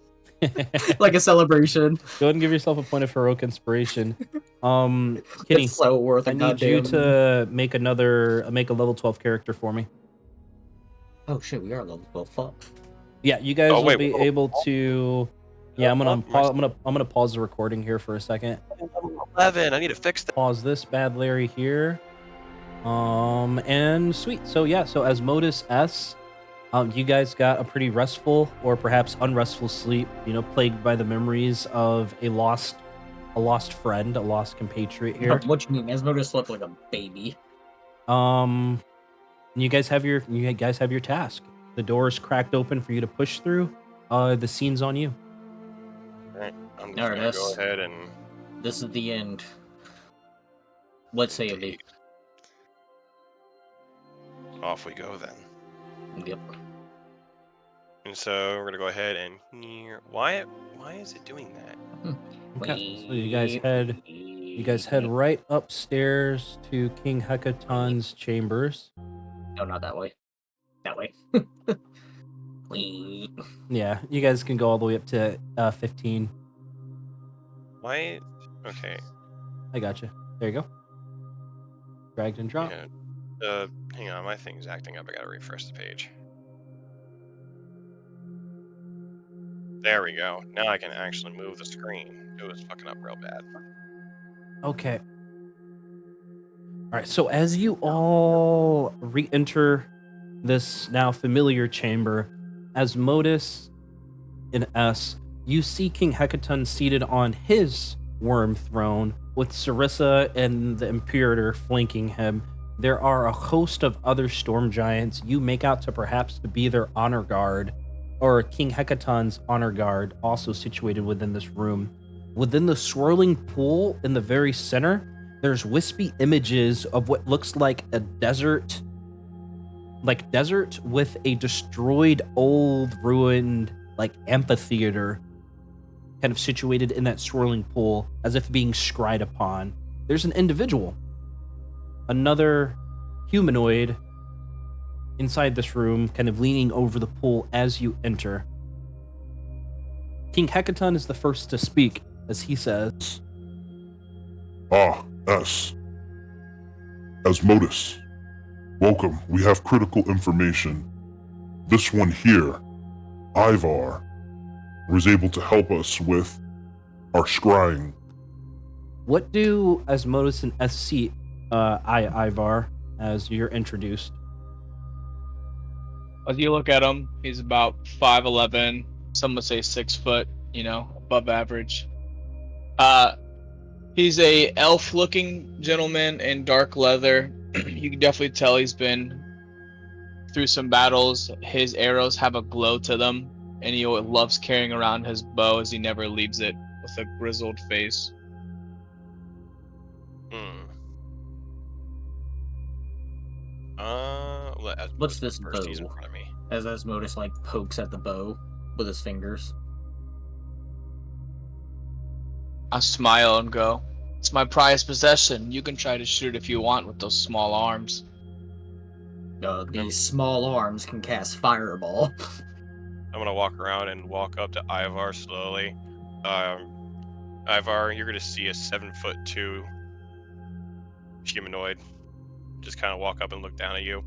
Like a celebration. Go ahead and give yourself a point of heroic inspiration. Kenny, It's so worth I a need you goddamn. to make a level 12 character for me. Oh shit, we are level 12. Fuck. Yeah, you guys Oh, will wait, be whoa. able to. Yeah, I'm gonna What? I'm gonna pause the recording here for a second. Level 11. I need to fix that. Pause this bad Larry here. And sweet. So yeah, so as Modus S, you guys got a pretty restful or perhaps unrestful sleep, plagued by the memories of a lost friend, a lost compatriot here. What you mean? Asmodeus slept like a baby. You guys have your task. The door is cracked open for you to push through. The scene's on you. Alright, I'm There just it gonna go is. ahead and This is the end. Let's say it. off we go then. Yep. And so we're gonna go ahead and why is it doing that? Okay. So you guys head right upstairs to King Hecaton's chambers. No, not that way. That way. Wee. Yeah, you guys can go all the way up to 15. Why? Okay. I got you. There you go. Dragged and dropped. Yeah. Hang on, my thing's acting up. I gotta refresh the page. There we go. Now I can actually move the screen. It was fucking up real bad. Okay. All right. So as you all re-enter this now familiar chamber, as Modus in S, you see King Hecaton seated on his worm throne with Sarissa and the Imperator flanking him. There are a host of other storm giants you make out to perhaps to be their honor guard, or King Hecaton's honor guard, also situated within this room. Within the swirling pool in the very center, there's wispy images of what looks like a desert with a destroyed, old, ruined, amphitheater kind of situated in that swirling pool as if being scried upon. There's an individual, another humanoid inside this room, kind of leaning over the pool as you enter. King Hecaton is the first to speak as he says, Ah, S. Asmodeus. Welcome. We have critical information. This one here, Ivar, was able to help us with our scrying. what do Asmodeus and SC, Ivar, as you're introduced? As you look at him, he's about 5'11". Some would say 6 foot. Above average. He's a elf-looking gentleman in dark leather. You can definitely tell he's been through some battles. His arrows have a glow to them, and he loves carrying around his bow as he never leaves it, with a grizzled face. Hmm. Let Asmodeus What's this first. He's in bow? front of me. As Asmodeus like pokes at the bow with his fingers. I smile and go, "It's my prized possession. You can try to shoot if you want with those small arms." These small arms can cast fireball. I'm gonna walk around and walk up to Ivar slowly. Ivar, you're gonna see a 7'2" humanoid just kind of walk up and look down at you,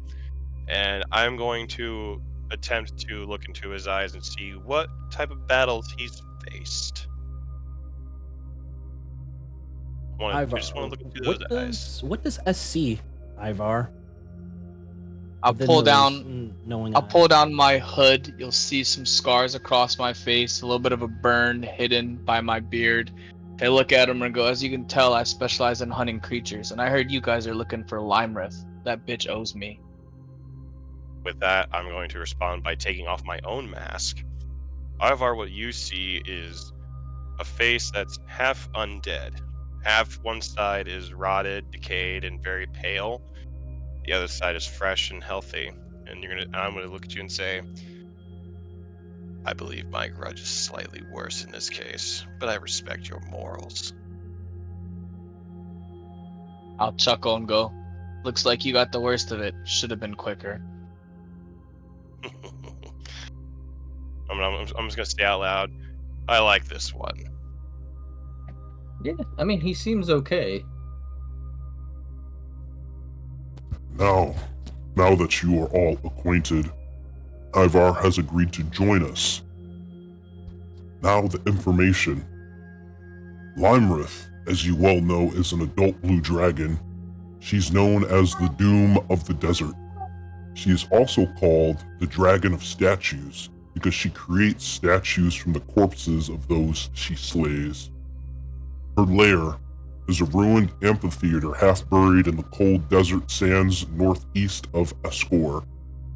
and I'm going to attempt to look into his eyes and see what type of battles he's faced. I just want to look into those eyes. What does SC, Ivar? I'll Within pull those, down. knowing I'll eyes. pull down my hood. You'll see some scars across my face, a little bit of a burn hidden by my beard. I look at him and go, "As you can tell, I specialize in hunting creatures, and I heard you guys are looking for Lymrith. That bitch owes me." With that, I'm going to respond by taking off my own mask. Ivar, what you see is a face that's half undead. Half one side is rotted, decayed, and very pale. The other side is fresh and healthy. And I'm gonna look at you and say, I believe my grudge is slightly worse in this case, but I respect your morals. I'll chuckle and go, "Looks like you got the worst of it. Should have been quicker." I'm just gonna say out loud, I like this one. Yeah, I mean, he seems okay. Now that you are all acquainted, Ivar has agreed to join us. Now the information. Lymrith, as you well know, is an adult blue dragon. She's known as the Doom of the Desert. She is also called the Dragon of Statues because she creates statues from the corpses of those she slays. Her lair is a ruined amphitheater half buried in the cold desert sands northeast of Ascor,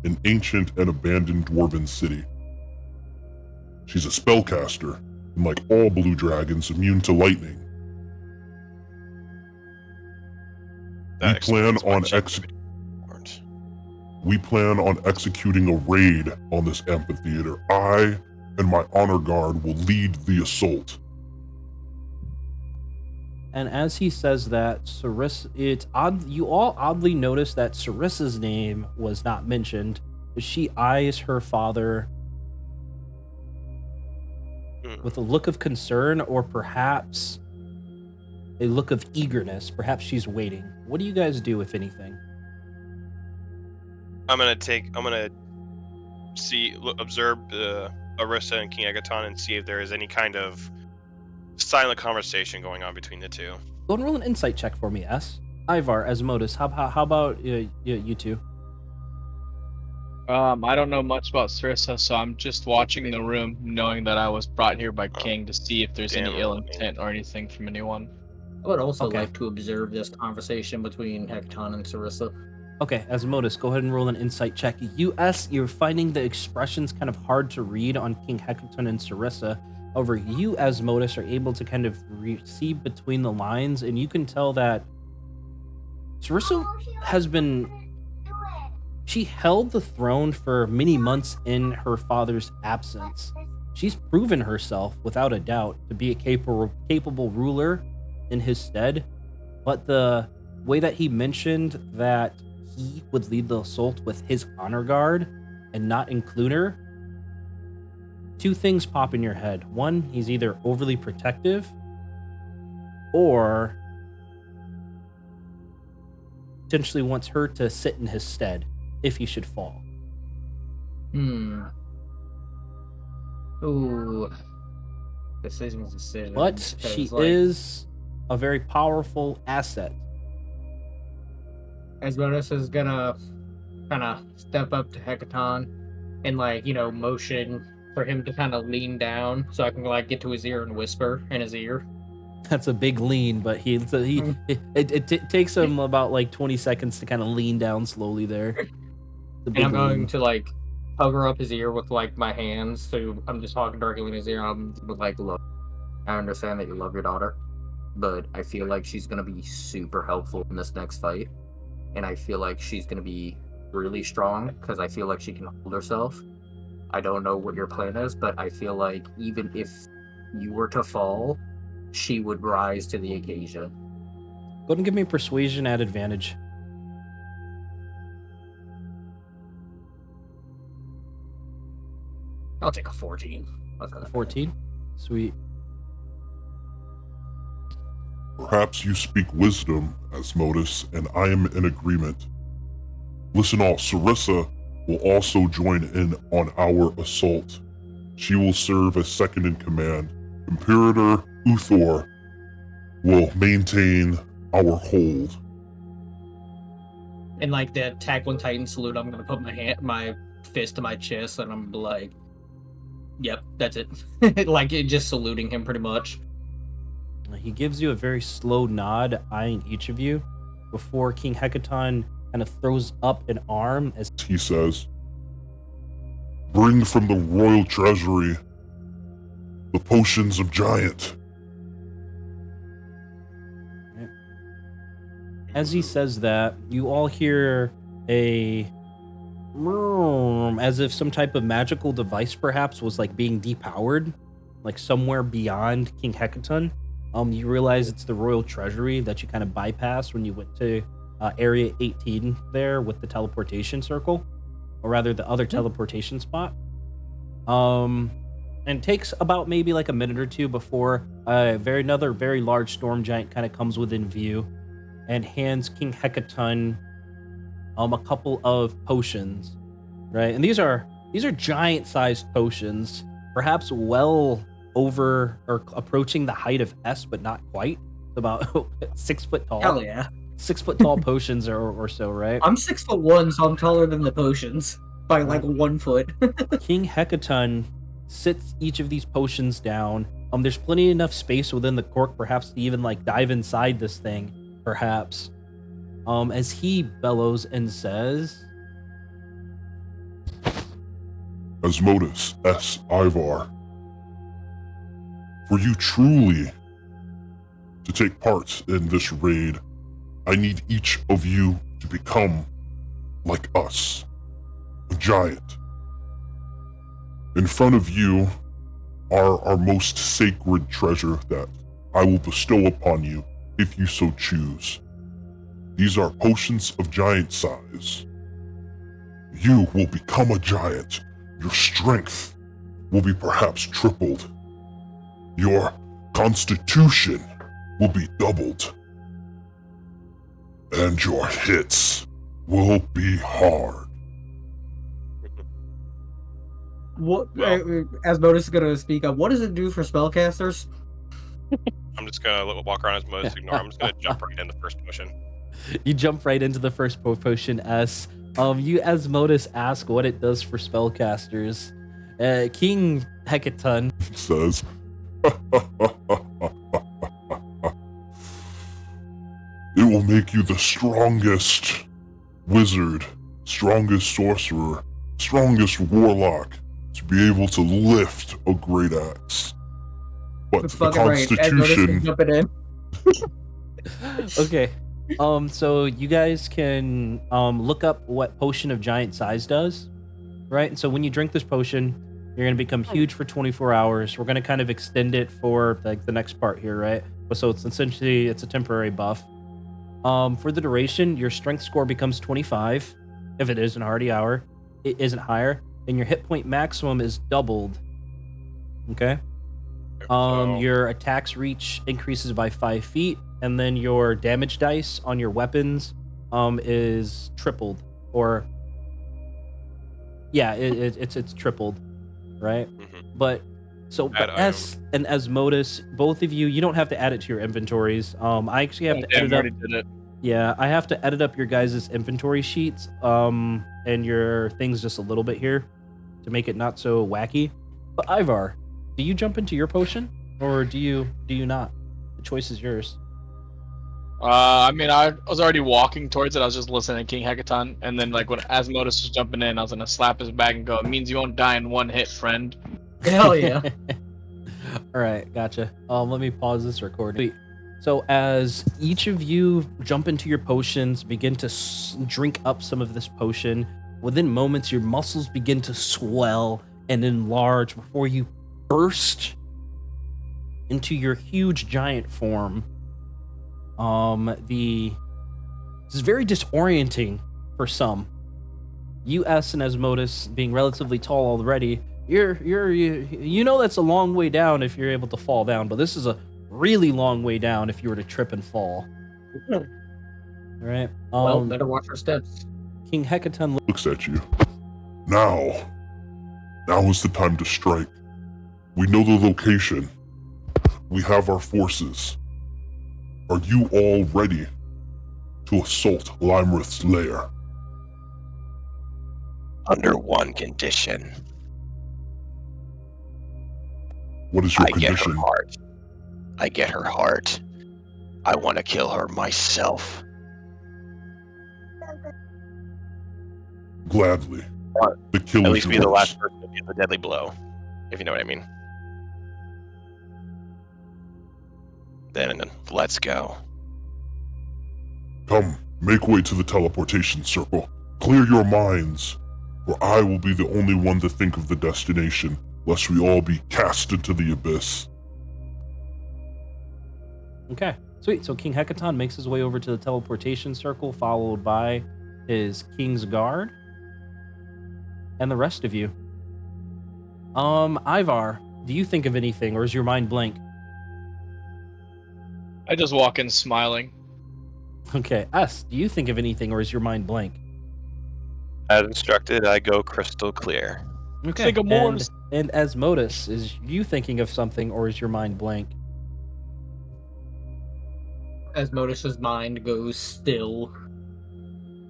an ancient and abandoned dwarven city. She's a spellcaster, and like all blue dragons, immune to lightning. That We plan on executing a raid on this amphitheater. I and my honor guard will lead the assault. And as he says that, it's odd. You all oddly notice that Sarissa's name was not mentioned. She eyes her father with a look of concern, or perhaps a look of eagerness. Perhaps she's waiting. What do you guys do, if anything? I'm gonna observe Arissa and King Agaton and see if there is any kind of silent conversation going on between the two. Go and roll an insight check for me, S. Ivar, Asmodeus, how about you two? I don't know much about Sarissa, so I'm just watching the room, knowing that I was brought here by King to see if there's any ill intent or anything from anyone. I would also Okay. like to observe this conversation between Hekaton and Sarissa. Okay, Asmodeus, go ahead and roll an insight check. You're finding the expressions kind of hard to read on King Hekaton and Sarissa. However, you, Asmodeus, are able to kind of see between the lines, and you can tell that Sarissa she held the throne for many months in her father's absence. She's proven herself, without a doubt, to be a capable ruler in his stead, but the way that he mentioned that he would lead the assault with his honor guard and not include her, two things pop in your head. One, he's either overly protective or potentially wants her to sit in his stead if he should fall. Ooh. Decision. But she is a very powerful asset. Asmodeus is gonna kind of step up to Hekaton and, motion for him to kind of lean down so I can, get to his ear and whisper in his ear. That's a big lean, but it takes him about 20 seconds to kind of lean down slowly there. And I'm going to, cover up his ear with, my hands, so I'm just talking directly in his ear. I'm like, look, I understand that you love your daughter, but I feel like she's gonna be super helpful in this next fight, and I feel like she's gonna be really strong because I feel like she can hold herself. I don't know what your plan is, but I feel like even if you were to fall, she would rise to the occasion. Go ahead and give me persuasion at advantage. I'll take a 14. 14. Sweet. Perhaps you speak wisdom, Asmodeus, and I am in agreement. Listen all, Sarissa will also join in on our assault. She will serve as second in command. Imperator Uthor will maintain our hold. And like the attack one Titan salute, I'm gonna put my fist to my chest, and I'm like, "Yep, that's it." Like just saluting him pretty much. He gives you a very slow nod, eyeing each of you, before King Hecaton kind of throws up an arm as He says, "Bring from the royal treasury the potions of giant." As he says that, you all hear a as if some type of magical device perhaps was like being depowered, like somewhere beyond King Hecaton. You realize it's the royal treasury that you kind of bypassed when you went to area 18 there with the teleportation circle, or rather the other teleportation spot. And it takes about maybe like a minute or two before another very large storm giant kind of comes within view and hands King Hecaton a couple of potions, right? And these are giant-sized potions, perhaps well over or approaching the height of S, but not quite. About 6 foot tall. Hell yeah! 6 foot tall potions or so, right? I'm 6'1", so I'm taller than the potions by like 1 foot. King Hecaton sits each of these potions down. There's plenty enough space within the cork, perhaps to even like dive inside this thing, perhaps. As he bellows and says, Asmodeus S. Ivar, for you truly to take part in this raid, I need each of you to become like us, a giant. In front of you are our most sacred treasure that I will bestow upon you if you so choose. These are potions of giant size. You will become a giant. Your strength will be perhaps tripled. Your constitution will be doubled. And your hits will be hard. What? Asmodeus is gonna speak up. What does it do for spellcasters? I'm just gonna walk around as most ignore. I'm just gonna jump right in the first potion. you jump right into the first potion, S. You Asmodeus ask what it does for spellcasters. King Hecaton Says, it will make you the strongest wizard, strongest sorcerer, strongest warlock to be able to lift a great axe. But That's the fucking right. constitution, Jump it in. Okay. So you guys can look up what potion of giant size does, right? And so when you drink this potion, you're gonna become huge for 24 hours. We're gonna kind of extend it for like the next part here, right? So it's essentially a temporary buff. For the duration, your strength score becomes 25 if it isn't already hour. It isn't higher, and your hit point maximum is doubled. Okay. Your attacks reach increases by 5 feet, and then your damage dice on your weapons is tripled, or yeah, it's tripled, right? But S and Asmodeus, both of you don't have to add it to your inventories. I actually have to edit up. Did it. Yeah, I have to edit up your guys' inventory sheets and your things just a little bit here to make it not so wacky. But Ivar, do you jump into your potion or do you not? The choice is yours. I mean, I was already walking towards it. I was just listening to King Hecaton, and then like when Asmodeus was jumping in, I was gonna slap his back and go, "It means you won't die in one hit, friend." Hell yeah. All right, gotcha. Let me pause this recording. Wait, So as each of you jump into your potions, begin to drink up some of this potion, within moments your muscles begin to swell and enlarge before you burst into your huge giant form. This is very disorienting for some. US and Asmodus being relatively tall already, you know that's a long way down if you're able to fall down, but this is a really long way down if you were to trip and fall. All right. Well, better watch our steps. King Hecaton Looks at you. Now is the time to strike. We know the location. We have our forces. Are you all ready to assault Lymrith's lair? Under one condition. What is your I get her condition? heart. I get her heart. I want to kill her myself. Gladly. What? The kill At is least be the yours. last person to get the deadly blow, if you know what I mean. Then let's go. Come, make way to the teleportation circle. Clear your minds, for I will be the only one to think of the destination, lest we all be cast into the abyss. Okay, sweet. So King Hecaton makes his way over to the teleportation circle, followed by his King's Guard and the rest of you. Ivar, do you think of anything, or is your mind blank? I just walk in smiling. Okay, S, do you think of anything, or is your mind blank? As instructed, I go crystal clear. Okay, Think of more. and Asmodus, is you thinking of something, or is your mind blank? Asmodus's mind goes still,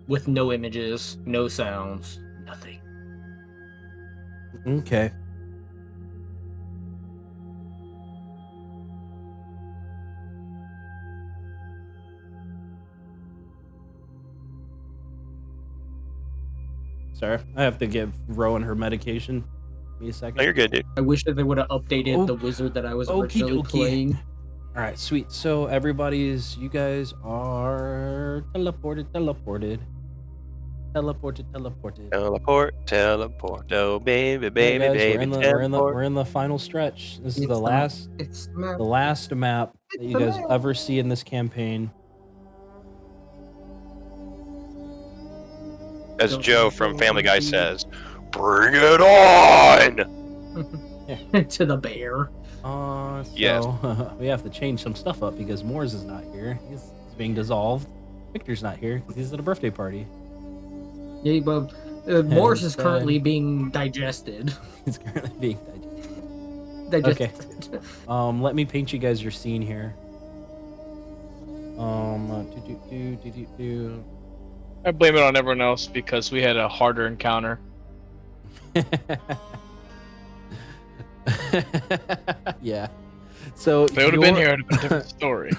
with no images, no sounds, nothing. Okay. Sorry, I have to give Rowan her medication. Give me a second. No, you're good, dude. I wish that they would have updated the wizard that I was originally Okie dokie. playing. All right, sweet. So you guys are teleported. Teleport, oh baby, All right, baby, guys, baby, teleport. we're in the final stretch. This is It's the last the map that you guys will ever see in this campaign. As Joe from Family Guy says, "Bring it on!" to the bear. Yes. We have to change some stuff up because Moors is not here. He's being dissolved. Victor's not here because he's at a birthday party. Yeah, but Morris is then- currently being digested. He's currently being digested. Digested. Let me paint you guys your scene here. I blame it on everyone else because we had a harder encounter. Yeah. So If they would have been here, it would have been a different story.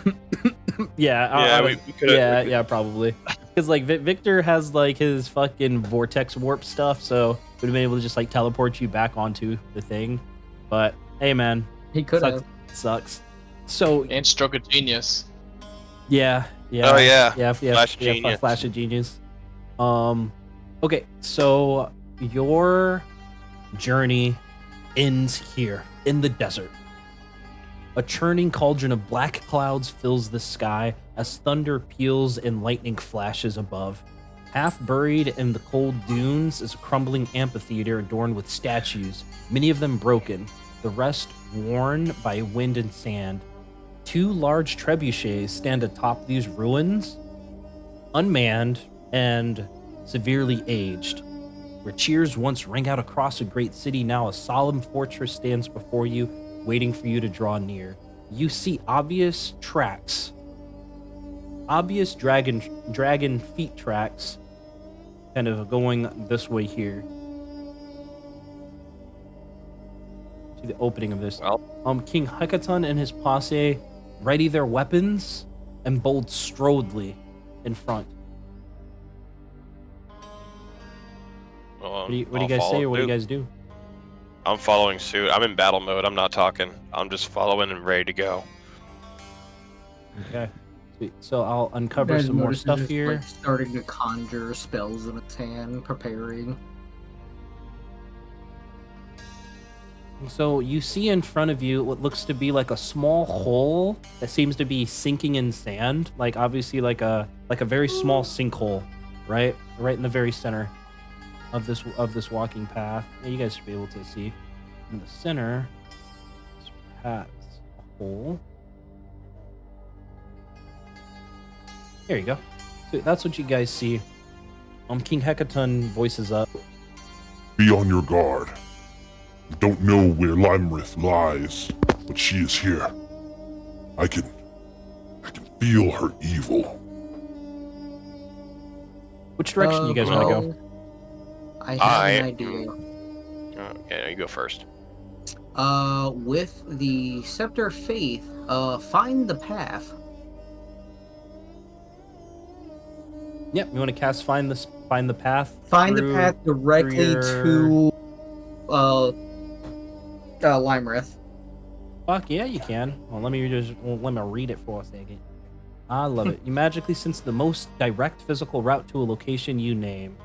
Yeah. We could have. Yeah, probably. Because like Victor has like his fucking vortex warp stuff, so would have been able to just like teleport you back onto the thing. But hey, man, He could have. sucks. So And stroke of genius. yeah. Oh yeah. Flash genius. Flash of genius. Okay, so your journey ends here in the desert. A churning cauldron of black clouds fills the sky as thunder peals and lightning flashes above. Half buried in the cold dunes is a crumbling amphitheater adorned with statues, many of them broken, the rest worn by wind and sand. Two large trebuchets stand atop these ruins, unmanned and severely aged. Where cheers once rang out across a great city, now a solemn fortress stands before you, waiting for you to draw near. You see obvious tracks, obvious dragon feet tracks, kind of going this way here to the opening of this. Well. King Hecaton and his posse ready their weapons and bold Strodley in front. Well, What do you I'll guys follow say, or what do you suit. guys do? I'm following suit. I'm in battle mode. I'm not talking. I'm just following and ready to go. Okay. Sweet. So I'll uncover Guys some more notice stuff he's just, here. like, starting to conjure spells in his hand, preparing. So you see in front of you what looks to be like a small hole that seems to be sinking in sand, like obviously like a very small sinkhole, right in the very center of this walking path. Now you guys should be able to see in the center. Is perhaps a hole. There you go. So that's what you guys see. King Hecaton voices up. Be on your guard. I don't know where Lymrith lies, but she is here. I can feel her evil. Which direction you guys want to go? I have an idea. Okay, you go first. With the Scepter of Faith, find the path. Yep, you want to cast find the path. Find the through- path directly through to Lymrith. Fuck yeah, you can. Well, let me read it for a second. I love it. You magically sense the most direct physical route to a location you name.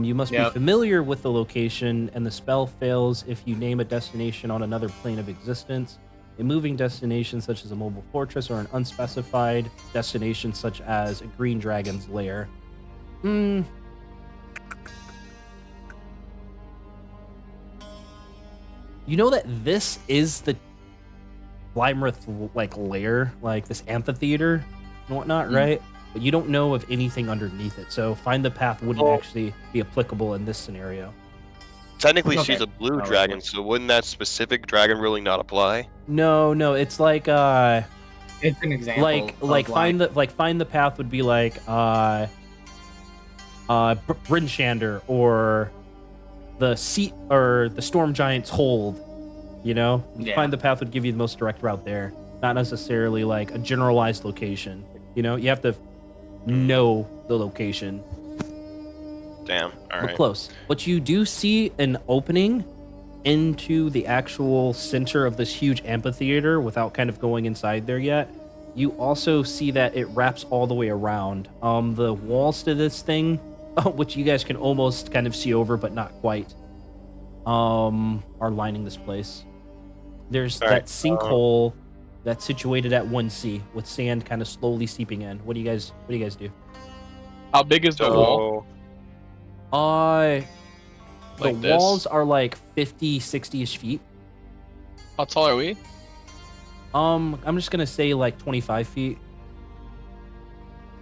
You must be familiar with the location, and the spell fails if you name a destination on another plane of existence. A moving destination such as a mobile fortress or an unspecified destination such as a green dragon's lair. You know that this is the Lymrith like lair, like this amphitheater and whatnot, right? But you don't know of anything underneath it, so find the path wouldn't actually be applicable in this scenario. Technically, Okay. she's a blue dragon, so wouldn't that specific dragon ruling not apply? No, it's like It's an example. find the path would be like Brinshander or the seat or the Storm Giant's hold. You know, find the path would give you the most direct route there, not necessarily like a generalized location. You know, you have to know the location. Damn. All But right. close. But you do see an opening into the actual center of this huge amphitheater without kind of going inside there yet. You also see that it wraps all the way around. The walls to this thing, which you guys can almost kind of see over, but not quite, are lining this place. There's that sinkhole that's situated at 1C with sand kind of slowly seeping in. What do you guys do? How big is the wall? The Like this? walls are like 50, 60-ish feet. How tall are we? I'm just gonna say like 25 feet.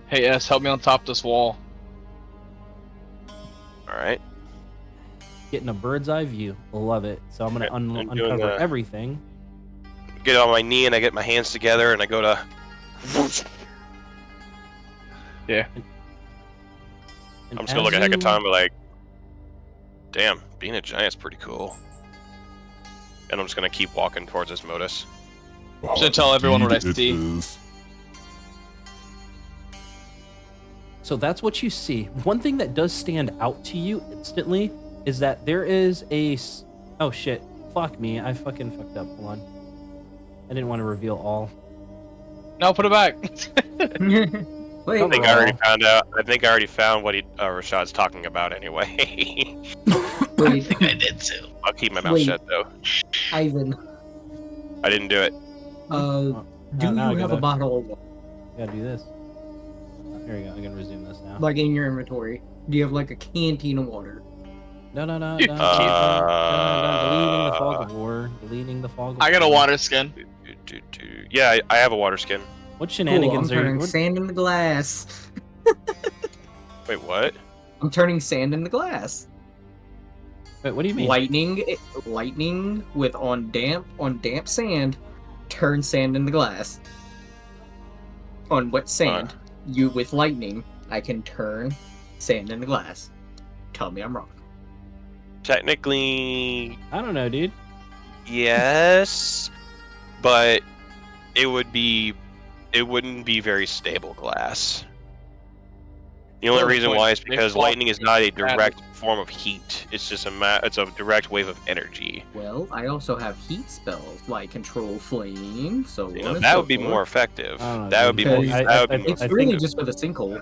Hey S, help me on top of this wall. All right. Getting a bird's eye view. Love it. So I'm gonna Okay, I'm doing uncover that. everything. Get on my knee and I get my hands together and I go to. Yeah. And I'm just gonna look as at you- Hecaton and be like, damn, being a giant's pretty cool. And I'm just gonna keep walking towards this Modus. Should tell everyone what I Indeed it see. is. So that's what you see. One thing that does stand out to you instantly is that there is oh shit. Fuck me. I fucking fucked up. Hold on. I didn't want to reveal all. No, put it back. Wait, I think I already found out. I think I already found what Rashad's talking about anyway. wait, I did too. I'll keep my mouth Wait. shut though. Ivan. I didn't do it. Do now I you have gotta- a bottle of water, Gotta do this. There we go. I can resume this now. like in your inventory? Do you have like a canteen of water? No. You Deleting the fog of war. Deleting the fog of I got a war. water skin. Yeah, I have a water skin. What Cool, I'm shenanigans are turning you? sand into glass. Wait, what? I'm turning sand into glass. Wait, what do you mean? Lightning with on damp sand, turn sand into glass. On wet sand, you with lightning, I can turn sand into glass. Tell me I'm wrong. Technically, I don't know, dude. yes, but it wouldn't be very stable glass. The only Well, reason point, why is they because fought lightning is not a battle. direct form of heat. It's just it's a direct wave of energy. Well, I also have heat spells like control flame, so You on know, and that so would be forth. more effective. I don't know, That would dude. be more. Because That would be more. It's I really think- just for the sinkhole.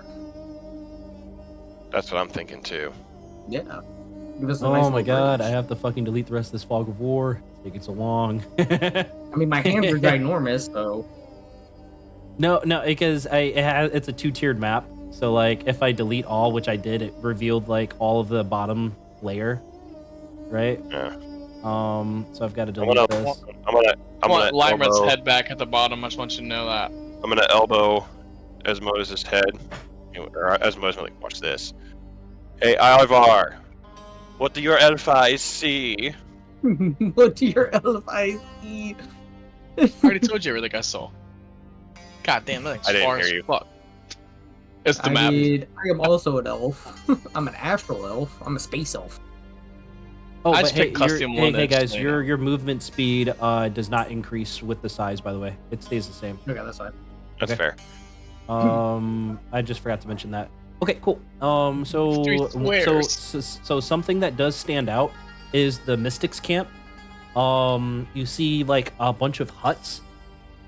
That's what I'm thinking too. Yeah. Give us a Oh nice my little god, bridge. I have to fucking delete the rest of this fog of war. It's taking so long. I mean, my hands are ginormous, so No, because it's a 2-tiered map. So like, if I delete all, which I did, it revealed like all of the bottom layer, right? Yeah. So I've got to I'm delete gonna. this. I'm want gonna Lymrith's elbow. head back at the bottom. I just want you to know that. I'm gonna elbow Asmodus' head. Or Asmodus, like, watch this. Hey, Ivar, what do your elf eyes see? what do your elf eyes see? I already told you everything I saw. God damn, that thing's I didn't far hear as you. fuck. It's the I map. mean, I am also an elf. I'm an astral elf. I'm a space elf. Oh, I but just hey, picked custom hey, one hey that's guys, laid your out. your movement speed does not increase with the size, by the way. It stays the same. Okay, that's fine. That's Okay. fair. I just forgot to mention that. Okay, cool. Three squares. So something that does stand out is the Mystics camp. You see like a bunch of huts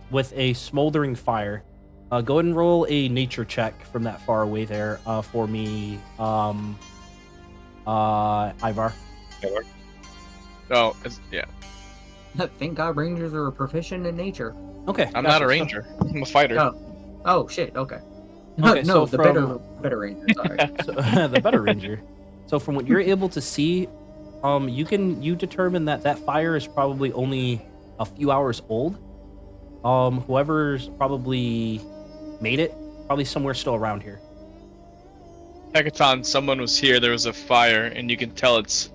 with a smoldering fire. Go ahead and roll a nature check from that far away there for me, Ivar. Oh, yeah. Thank God Rangers are proficient in nature. Okay, I'm gotcha. not a So- ranger. I'm a fighter. Oh. Oh shit. Okay. Okay, no, so the from- better Ranger. Sorry. So, the better ranger. So from what you're able to see, you determine that fire is probably only a few hours old. Whoever's probably made it, probably somewhere still around here. Hecaton, someone was here, there was a fire, and you can tell it's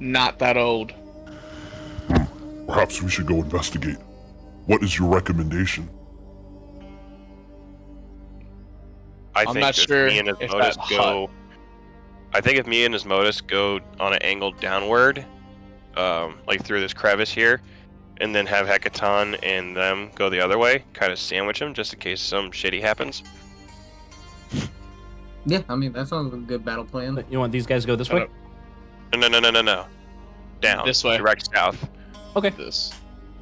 not that old. Perhaps we should go investigate. What is your recommendation? I I'm think not if sure me and if Asmodus that go. I think if me and Asmodus go on an angle downward, like through this crevice here, and then have Hecaton and them go the other way, kind of sandwich them just in case some shitty happens. Yeah, I mean that sounds like a good battle plan. You want these guys to go this I way? don't- No. Down. This way. Direct south. Okay, This.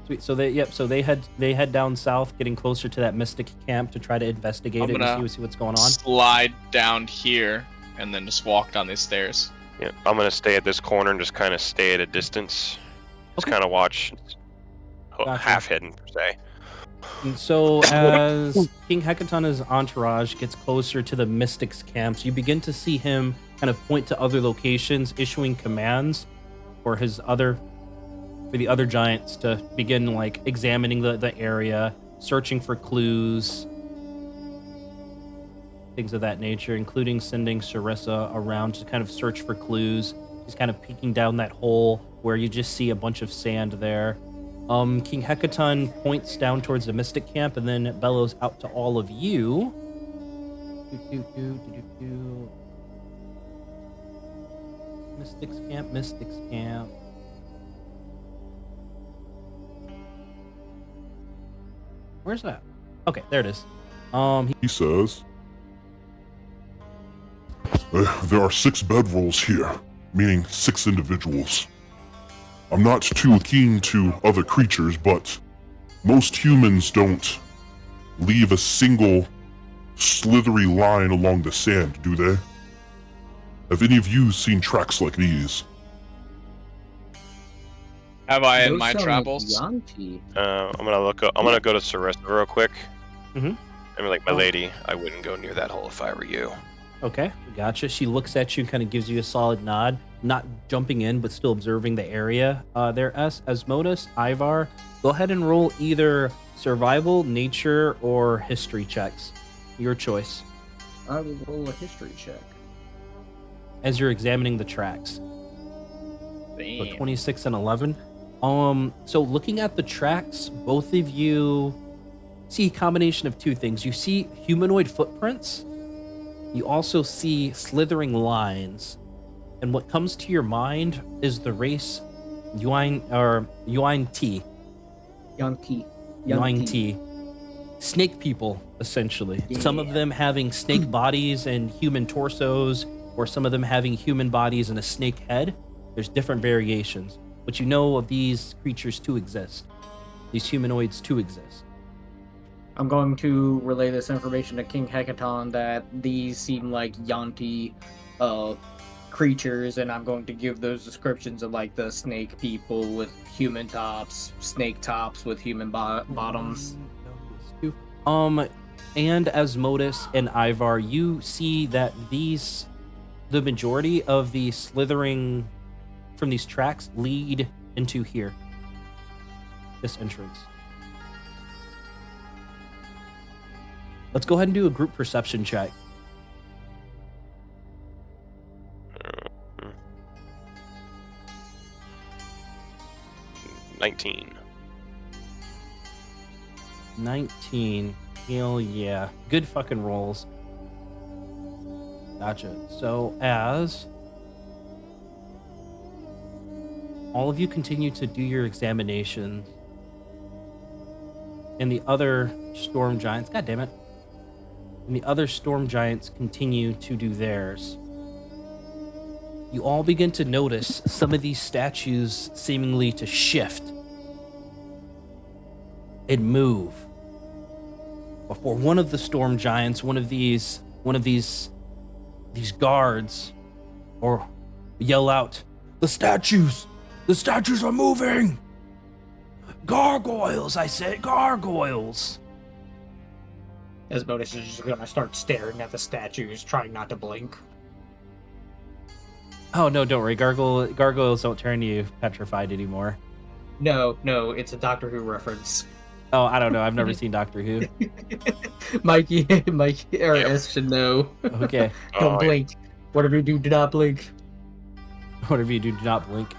sweet. So they head down south, getting closer to that Mystic camp to try to investigate I'm it gonna and see what's going on. Slide down here, and then just walk down these stairs. Yeah, I'm gonna stay at this corner and just kind of stay at a distance. Just Okay. kind of watch. Gotcha. Half hidden per se. And so as King Hecatona's entourage gets closer to the Mystics camps, you begin to see him kind of point to other locations, issuing commands for the other giants to begin like examining the area, searching for clues, things of that nature, including sending Sarissa around to kind of search for clues. He's kind of peeking down that hole where you just see a bunch of sand there. King Hecaton points down towards the Mystic camp and then bellows out to all of you. Mystics camp. Where's that? Okay, there it is. He says, there are 6 bedrolls here, meaning 6 individuals. I'm not too keen to other creatures, but most humans don't leave a single slithery line along the sand, do they? Have any of you seen tracks like these? Have I in Those my sound like travels? Yanti. I'm gonna look up. I'm gonna go to Sarissa real quick. Mhm. I'm like, my lady, I wouldn't go near that hole if I were you. Okay, gotcha. She looks at you and kind of gives you a solid nod, not jumping in, but still observing the area. There, Asmodus, Ivar, go ahead and roll either survival, nature, or history checks. Your choice. I will roll a history check. As you're examining the tracks. So Damn. 26 and 11. So looking at the tracks, both of you see a combination of two things. You see humanoid footprints. You also see slithering lines. And what comes to your mind is the race Yuan T. Yanti. Yuan T. snake people, essentially. Some of Yeah. them having snake bodies and human torsos, or some of them having human bodies and a snake head. There's different variations, but you know of these creatures to exist. These humanoids to exist. I'm going to relay this information to King Hecaton that these seem like Yanti creatures, and I'm going to give those descriptions of like the snake people with human tops, snake tops with human bottoms. And as Modus and Ivar, you see that the majority of the slithering from these tracks lead into here. This entrance. Let's go ahead and do a group perception check. 19. 19. Hell yeah. Good fucking rolls. Gotcha. So as all of you continue to do your examinations, and the other storm giants, god damn it, and the other storm giants continue to do theirs, you all begin to notice some of these statues seemingly to shift and move before one of the storm giants, one of these guards, or yell out, the statues are moving! Gargoyles, I said, gargoyles! Asmodeus is just gonna start staring at the statues, trying not to blink. Oh no, don't worry, gargoyles don't turn you petrified anymore. No, it's a Doctor Who reference. Oh, I don't know, I've never seen Doctor Who. Mikey, or S should know. Okay. Don't Oh, blink. Whatever you do not blink. Whatever you do not blink.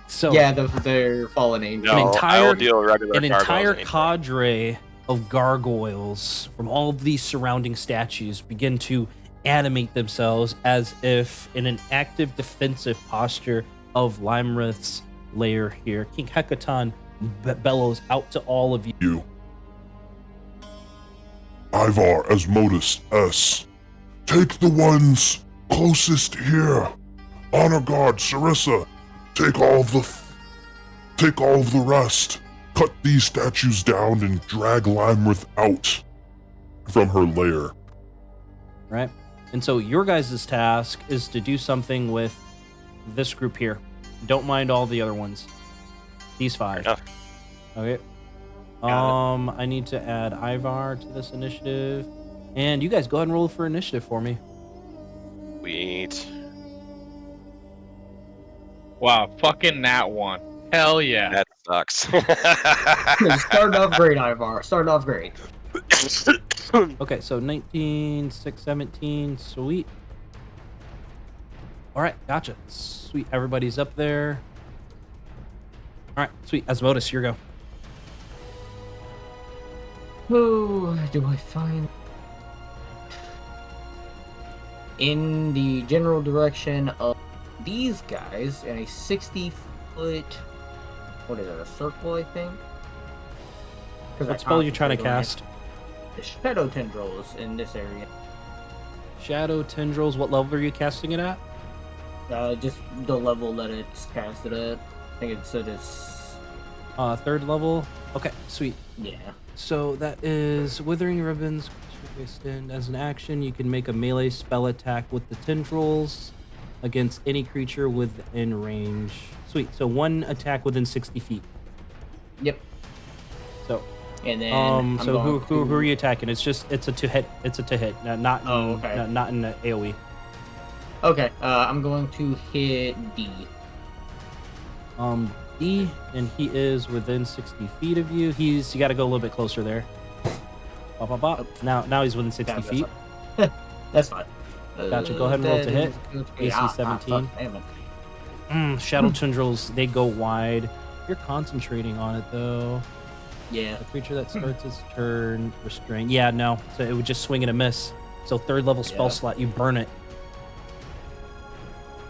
So Yeah, their fallen angel. No, I will entire- deal regular an gargoyles entire anytime. cadre of gargoyles from all of these surrounding statues begin to animate themselves as if in an active defensive posture of Lymrith's lair here. King Hecaton bellows out to all of you. You. Ivar, Asmodeus, S. Take the ones closest here. Honor Guard, Sarissa. Take all of the rest. Cut these statues down and drag Lymrith out from her lair. Right? And so your guys' task is to do something with this group here. Don't mind all the other ones. These five. Fair enough. Okay. Got I need to add Ivar to this initiative. And you guys go ahead and roll for initiative for me. Sweet. Wow, fucking that one. Hell yeah. That sucks. Starting off great, Ivar. Starting off great. Okay, so 19, 6, 17, sweet. All right, gotcha. Sweet, everybody's up there. All right, sweet. Asmodeus, your go. Who do I find? In the general direction of these guys, in a 60-foot, what is it, a circle, I think? What spell are you trying to cast? The shadow tendrils in this area. Shadow tendrils. What level are you casting it at? Just the level that it's casted at. I think it said it's, Third level. Okay, sweet. yeah. So that is Withering Ribbons. Extend as an action, you can make a melee spell attack with the tendrils against any creature within range. Sweet. So one attack within 60 feet. Yep. So And then I'm so going who are you attacking? It's a to hit. It's a to hit. Not in, Oh, okay. not in the AoE. Okay, I'm going to hit D. D, and he is within 60 feet of you. You got to go a little bit closer there. Bop, bop, bop. Now he's within 60 Yeah, feet. That's fine. Gotcha, go ahead and roll to hit. AC 17. Damn it. Shadow tendrils, they go wide. You're concentrating on it though. Yeah. A creature that starts its turn restrained. Yeah, no. So it would just swing and a miss. So third level spell Yeah. slot, you burn it.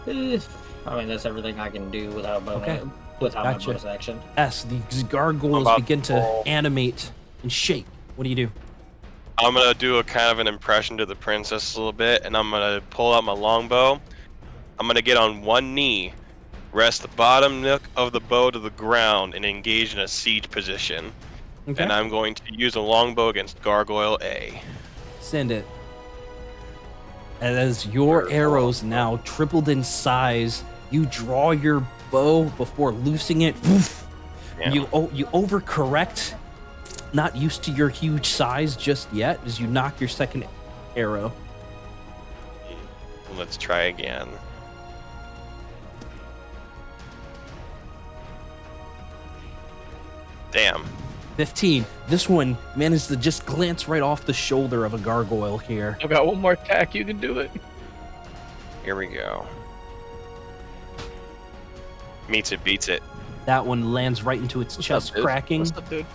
I mean, that's everything I can do without Okay. my Gotcha. bonus action. S, these gargoyles About begin to all- animate and shake. What do you do? I'm gonna do a kind of an impression to the princess a little bit, and I'm gonna pull out my longbow. I'm gonna get on one knee, rest the bottom nook of the bow to the ground, and engage in a siege position. Okay. And I'm going to use a longbow against Gargoyle A. Send it. And as your arrows now tripled in size, you draw your bow before loosing it. Woof. Yeah. You overcorrect, not used to your huge size just yet, as you knock your second arrow. Let's try again. Damn. 15. This one managed to just glance right off the shoulder of a gargoyle here. I've got one more attack. You can do it. Here we go. Meets it, beats it. That one lands right into its chest, dude? cracking. What's up, dude?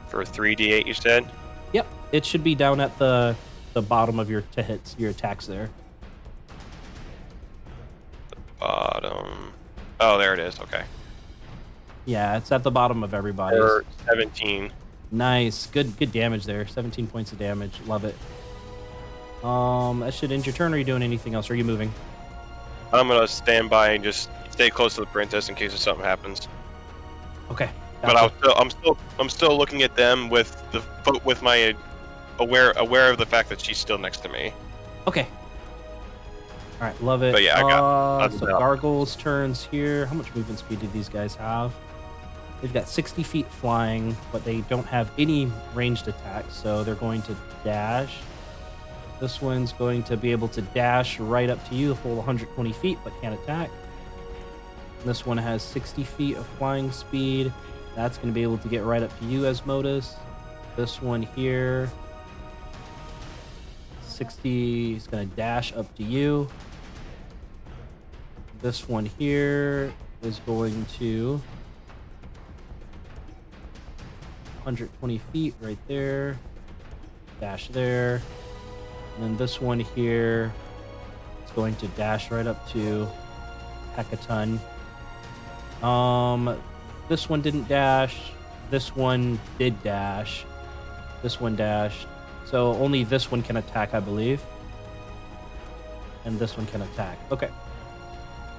For 3d8, you said? Yep, it should be down at the bottom of your your attacks there. Bottom. Oh, there it is. Okay. Yeah, it's at the bottom of everybody's. For 17. Nice, good damage there. 17 points of damage. Love it. That should end your turn. Are you doing anything else? Or are you moving? I'm gonna stand by and just stay close to the princess in case if something happens. Okay. But gotcha. I'm still looking at them with my aware of the fact that she's still next to me. Okay. All right, love it. But yeah, I got so Gargoyle's turns here. How much movement speed do these guys have? They've got 60 feet flying, but they don't have any ranged attacks, so they're going to dash. This one's going to be able to dash right up to you, the full 120 feet, but can't attack. This one has 60 feet of flying speed. That's going to be able to get right up to you, Asmodeus. This one here, 60, is going to dash up to you. This one here is going to 120 feet right there. Dash there. And then this one here is going to dash right up to Hecaton. This one didn't dash. This one did dash. This one dashed. So only this one can attack, I believe. And this one can attack. Okay.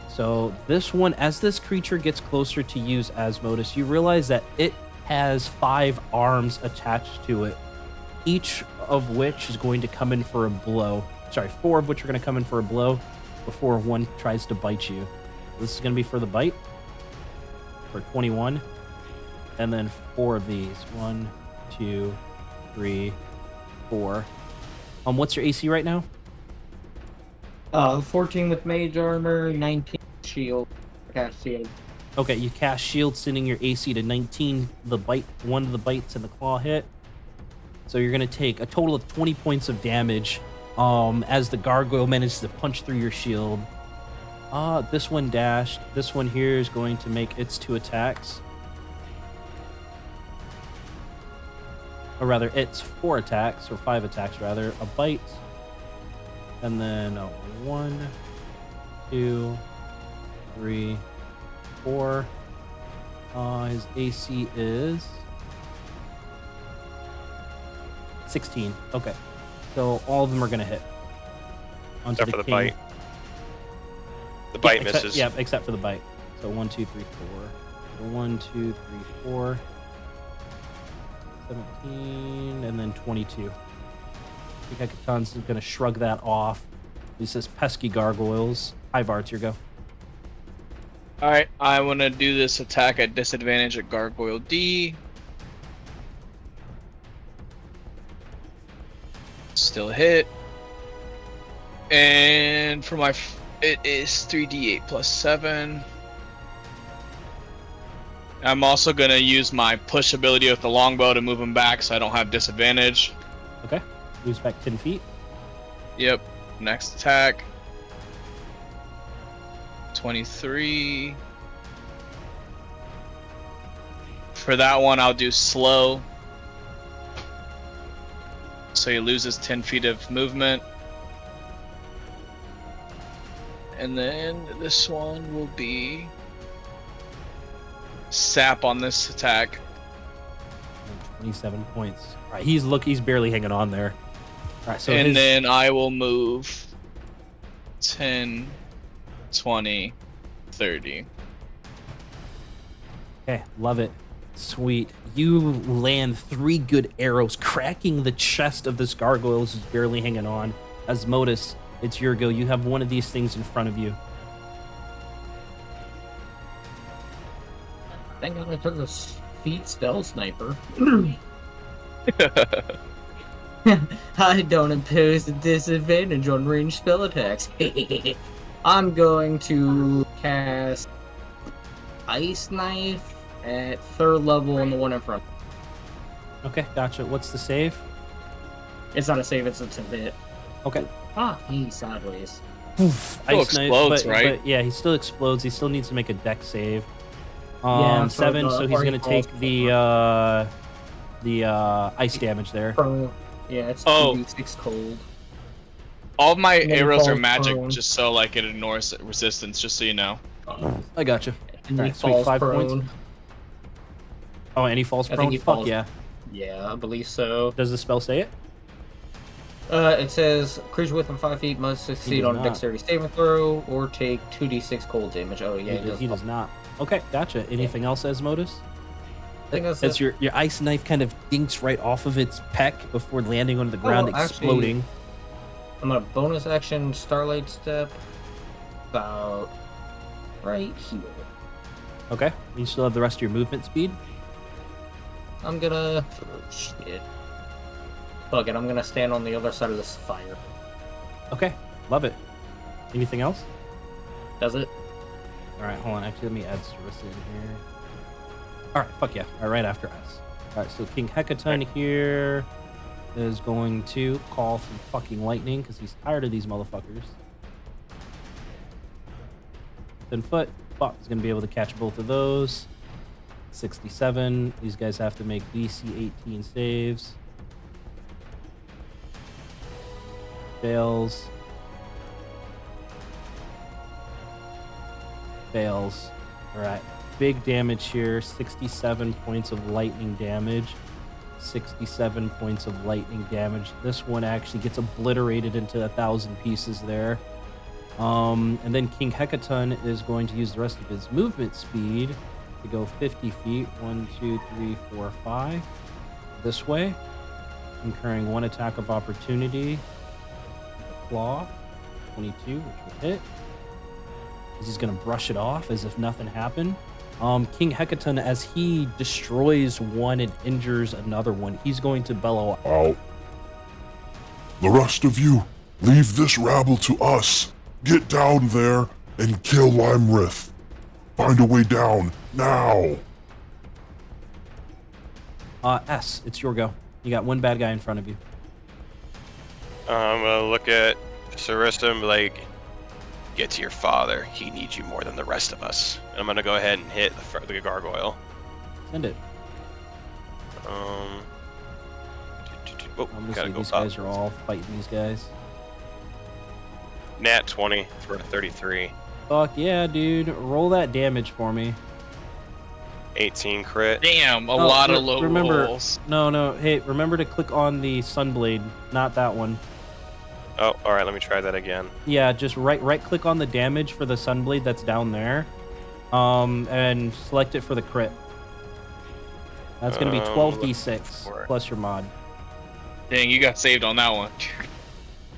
So this one, as this creature gets closer to use Asmodeus, you realize that it has 5 arms attached to it, each of which is going to come in for a blow. Sorry, 4 of which are going to come in for a blow before one tries to bite you. This is going to be for the bite for 21. And then 4 of these. 1, 2, 3, 4. What's your AC right now? 14 with mage armor, 19 shield. Cast shield. Okay, you cast shield, sending your AC to 19. The bite, one of the bites and the claw hit. So you're gonna take a total of 20 points of damage. As the gargoyle manages to punch through your shield. This one dashed. This one here is going to make its 2 attacks. Or rather, it's 4 attacks, or 5 attacks rather. A bite. And then 1, 2, 3, 4. His AC is 16. Okay. So all of them are going to hit. Onto Except for the king. bite. The bite Except- misses. Yeah, except for the bite. So 1, 2, 3, 4. 1, 2, 3, 4. 17, and then 22. I think Hecaton's going to shrug that off. He says, pesky gargoyles. Ivar, it's your go. Alright, I want to do this attack at disadvantage at Gargoyle D. Still hit. And for my... it is 3d8 plus 7. I'm also going to use my push ability with the longbow to move him back so I don't have disadvantage. Okay. Moves back 10 feet. Yep. Next attack. 23. For that one, I'll do slow. So he loses 10 feet of movement. And then this one will be sap on this attack. 27 points. All right, he's barely hanging on there. All right, so and his, then I will move 10, 20, 30. okay, love it. Sweet. You land 3 good arrows, cracking the chest of this gargoyle who's barely hanging on. Asmodeus, it's your go. You have one of these things in front of you. I think I'm gonna put this feat spell sniper. I don't impose a disadvantage on ranged spell attacks. I'm going to cast Ice Knife at 3rd level on the one in front. Okay, gotcha. What's the save? It's not a save, it's a hit. Okay. Ah, he's sideways. Still explodes, right? But yeah, he still explodes. He still needs to make a deck save. Yeah, for 7, the- so he's or he gonna take falls the ice damage there. Prone. Yeah, it's Oh. 2d6 cold. All of my And then he arrows are falls magic, prone. just so like it ignores resistance. Just so you know. I gotcha. And he Alright, sweet, falls 5 prone. points. Oh, and he falls I think prone? he Fuck falls- yeah. Yeah, I believe so. Does the spell say it? It says creature within 5 feet must succeed does on a not. dexterity saving throw or take 2d6 cold damage. Oh yeah, He does not. Okay, gotcha. Anything else, Asmodeus? I think that's As it. your ice knife kind of dinks right off of its peck before landing on the ground, actually- exploding. I'm gonna bonus action Starlight Step about right here. Okay, you still have the rest of your movement speed. I'm gonna shit. Fuck it, I'm gonna stand on the other side of this fire. Okay, love it. Anything else? Does it? All right, hold on. Actually, let me add Sarissa in here. All right, fuck yeah. All right, after us. All right, so King Hecaton here is going to call some fucking lightning because he's tired of these motherfuckers. 10 foot. Fuck, he's going to be able to catch both of those. 67. These guys have to make DC 18 saves. Fails. Fails. All right. Big damage here. 67 points of lightning damage. 67 points of lightning damage. This one actually gets obliterated into 1,000 pieces there. And then King Hecaton is going to use the rest of his movement speed to go 50 feet. 1, 2, 3, 4, 5. This way. Incurring 1 attack of opportunity. Claw. 22, which will hit. He's going to brush it off as if nothing happened. King Hecaton, as he destroys one and injures another one, he's going to bellow Out. The rest of you, leave this rabble to us. Get down there and kill Lymrith. Find a way down, now. S, it's your go. You got one bad guy in front of you. I'm gonna look at Sarissa and be like, get to your father. He needs you more than the rest of us. And I'm gonna go ahead and hit the gargoyle. Send it. Oh, Obviously, gotta go these up. guys are all fighting these guys. Nat 20 for a 33. Fuck yeah, dude. Roll that damage for me. 18 crit. Damn, a Oh, lot of low remember, rolls. No. Hey, remember to click on the Sunblade, not that one. Oh, all right. Let me try that again. Yeah, just right click on the damage for the Sunblade that's down there. And select it for the crit. That's going to be looking 12d6 for it. plus your mod. Dang, you got saved on that one.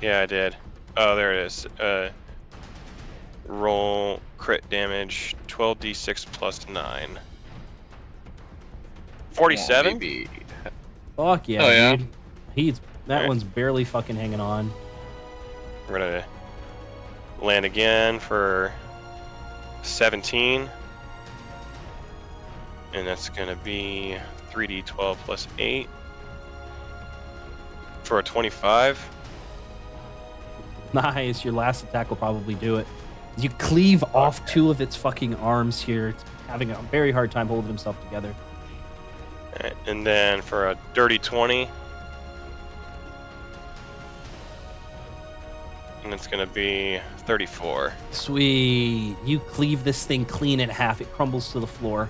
Yeah, I did. Oh, there it is. Roll crit damage 12d6 plus 9. 47? Come on, baby. Fuck yeah, Oh, yeah? dude. That Alright. one's barely fucking hanging on. We're gonna land again for 17. And that's gonna be 3d12 plus 8. For a 25. Nice. Your last attack will probably do it. You cleave off 2 of its fucking arms here. It's having a very hard time holding himself together. Alright, and then for a dirty 20. And it's gonna be 34. Sweet. You cleave this thing clean in half. It crumbles to the floor.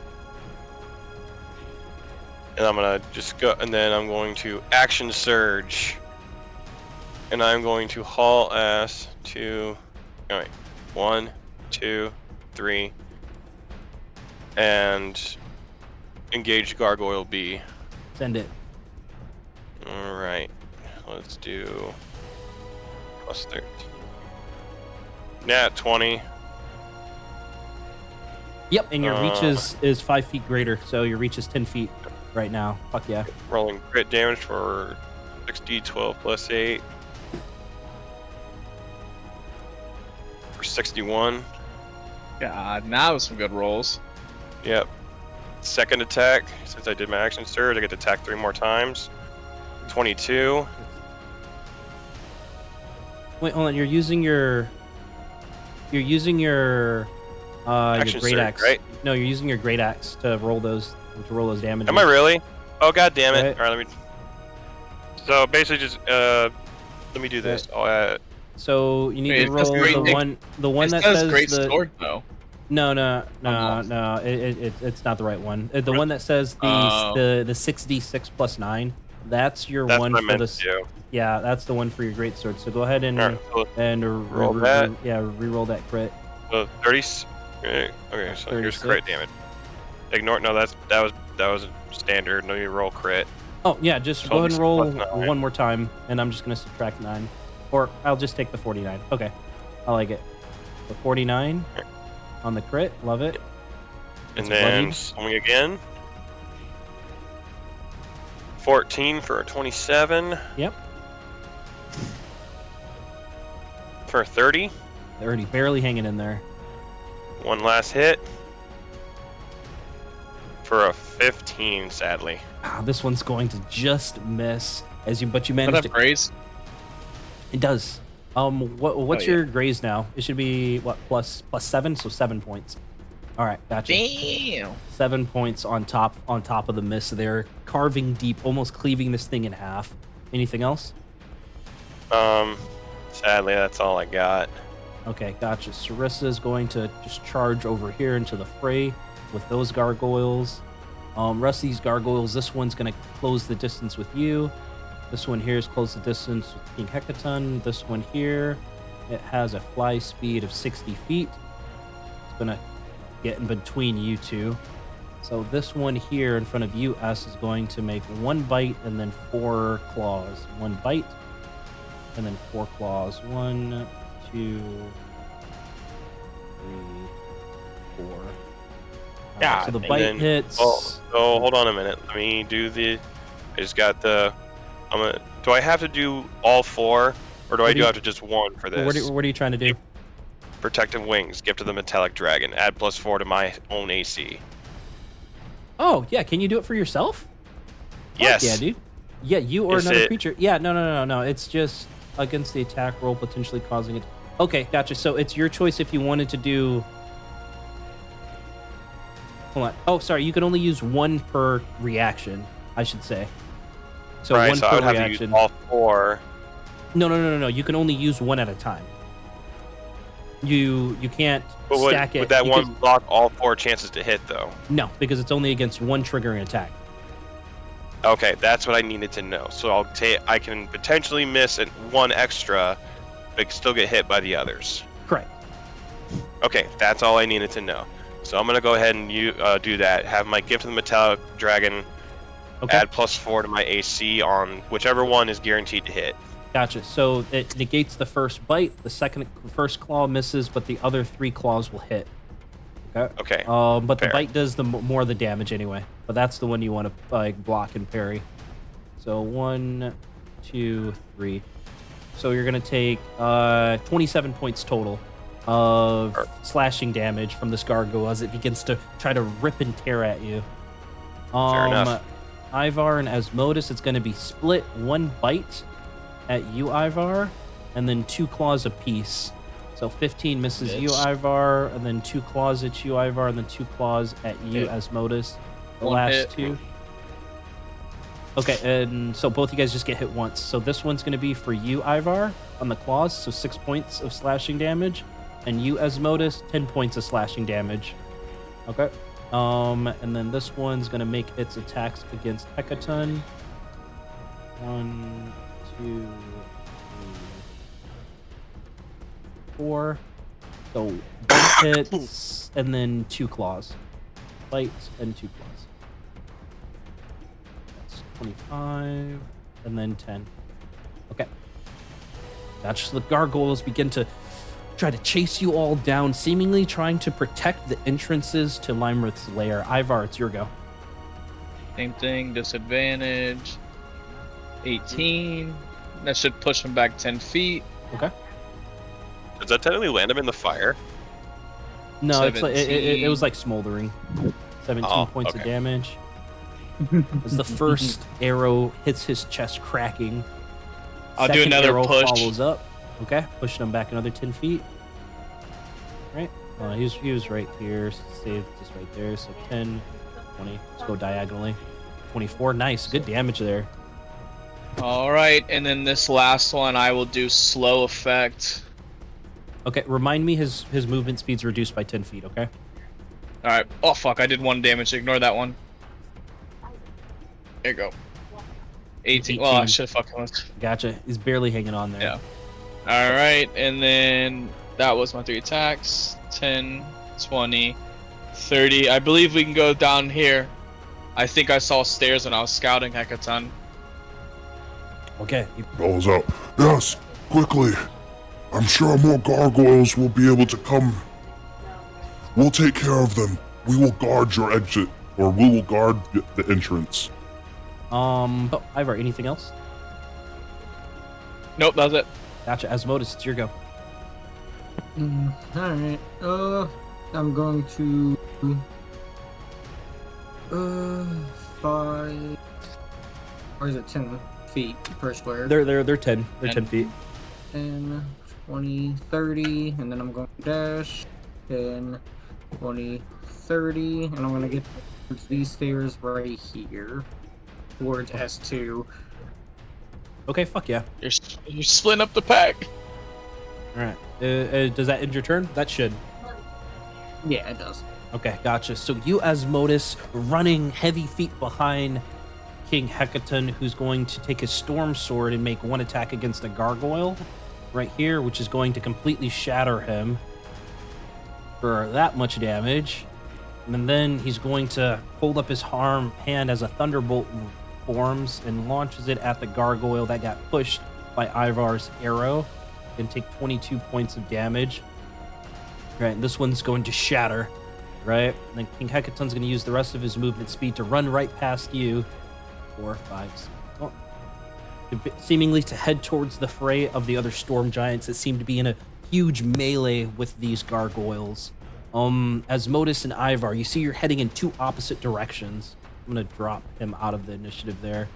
And I'm gonna just go, and then I'm going to action surge. And I'm going to haul ass to, all right, 1, 2, 3, and engage Gargoyle B. Send it. All right, let's do plus 13. Nat 20. Yep, and your reach is 5 feet greater, so your reach is 10 feet right now. Fuck yeah. Rolling crit damage for 6d12 plus 8. For 61. God, now some good rolls. Yep. Second attack, since I did my action surge, I get to attack 3 more times. 22. Wait, hold on. You're using your Action great surge, axe, right? No, you're using your great axe to roll those damages. Am I really? Oh, god damn it. Right. Alright, let me. So basically, just let me do this. So you need Wait, to it says roll great the one It that says says great the sword though. no, lost. it's not the right one. The one that says Oh. the 6d6 plus 9. That's your That's one what I for meant this. to do. Yeah, that's the one for your great sword. So go ahead and Alright, so roll that. re-roll that crit. 30. Okay, so here's 36. crit damage. Ignore. No, that was standard. No, you roll crit. Oh yeah, just So go ahead and roll 26 plus 9. one more time, and I'm just gonna subtract 9, or I'll just take the 49. Okay, I like it. The 49 on the crit, love it. And It's then bloodied. swing again. 14 for a 27. Yep, For a 30. 30, barely hanging in there. One last hit. For a 15, sadly. Ah, this one's going to just miss but you Does that managed have to. grace? It does. What's yeah. your graze now? It should be what plus 7, so 7 points. All right, gotcha. Damn. 7 points on top of the miss there, carving deep, almost cleaving this thing in half. Anything else? Sadly, that's all I got. Okay, gotcha. Sarissa is going to just charge over here into the fray with those gargoyles. Rest of these gargoyles, this one's going to close the distance with you. This one here is close the distance with King Hecaton. This one here, it has a fly speed of 60 feet. It's going to get in between you two. So this one here in front of you, S, is going to make 1 bite and then 4 claws. 1 bite and then 4 claws. 1, 2, 3, 4. God, So the and bite then- hits. Oh, hold on a minute. Let me do the. I just got the. Do I have to do all 4, or do I do have to just 1 for this? What are you trying to do? Protective wings. Gift of the metallic dragon. Add +4 to my own AC. Oh yeah, can you do it for yourself? Fuck Yes. yeah, dude. Yeah, you or Is another it- creature. Yeah, no. It's just against the attack roll, potentially causing it. Okay, gotcha. So it's your choice if you wanted to do. Hold on. Oh, sorry. You can only use 1 per reaction, I should say. So right. 1 So I per would have reaction. to use all 4. No. You can only use 1 at a time. You can't But stack it. would that because- one block all 4 chances to hit though? No, because it's only against 1 triggering attack. Okay, that's what I needed to know. So I can potentially miss 1 extra, but still get hit by the others. Correct. Okay, that's all I needed to know. So I'm gonna go ahead and do that. Have my gift of the metallic dragon. Okay. Add +4 to my AC on whichever one is guaranteed to hit. Gotcha. So it negates the first bite. The first claw misses, but the other 3 claws will hit. Okay. But the fair. bite does more of the damage anyway. But that's the one you want to like block and parry. So 1, 2, 3. So you're gonna take 27 points total of slashing damage from this gargoyle as it begins to try to rip and tear at you. Fair enough. Ivar and Asmodus, it's gonna be split 1 bite at you, Ivar, and then 2 claws apiece. So 15 misses you, Bitch. Ivar, and then 2 claws at you, Ivar, and then 2 claws at you, Hit. Asmodus. The 1 last hit. 2. Okay, and so both you guys just get hit once. So this one's going to be for you, Ivar, on the claws, so 6 points of slashing damage. And you, Asmodus, 10 points of slashing damage. Okay. And then this one's gonna make its attacks against Hecaton. 1, 2, 3, 4. So bite hits, and then 2 claws. Bites and 2 claws. That's 25, and then 10. Okay. That's the gargoyles begin to try to chase you all down, seemingly trying to protect the entrances to Lymrith's lair. Ivar, it's your go. Same thing, disadvantage. 18. That should push him back 10 feet. Okay. Does that technically land him in the fire? No, it's like, it 17. was like smoldering. 17 Oh, points of okay. damage. As the first arrow hits his chest, cracking. I'll do Second another arrow push. follows up. Okay, pushing him back another 10 feet. Right. He was right here. Saved just right there. So 10, 20. Let's go diagonally. 24. Nice. Good damage there. All right, and then this last one, I will do slow effect. Okay, remind me his movement speed's reduced by 10 feet, okay? All right. Oh fuck! I did 1 damage. Ignore that one. There you go. 18. Well, I 18. should have fucking was. Gotcha. He's barely hanging on there. Yeah. All right, and then that was my 3 attacks. 10, 20, 30. I believe we can go down here. I think I saw stairs when I was scouting Hecaton. Okay. Bellows out. Yes, quickly. I'm sure more gargoyles will be able to come. We'll take care of them. We will guard your exit, or we will guard the entrance. Oh, Ivar, anything else? Nope, that was it. Gotcha. Asmodeus, it's your go. Alright. I'm going to 5, or is it 10 feet per square? They're 10. They're 10 10. feet. 10, 20, 30, and then I'm going to dash. 10, 20, 30, and I'm going to get towards these stairs right here. Towards S2. Okay, fuck yeah. You're splitting up the pack. All right. Does that end your turn? That should. Yeah, it does. Okay, gotcha. So you, Asmodeus, running heavy feet behind King Hecaton, who's going to take his storm sword and make 1 attack against a gargoyle right here, which is going to completely shatter him for that much damage. And then he's going to hold up his hand as a thunderbolt forms and launches it at the gargoyle that got pushed by Ivar's arrow and take 22 points of damage. Right, and this one's going to shatter. Right, and then King Hecaton's going to use the rest of his movement speed to run right past you. 4, 5, 6. Well, seemingly to head towards the fray of the other storm giants that seem to be in a huge melee with these gargoyles. Asmodeus and Ivar, you see you're heading in 2 opposite directions. I'm gonna drop him out of the initiative there.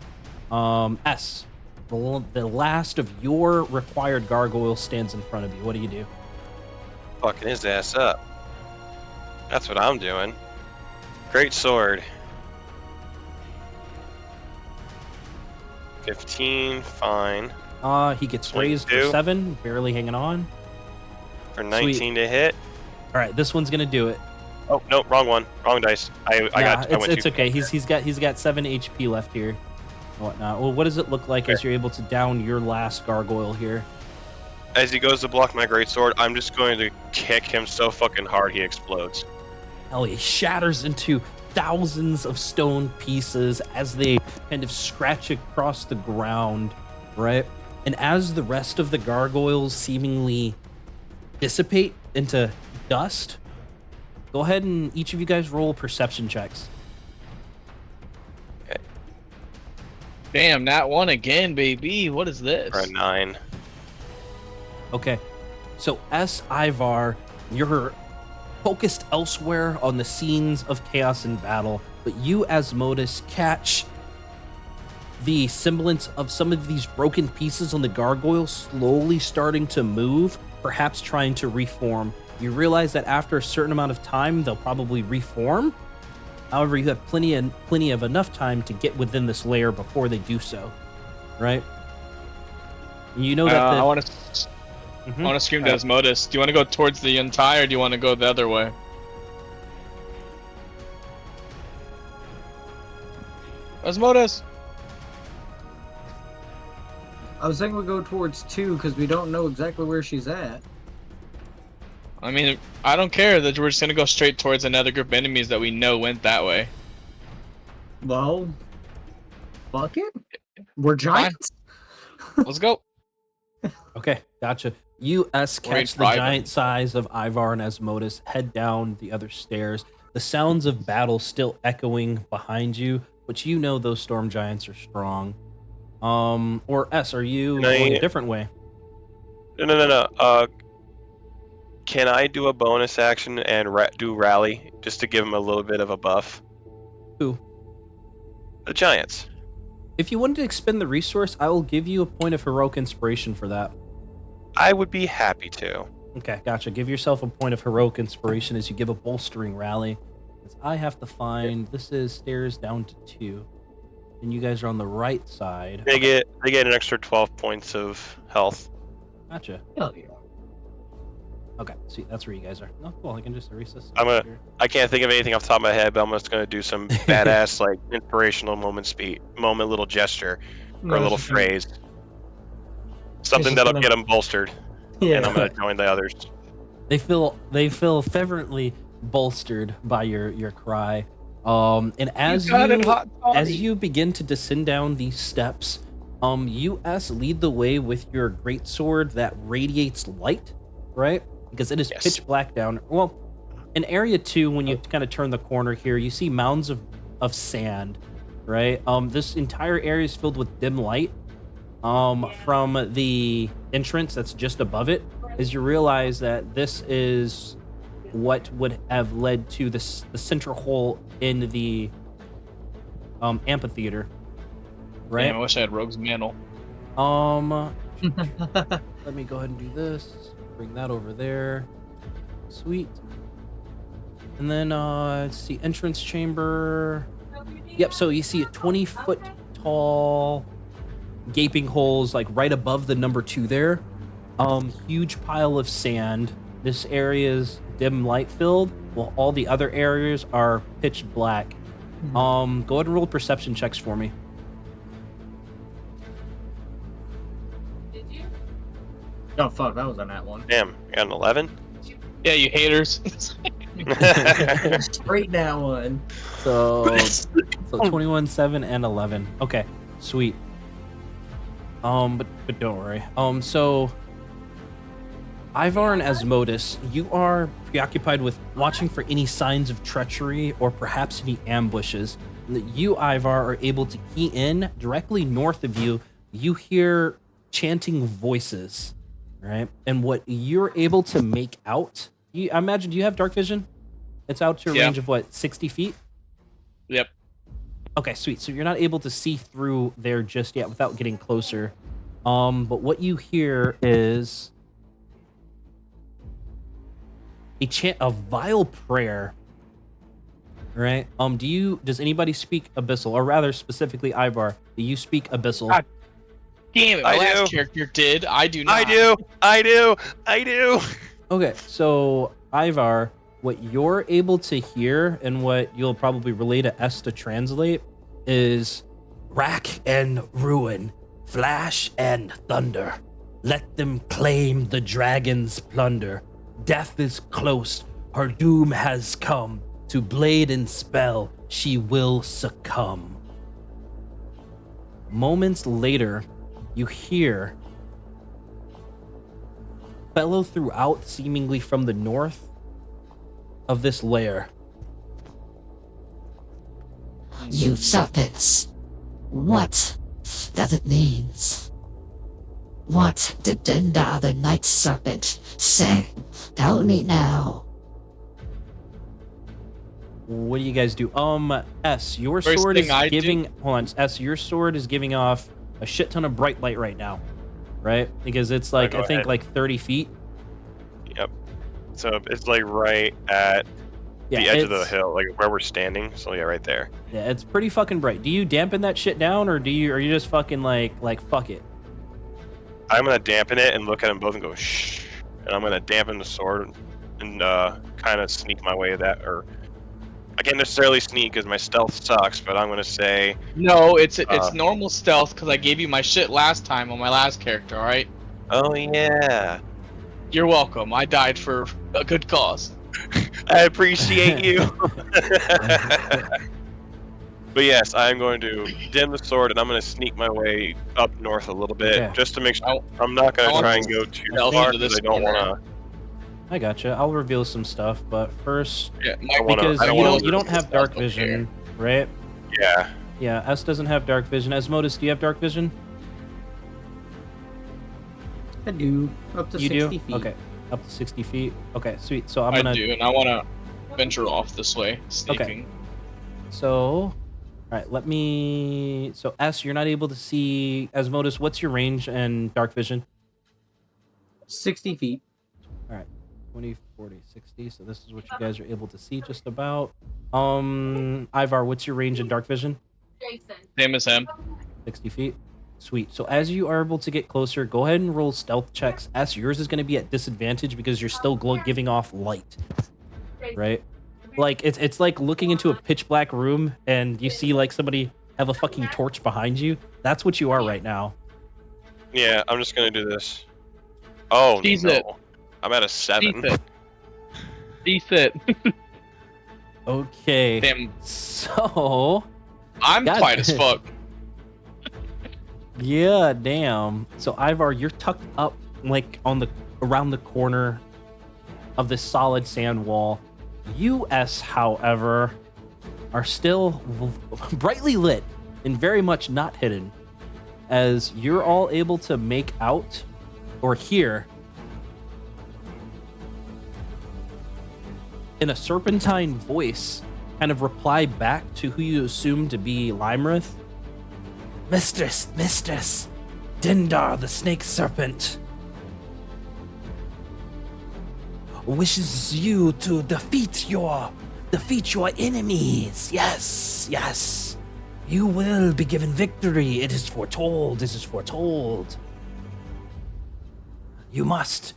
S, the last of your required gargoyle stands in front of you. What do you do? Fucking his ass up. That's what I'm doing. Great sword. 15, fine. He gets raised for 22. 7, barely hanging on. For 19 to hit. All right, this one's gonna do it. Oh no, wrong one. Wrong dice. I went It's too okay. far. He's got 7 HP left here. And whatnot. Well, what does it look like as you're able to down your last gargoyle here? As he goes to block my greatsword, I'm just going to kick him so fucking hard he explodes. Hell, he shatters into thousands of stone pieces as they kind of scratch across the ground, right? And as the rest of the gargoyles seemingly dissipate into dust, go ahead and each of you guys roll perception checks. Okay. Damn, that one again, baby. What is this? For a 9. Okay, so Ivar, you're focused elsewhere on the scenes of chaos and battle, but you, Asmodeus, catch the semblance of some of these broken pieces on the gargoyle slowly starting to move, perhaps trying to reform. You realize that after a certain amount of time, they'll probably reform. However, you have plenty of enough time to get within this layer before they do so, right? You know that I want to Mhm. scream to Asmodeus. Do you want to go towards the entire, or do you want to go the other way? Osmotus. I was saying we go towards 2 because we don't know exactly where she's at. I mean, I don't care that we're just gonna go straight towards another group of enemies that we know went that way. Well, fuck it. We're giants. Let's go. Okay, gotcha. You catch the driving. giant size of Ivar and Asmodeus, head down the other stairs. The sounds of battle still echoing behind you, but you know those storm giants are strong. Or S, are you going a different way? No. Can I do a bonus action and do rally just to give him a little bit of a buff? Who? The giants. If you wanted to expend the resource, I will give you a point of heroic inspiration for that. I would be happy to. Okay, gotcha. Give yourself a point of heroic inspiration as you give a bolstering rally. As I have to find, this is stairs down to 2. And you guys are on the right side. They get an extra 12 points of health. Gotcha. Hell yeah. Okay, see, that's where you guys are. No, cool, I can just erase this. I can't think of anything off the top of my head, but I'm just gonna do some badass like inspirational moment, little gesture or a little phrase, something that'll get them bolstered. Yeah. And I'm gonna join the others. They feel fervently bolstered by your cry. And as you begin to descend down these steps, US lead the way with your great sword that radiates light, right? Because it is pitch black down. Well, in area 2, when you kind of turn the corner here, you see mounds of sand, right? This entire area is filled with dim light. From the entrance that's just above it, as you realize that this is what would have led to the central hole in the amphitheater, right? Damn, I wish I had Rogue's Mantle. Let me go ahead and do this. Bring that over there. Sweet. And then let's see, entrance chamber. Yep, so you see a 20-foot tall gaping holes like right above the number 2 there. Huge pile of sand. This area is dim light filled, while all the other areas are pitch black. Go ahead and roll perception checks for me. Did you? Oh fuck, that was on that one. Damn, you got an 11. Yeah, you haters. Straight that one. So 21, 7, and 11. Okay, sweet. But don't worry. So Ivar and Asmodeus, you are preoccupied with watching for any signs of treachery or perhaps any ambushes. And that you, Ivar, are able to key in directly north of you. You hear chanting voices, right? And what you're able to make out, I imagine, do you have dark vision? It's out to a range of what, 60 feet? Yep. Okay, sweet. So you're not able to see through there just yet without getting closer. But what you hear is a vile prayer. Right? Does anybody speak Abyssal? Or rather specifically Ivar, do you speak Abyssal? God damn it, my I last do. character did. I do not. I do. Okay, so Ivar, what you're able to hear and what you'll probably relay to S to translate is rack and ruin, flash and thunder. Let them claim the dragon's plunder. Death is close, her doom has come. To blade and spell, she will succumb. Moments later, you hear bellow throughout, seemingly from the north of this lair. You serpents, what does it mean? What did Dendar the Night Serpent say? Tell me now. What do you guys do? S, your First sword thing is I giving. Hold on, S, your sword is giving off a shit ton of bright light right now, right? Because it's like Go I think ahead. like 30 feet. Yep. So it's like right at Yeah, the edge of the it's- hill, like where we're standing. So yeah, right there. Yeah, it's pretty fucking bright. Do you dampen that shit down, or are you just fucking like fuck it? I'm gonna dampen it and look at them both and go shh, and I'm gonna dampen the sword and kind of sneak my way I can't necessarily sneak because my stealth sucks, but I'm gonna say No, it's normal stealth because I gave you my shit last time on my last character. All right. oh yeah. You're welcome. I died for a good cause. I appreciate you. But yes, I'm going to dim the sword and I'm going to sneak my way up north a little bit Okay. just to make sure. I'm not going I to try want and go too stealth far into because this I don't corner. want I gotcha. I'll reveal some stuff, but first, Yeah, because I don't you wanna don't lose have stealth dark over vision, right? to. Yeah. Yeah, S doesn't have dark vision. Asmodus, do you have dark vision? I do. Up to You 60 do? feet. Okay, up to 60 feet. Okay, sweet. So I'm I gonna. do, and I want to venture off this way, sneaking. So, all right, let me. So S, you're not able to see Asmodus. What's your range and dark vision? 60 feet. 20, 40, 60. So this is what you guys are able to see just about. Ivar, what's your range and dark vision? Jason. Same as him. 60 feet. Sweet. So as you are able to get closer, go ahead and roll stealth checks. S, yours is going to be at disadvantage because you're still giving off light, right? Like it's like looking into a pitch black room and you see like somebody have a fucking torch behind you. That's what you are right now. Yeah, I'm just going to do this. Oh, Seize no. it. I'm at a 7. Decent. Decent. Okay. Damn, So I'm God. quiet as fuck. yeah, damn. So Ivar, you're tucked up like around the corner of this solid sand wall. US, however, are still brightly lit and very much not hidden, as you're all able to make out or hear in a serpentine voice kind of reply back to who you assume to be Lymrith. Mistress, Dindar the snake serpent wishes you to defeat your enemies. Yes. You will be given victory. It is foretold. You must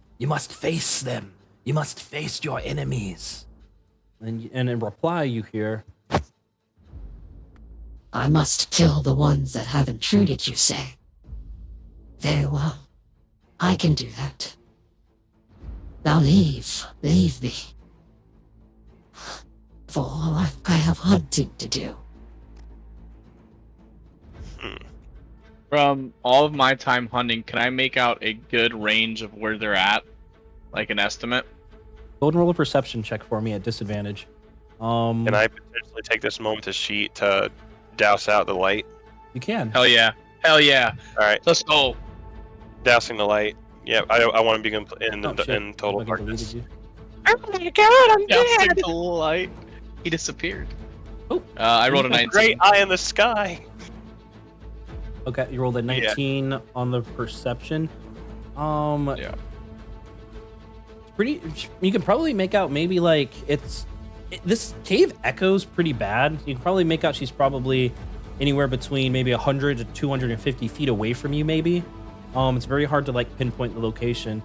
face them. You must face your enemies. And in reply, you hear, I must kill the ones that have intruded, you say? Very well. I can do that. Now leave me. For I have hunting to do. From all of my time hunting, can I make out a good range of where they're at? Like an estimate? go and roll a perception check for me at disadvantage. Can I potentially take this moment to douse out the light? You can. Hell yeah. Hell yeah. All right, Let's go. dousing the light. Yeah, I want to be in Oh, shit. in total Fucking deleted darkness. you. Oh my god, I'm Dousing dead! the light. He disappeared. Oh. I rolled a 19. Great eye in the sky. Okay, you rolled a 19 on the perception. Yeah. It's pretty. You can probably make out maybe like this cave echoes pretty bad. You can probably make out she's probably anywhere between maybe 100 to 250 feet away from you. Maybe. It's very hard to like pinpoint the location,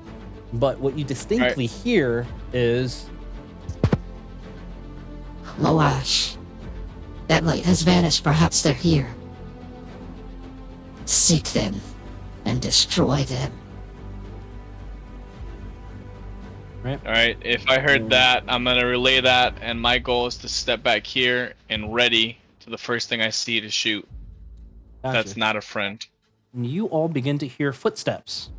but what you distinctly hear is Moash. That light has vanished. Perhaps they're here. Seek them and destroy them. Alright, if I heard that, I'm gonna relay that, and my goal is to step back here and ready to the first thing I see to shoot. Gotcha. That's not a friend. And you all begin to hear footsteps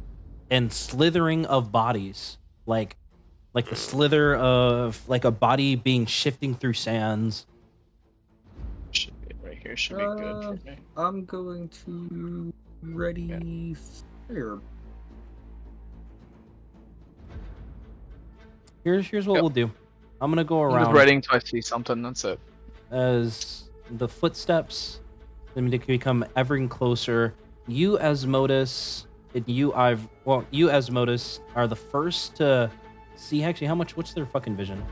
and slithering of bodies, like the slither of like a body being shifting through sands. Should be right here. Should be good for me. I'm going to ready fire. Here's what Yep. we'll do. I'm gonna go I'm just around ready until I see something. That's it. as the footsteps become ever closer. You, Asmodus, and you, Asmodus, are the first to see. Actually, what's their fucking vision?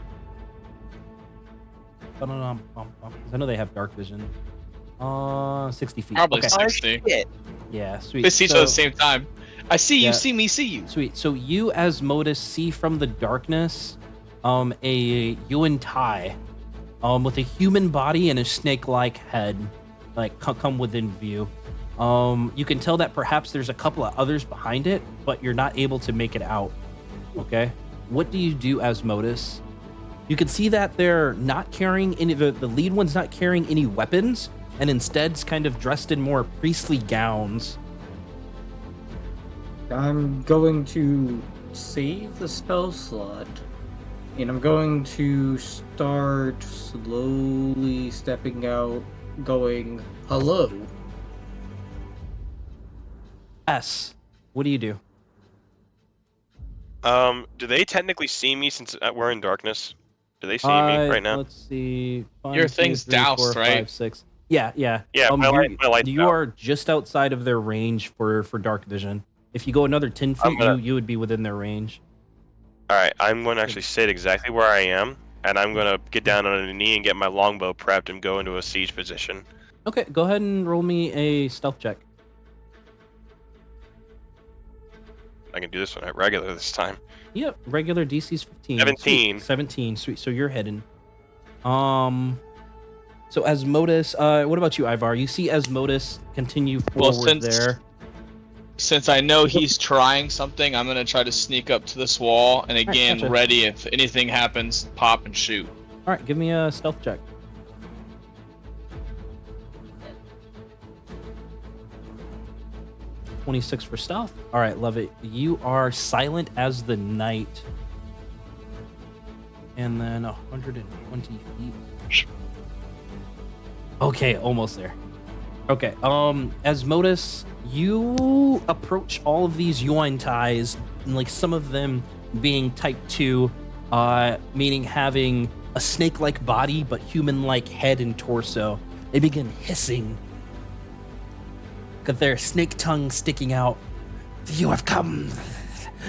I know they have dark vision. 60 feet. Probably Okay. 60. Yeah, sweet. We see each other at the same time. I see you, Yeah. see me, see you. Sweet. So you, Asmodus, see from the darkness, a Yuan Tai with a human body and a snake-like head, like come within view. You can tell that perhaps there's a couple of others behind it, but you're not able to make it out. Okay, what do you do, Asmodeus? You can see that they're not carrying any. The lead one's not carrying any weapons, and instead is kind of dressed in more priestly gowns. I'm going to save the spell slot, and I'm going to start slowly stepping out, going, hello. S, what do you do? Do they technically see me since we're in darkness? Do they see me right now? Let's see. Your thing's doused, right? 5, 6. Yeah. Yeah, my light's you out. are just outside of their range for dark vision. If you go another 10 feet, you would be within their range. All right, I'm going to actually sit exactly where I am, and I'm going to get down on a knee and get my longbow prepped and go into a siege position. Okay, go ahead and roll me a stealth check. I can do this one at regular this time. Yep, regular DC's 15. 17. Sweet. 17, sweet. So you're hidden. So Asmodeus, what about you, Ivar? You see Asmodeus continue forward there. Since I know he's trying something, I'm gonna try to sneak up to this wall, and again, gotcha. ready if anything happens, pop and shoot. All right, give me a stealth check. 26 for stealth. All right, love it. You are silent as the night. And then 120 feet. Okay, almost there. Okay, Asmodeus, you approach all of these Yuan ties, and like some of them being type 2, meaning having a snake-like body but human-like head and torso. They begin hissing, got their snake tongue sticking out. You have come,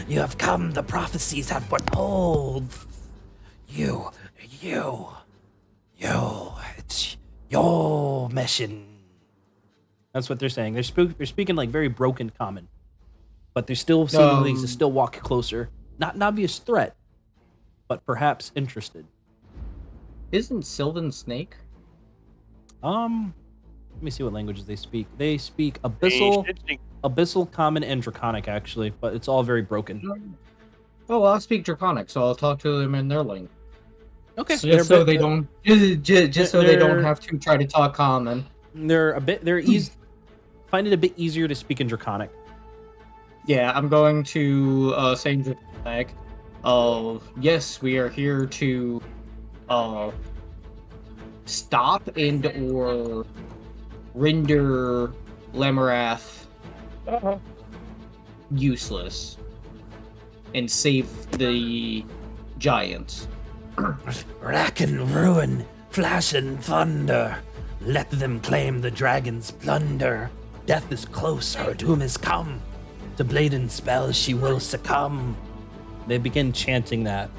the prophecies have foretold. It's your mission. That's what they're saying. They're speaking like very broken common, but they're still seemingly to still walk closer. Not an obvious threat, but perhaps interested. Isn't Sylvan Snake? Let me see what languages they speak. They speak Abyssal, Common, and Draconic, actually, but it's all very broken. Oh, well, I'll speak Draconic, so I'll talk to them in their language. Okay, Just so they don't have to try to talk Common. They're easy. Find it a bit easier to speak in Draconic. Yeah, I'm going to say in Draconic. Yes, we are here to stop and or render Lymrith useless and save the giants. Rack and ruin, flash and thunder. Let them claim the dragon's plunder. Death is close, her doom is come. To Bladen's spells she will succumb. They begin chanting that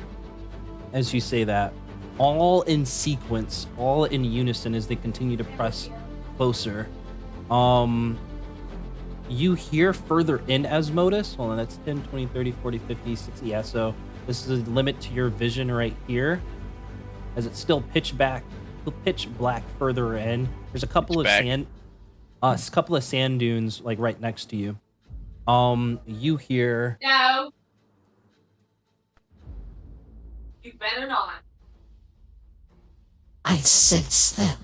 as you say that, all in sequence, all in unison as they continue to press closer. You hear further in Asmodeus. Hold on, that's 10, 20, 30, 40, 50, 60. Yeah, so this is a limit to your vision right here. As it's still pitch black further in. There's a couple of sand dunes like right next to you. You hear No. You better not. I sense them.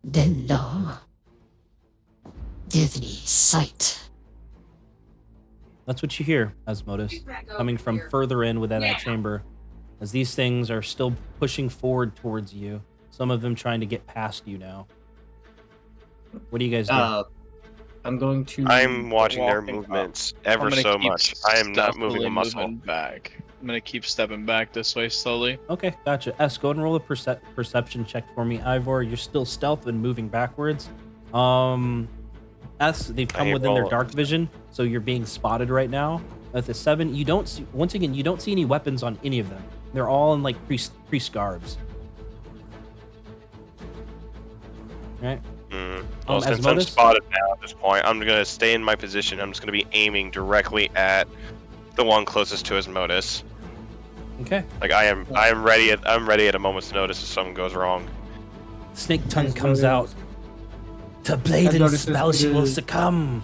Dendo. Divni sight. That's what you hear, Asmodeus, coming from further in within that chamber. As these things are still pushing forward towards you. Some of them trying to get past you now. What do you guys do? I'm watching their movements ever so much. I am not moving a muscle. Back. I'm gonna keep stepping back this way slowly. Okay, gotcha. S, go ahead and roll a perception check for me. Ivor, you're still stealth and moving backwards. S, they've come within their dark vision, so you're being spotted right now. At the 7, you don't see, once again, you don't see any weapons on any of them. They're all in like priest scarves. Right? Well, since I'm spotted now at this point, I'm gonna stay in my position. I'm just gonna be aiming directly at the one closest to Asmodeus. Okay. Like I'm ready at a moment's notice if something goes wrong. Snake tongue As comes noticed- out. To blade and noticed spell this she will is- succumb.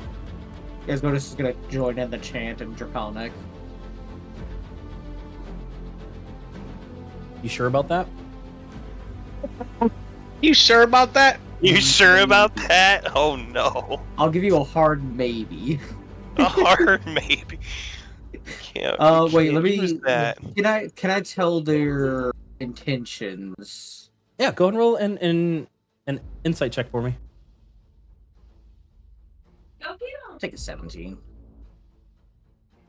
Asmodeus is gonna join in the chant in Draconic. You sure about that? You sure about that? You sure about that? Oh no. I'll give you a hard maybe. A hard maybe. Yeah. Wait, let me. Use that. Can I tell their intentions? Yeah, go and roll an insight check for me. Go get him. I'll take a 17.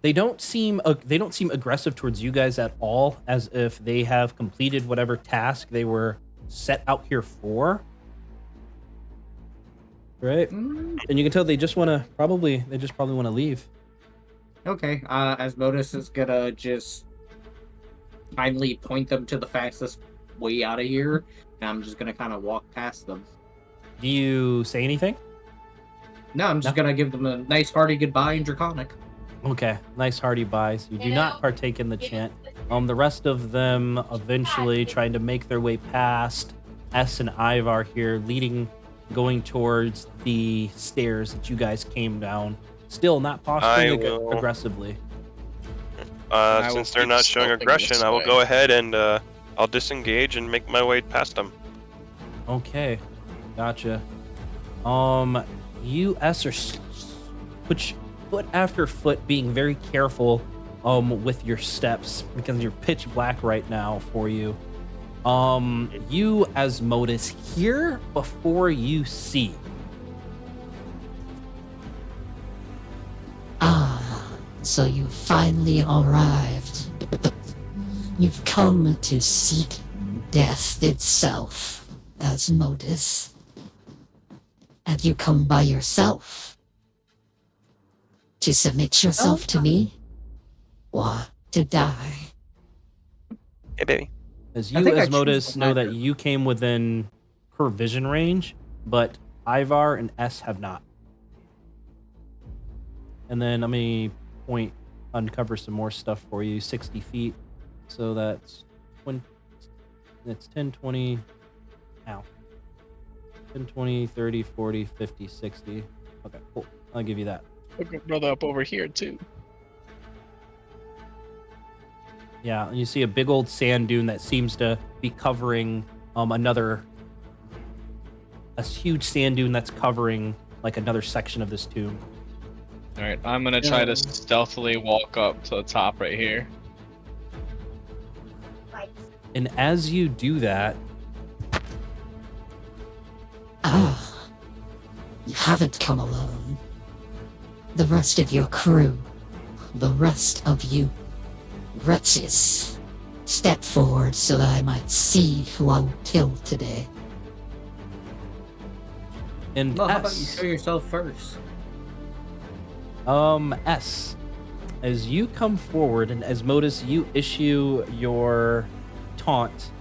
They don't seem aggressive towards you guys at all, as if they have completed whatever task they were set out here for. Right? And you can tell they just probably want to leave. Okay. Asmodeus is gonna just kindly point them to the fastest way out of here, and I'm just gonna kind of walk past them. Do you say anything? No, I'm just No. gonna give them a nice hearty goodbye in Draconic. Okay, nice hearty buys. You do not partake in the chant. The rest of them eventually trying to make their way past S and Ivar here, going towards the stairs that you guys came down. Still not posturing aggressively. I Since will they're keep not showing stealthing aggression, this I will way. go ahead and I'll disengage and make my way past them. Okay, gotcha. You S are which foot after foot, being very careful with your steps because you're pitch black right now for you. You Asmodeus hear before you see. Ah, so you finally arrived. You've come to seek death itself, Asmodeus. Have you come by yourself? To submit yourself to me? Or to die? Hey, baby. As I you think I Asmodeus choose the know that latter. you came within her vision range, but Ivar and S have not. And then let me uncover some more stuff for you. 60 feet. So that's 10, 20, ow. 10, 20, 30, 40, 50, 60. Okay, cool. I'll give you that. Look at brother up over here too. Yeah, and you see a big old sand dune that seems to be covering a huge sand dune that's covering like another section of this tomb. All right, I'm gonna try to stealthily walk up to the top right here. And as you do that, Ah, you haven't come alone. The rest of your crew, the rest of you wretches, step forward so that I might see who I will kill today. and Well, how about you S, show yourself first? S, as you come forward and Asmodeus, you issue your taunt.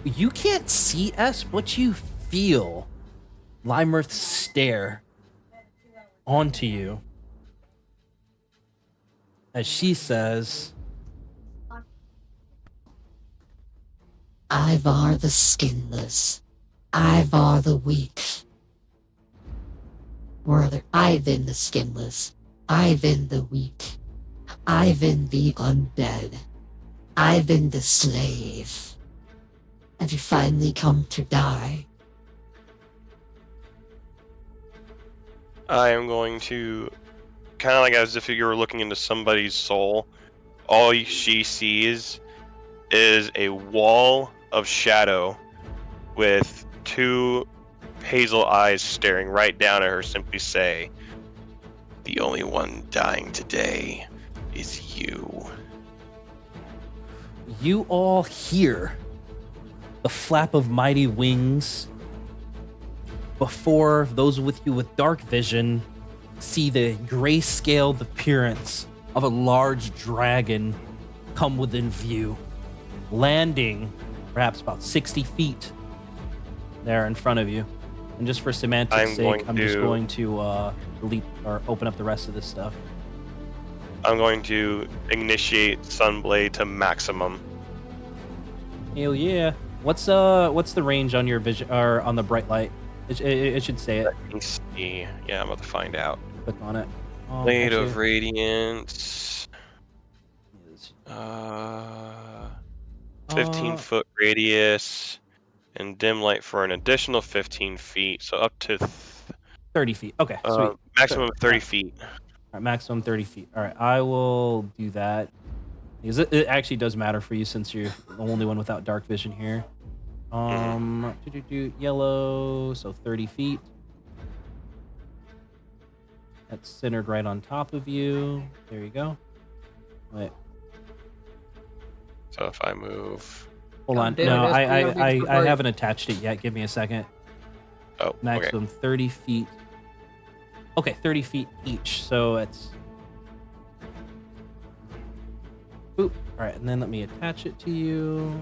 You can't see S, but you feel Lymrith stare onto you as she says, Ivar the skinless, Ivar the weak. Or rather, Ivan the skinless, Ivan the weak, Ivan the undead, Ivan the slave. Have you finally come to die? I am going to, kind of like as if you were looking into somebody's soul, all she sees is a wall of shadow with two hazel eyes staring right down at her, simply say, "The only one dying today is you." you all hear the flap of mighty wings before those with you with dark vision see the gray-scaled appearance of a large dragon come within view, landing perhaps about 60 feet there in front of you. And just for semantics' I'm sake, going I'm just to- going to delete or open up the rest of this stuff. I'm going to initiate Sunblade to maximum. Hell yeah. What's the range on your vision or on the bright light? It should say it. Let me see. Yeah, I'm about to find out. Click on it. Blade of actually, Radiance. is- 15-foot radius, and dim light for an additional 15 feet, so up to 30 feet. Okay, sweet. maximum 30 feet. All right, maximum 30 feet. All right, I will do that. Because it actually does matter for you since you're the only one without dark vision here. Yellow, so 30 feet. That's centered right on top of you. There you go. Wait, So if I move, hold on. damn it, No, SPM I haven't attached it yet. Give me a second. oh, okay. Maximum 30 feet. Okay, 30 feet each. So it's. Boop. All right, and then let me attach it to you.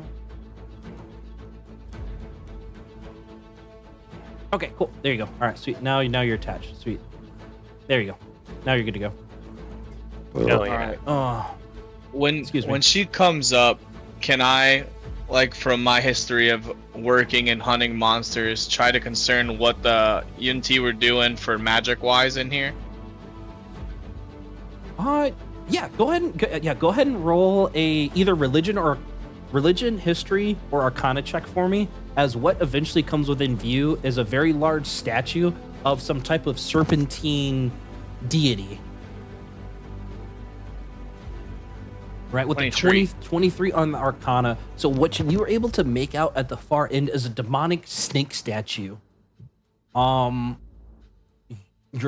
Okay, cool. There you go. All right, sweet. Now you're attached. Sweet. There you go. Now you're good to go. Hell yeah. Alright. Oh, When Excuse me. when she comes up, can I, like from my history of working and hunting monsters, try to concern what the UNT were doing for magic wise in here? yeah. Go ahead and roll a either religion, history, or arcana check for me. As what eventually comes within view is a very large statue of some type of serpentine deity. Right, with 23. the 23 on the arcana. So what you were able to make out at the far end is a demonic snake statue. You're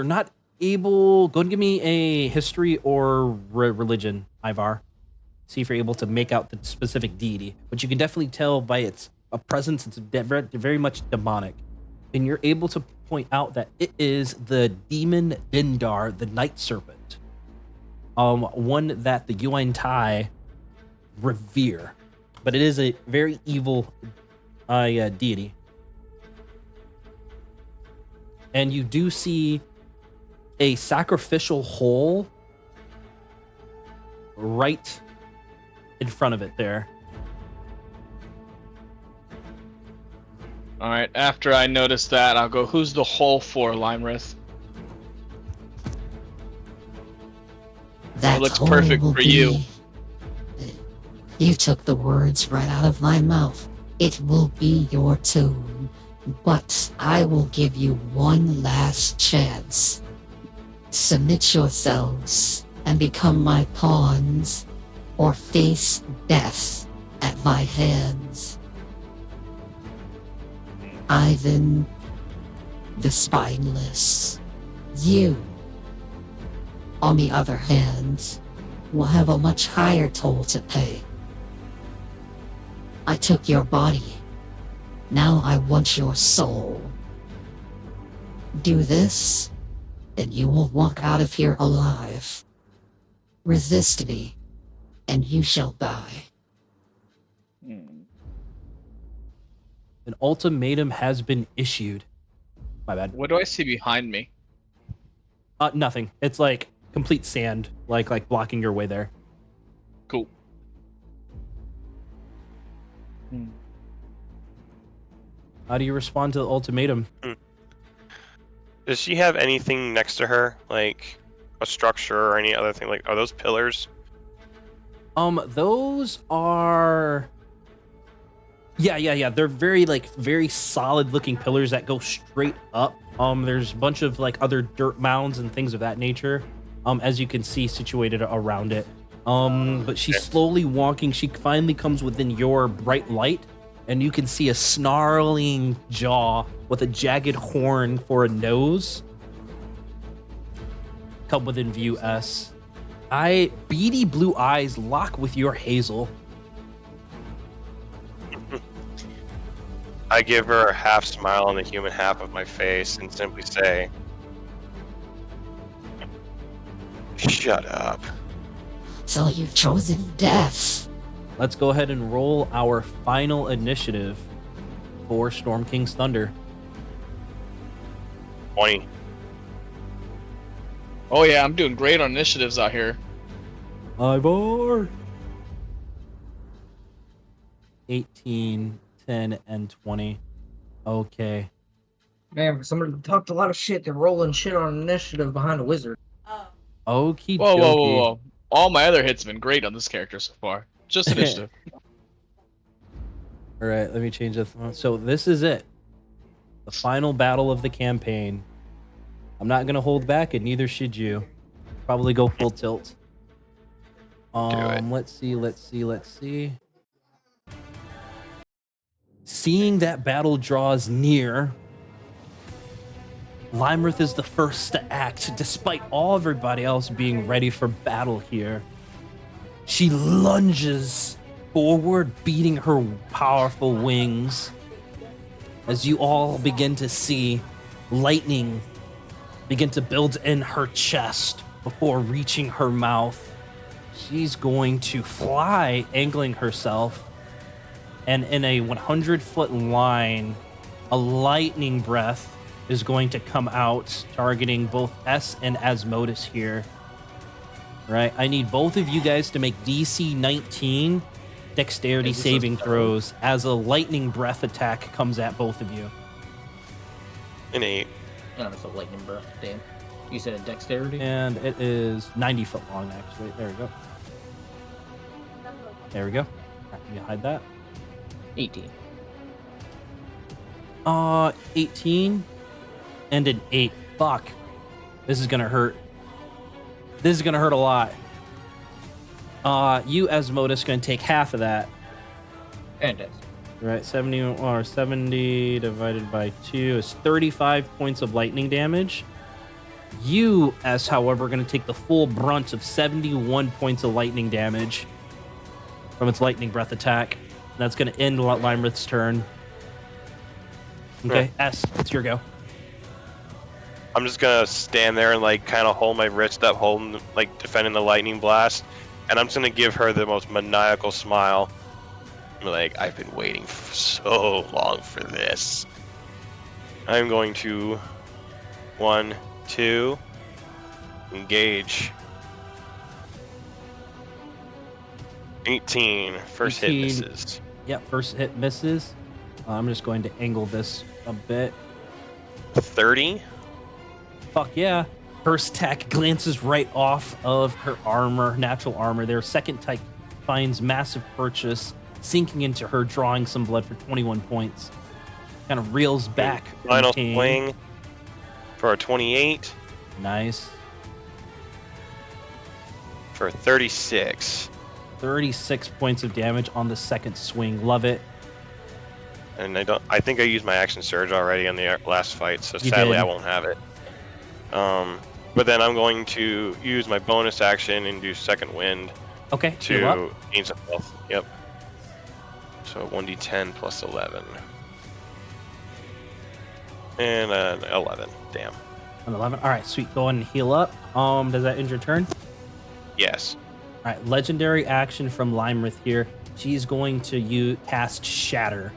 not able. Go and give me a history or religion, Ivar. See if you're able to make out the specific deity. But you can definitely tell by its presence, it's very much demonic. And you're able to point out that it is the demon Dindar, the night serpent. One that the Yuan Tai revere. But it is a very evil deity. And you do see a sacrificial hole right in front of it there. All right. After I notice that, I'll go. Who's the hole for, Lymrith? That looks hole perfect will for you. be- You took the words right out of my mouth. It will be your tomb, but I will give you one last chance. Submit yourselves and become my pawns, or face death at my hands. Ivan the Spineless. You, on the other hand, will have a much higher toll to pay. I took your body. Now I want your soul. Do this, and you will walk out of here alive. Resist me, and you shall die. An ultimatum has been issued. My bad. What do I see behind me? Nothing. It's like complete sand, like blocking your way there. Cool. How do you respond to the ultimatum? Does she have anything next to her, like a structure or any other thing? Like, are those pillars? Those are. Yeah. They're very solid looking pillars that go straight up. There's a bunch of like other dirt mounds and things of that nature. As you can see, situated around it. But she's slowly walking. She finally comes within your bright light, and you can see a snarling jaw with a jagged horn for a nose. Come within view, S. Beady blue eyes lock with your Hazel. I give her a half smile on the human half of my face and simply say, "Shut up." So you've chosen death. Let's go ahead and roll our final initiative for Storm King's Thunder. 20. Oh yeah, I'm doing great on initiatives out here. Ivor. 18, 10, and 20. Okay. Man, for somebody who talked a lot of shit, they're rolling shit on initiative behind a wizard. Okie Whoa, whoa, whoa, dokie. whoa! All my other hits have been great on this character so far. Just initiative. All right, let me change this one. So this is it. The final battle of the campaign. I'm not going to hold back, and neither should you. Probably go full tilt. Let's see. Seeing that battle draws near, Lymrith is the first to act, despite all everybody else being ready for battle here. She lunges forward, beating her powerful wings, as you all begin to see lightning begin to build in her chest before reaching her mouth. She's going to fly, angling herself, and in a 100-foot line, a lightning breath is going to come out, targeting both S and Asmodus here. Right? I need both of you guys to make DC 19 dexterity saving throws as a lightning breath attack comes at both of you. An 8. Oh, it's a lightning breath. Damn. You said dexterity? And it is 90 foot long, actually. There we go. There we go. Alright, you hide that. 18. 18 and an 8. Fuck. This is gonna hurt. This is gonna hurt a lot. You, Asmodus, gonna take half of that. Fantastic. Right, 70 divided by 2 is 35 points of lightning damage. You, S, however, are going to take the full brunt of 71 points of lightning damage from its lightning breath attack. That's going to end Lymrith's turn. Okay, S, it's your go. I'm just gonna stand there and like kind of hold my wrist up, holding like defending the lightning blast, and I'm just gonna give her the most maniacal smile. Like, I've been waiting so long for this. I'm going to 1, 2, engage. 18, first 18. hit misses. Yep, first hit misses. I'm just going to angle this a bit. 30. Fuck yeah. First attack glances right off of her armor, natural armor there. Second attack finds massive purchase, sinking into her, drawing some blood for 21 points. Kind of reels back. Final in pain. swing for a 28. Nice. For 36. 36 points of damage on the second swing. Love it. And I think I used my action surge already on the last fight, so You sadly did. I won't have it. But then I'm going to use my bonus action and do second wind Okay, heal up. to gain some health. Yep. So 1d10 plus 11. And 11. Damn. An 11. All right, sweet. Go ahead and heal up. Does that end your turn? Yes. All right, legendary action from Lymrith here. She's going to cast Shatter.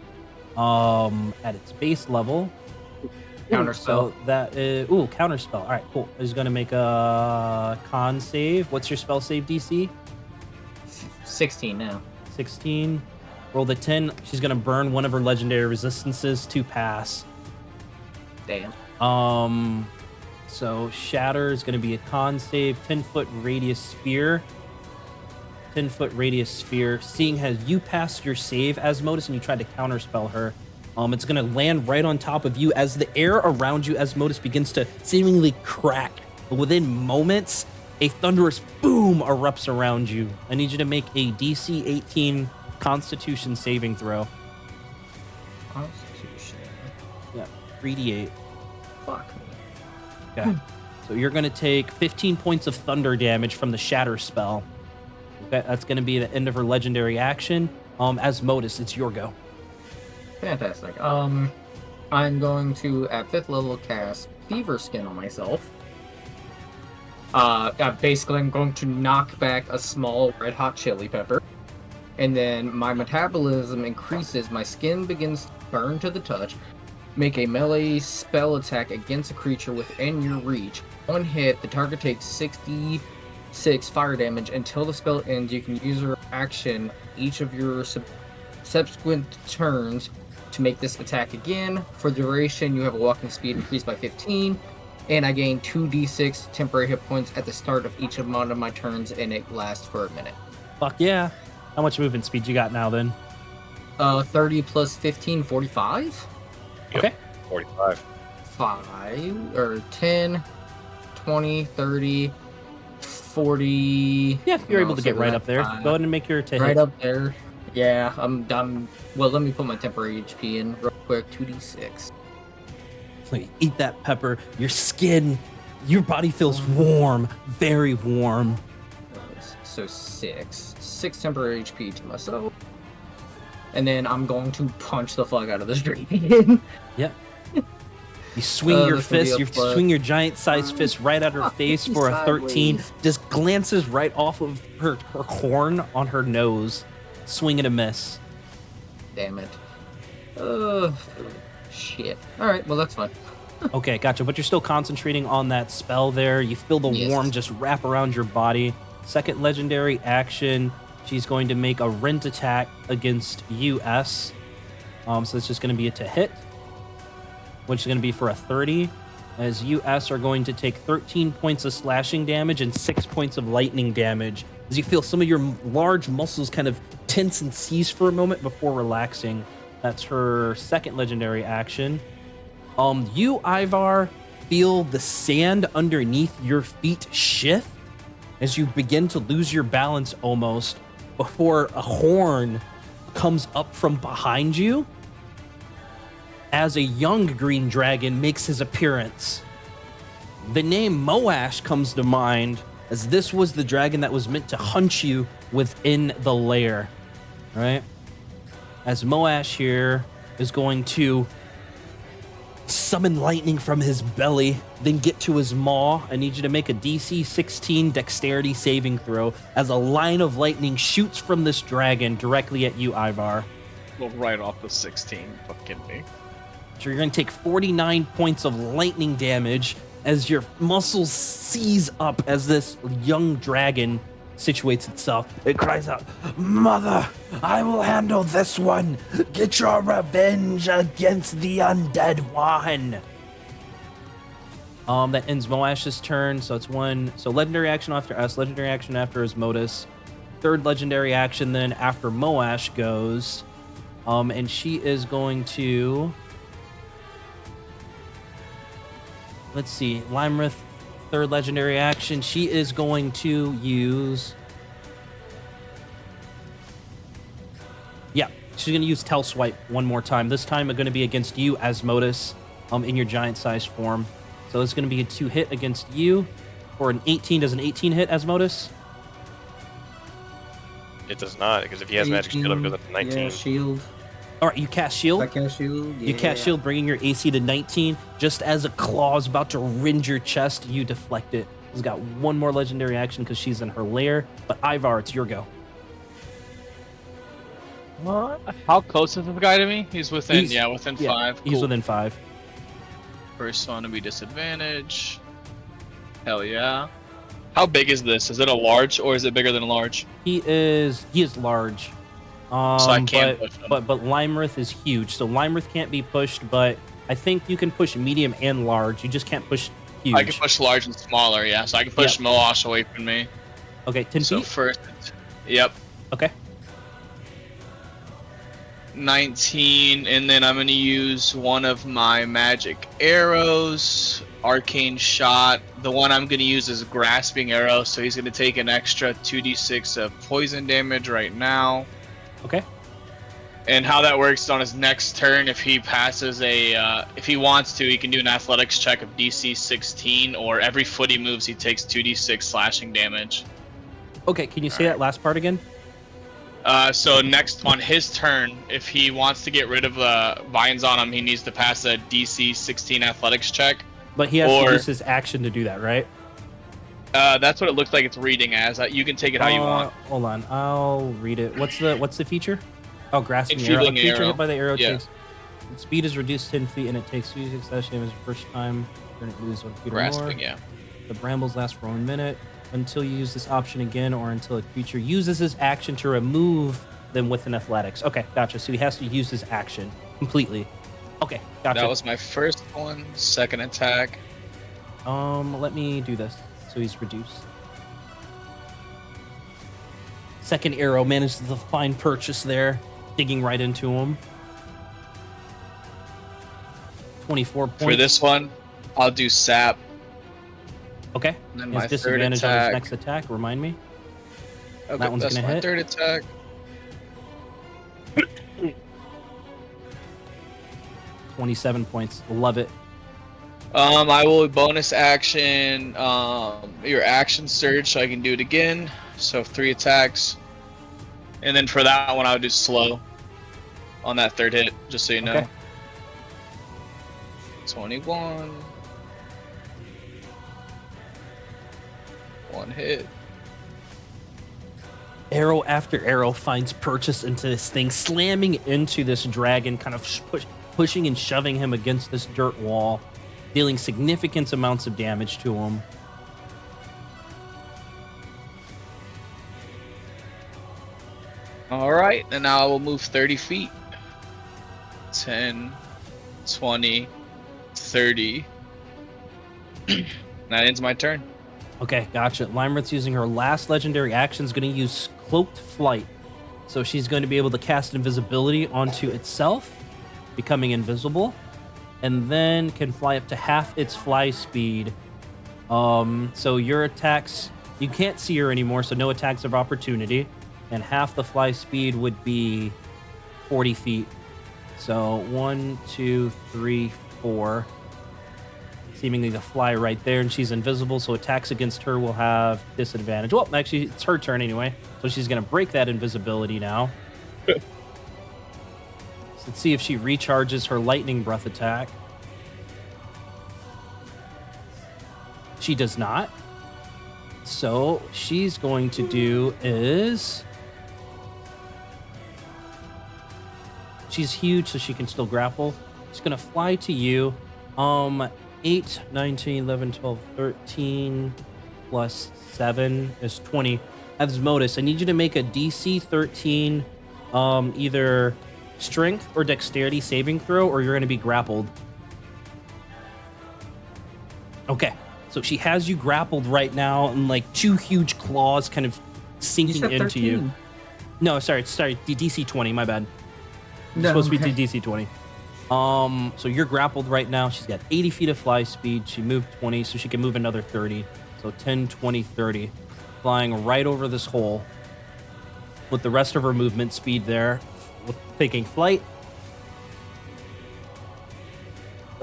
At its base level. Counterspell. So that is counterspell. All right, cool. Is going to make a con save. What's your spell save DC? 16 now. 16. Roll the 10. She's going to burn one of her legendary resistances to pass. Damn. So Shatter is going to be a con save, 10-foot radius sphere. 10-foot radius sphere. Seeing as you passed your save, Asmodus, and you tried to counterspell her, it's going to land right on top of you as the air around you, Asmodus, begins to seemingly crack. But within moments, a thunderous boom erupts around you. I need you to make a DC 18 Constitution saving throw. Constitution. Yeah, 3d8. Fuck me. Okay. So you're going to take 15 points of thunder damage from the Shatter spell. Okay, that's going to be the end of her legendary action. Asmodus, it's your go. Fantastic. I'm going to, at 5th level, cast Fever Skin on myself. Basically, I'm going to knock back a small red hot chili pepper. And then my metabolism increases, my skin begins to burn to the touch. Make a melee spell attack against a creature within your reach. One hit, the target takes 60 2d6 fire damage. Until the spell ends, you can use your action each of your subsequent turns to make this attack again. For duration, you have a walking speed increased by 15, and I gain 2d6 temporary hit points at the start of each one of my turns, and it lasts for a minute. Fuck yeah. How much movement speed you got now then? 30 plus 15, 45? Yep. Okay. 45. 5 or 10, 20, 30, 40. Yeah, you're able No, to so get right that's up there. 5. Go ahead and make your Right hit. up there. Yeah, I'm done. Well, let me put my temporary HP in real quick. 2d6. So you eat that pepper, your skin, your body feels warm, very warm. So 6 temporary HP to myself. And then I'm going to punch the fuck out of this dragon. Yep. You swing your that's gonna be fist, a you plus. swing your giant-sized fist right at her face for a 13. Sideways. Just glances right off of her horn on her nose. Swing and a miss. Damn it. Shit. Alright, well, that's fine. Okay, gotcha. But you're still concentrating on that spell there. You feel the Yes. warm just wrap around your body. Second legendary action, she's going to make a rent attack against US. So it's just going to be a to hit, which is going to be for a 30. As US are going to take 13 points of slashing damage and 6 points of lightning damage. As you feel some of your large muscles kind of tense and seize for a moment before relaxing. That's her second legendary action. You, Ivar, feel the sand underneath your feet shift as you begin to lose your balance almost before a horn comes up from behind you as a young green dragon makes his appearance. The name Moash comes to mind as this was the dragon that was meant to hunt you within the lair, right? As Moash here is going to summon lightning from his belly, then get to his maw. I need you to make a DC 16 dexterity saving throw as a line of lightning shoots from this dragon directly at you, Ivar. Well, right off the 16. Fucking me. So you're going to take 49 points of lightning damage as your muscles seize up as this young dragon situates itself. It cries out, "Mother, I will handle this one. Get your revenge against the undead one." That ends Moash's turn, so it's one. So legendary action after us, legendary action after Asmodus. Third legendary action then after Moash goes. And she is going to... Let's see, Lymrith, third legendary action. She is going to use... Yeah, she's going to use Tell Swipe one more time. This time it's going to be against you, Asmodus, in your giant-sized form. So it's going to be a 2-hit against you. For an 18, does an 18 hit, Asmodus? It does not, because if he has magic shield, it goes up to 19. Yeah, shield. All right, you cast shield. I cast shield. You cast shield, bringing your AC to 19. Just as a claw is about to rend your chest, you deflect it. She's got one more legendary action because she's in her lair. But Ivar, it's your go. What? How close is this guy to me? He's within, within Yeah, 5. He's Cool. within 5. First one to be disadvantage. Hell yeah. How big is this? Is it a large or is it bigger than a large? He is large. So I can't push him. but Lymrith is huge. So Lymrith can't be pushed, but I think you can push medium and large. You just can't push huge. I can push large and smaller, yeah. So I can push Moash away from me. Okay, 10 So feet. first, yep. Okay. 19, and then I'm going to use one of my magic arrows, arcane shot. The one I'm going to use is grasping arrow, so he's going to take an extra 2d6 of poison damage right now. Okay. And how that works is on his next turn, if he passes if he wants to, he can do an athletics check of DC 16, or every foot he moves, he takes 2d6 slashing damage. Okay, can you say that last part again? So next on his turn, if he wants to get rid of the vines on him, he needs to pass a DC 16 athletics check. But he has to use his action to do that, right? That's what it looks like it's reading as. You can take it how you want. Hold on, I'll read it. What's the feature? Oh, grasping arrow. A Enfeebling creature arrow. hit by the arrow Yeah. takes... Its speed is reduced 10 feet and it takes 2d6 slash damage the first time. Then it loses 1 feet or more. Grasping, yeah. The brambles last for 1 minute. until you use this option again or until a creature uses his action to remove them with an athletics. Okay, gotcha. So he has to use his action completely. Okay, gotcha. That was my first one. Second attack. Let me do this. So he's reduced. Second arrow manages to find purchase there, digging right into him. 24 points. For this one, I'll do sap. Okay. And then He my has third disadvantage on his attack. next attack. Remind me. Okay, That one's that's gonna my hit. third attack. 27 points. Love it. I will bonus action your action surge so I can do it again. So 3 attacks. And then for that one I would do slow on that third hit, just so you know. Okay. 21. 1 hit. Arrow after arrow finds purchase into this thing, slamming into this dragon, kind of pushing and shoving him against this dirt wall, dealing significant amounts of damage to him. Alright, and now I will move 30 feet. 10, 20, 30. That ends my turn. Okay, gotcha. Lymrith's using her last legendary action, is going to use Cloaked Flight. So she's going to be able to cast invisibility onto itself, becoming invisible, and then can fly up to half its fly speed. So your attacks, you can't see her anymore, so no attacks of opportunity, and half the fly speed would be 40 feet. So 1, 2, 3, 4. Seemingly the fly right there, and she's invisible, so attacks against her will have disadvantage. Well, actually, it's her turn anyway, so she's going to break that invisibility now. So let's see if she recharges her lightning breath attack. She does not. So she's going to do is... She's huge, so she can still grapple. She's going to fly to you. 8, 19, 11, 12, 13, plus 7 is 20. Asmodeus, I need you to make a DC 13 either strength or dexterity saving throw, or you're going to be grappled. Okay, so she has you grappled right now, and like 2 huge claws kind of sinking into you. No, sorry, DC 20, my bad. It's supposed to be DC 20. So you're grappled right now. She's got 80 feet of fly speed. She moved 20, so she can move another 30. So 10, 20, 30. Flying right over this hole with the rest of her movement speed there, with taking flight.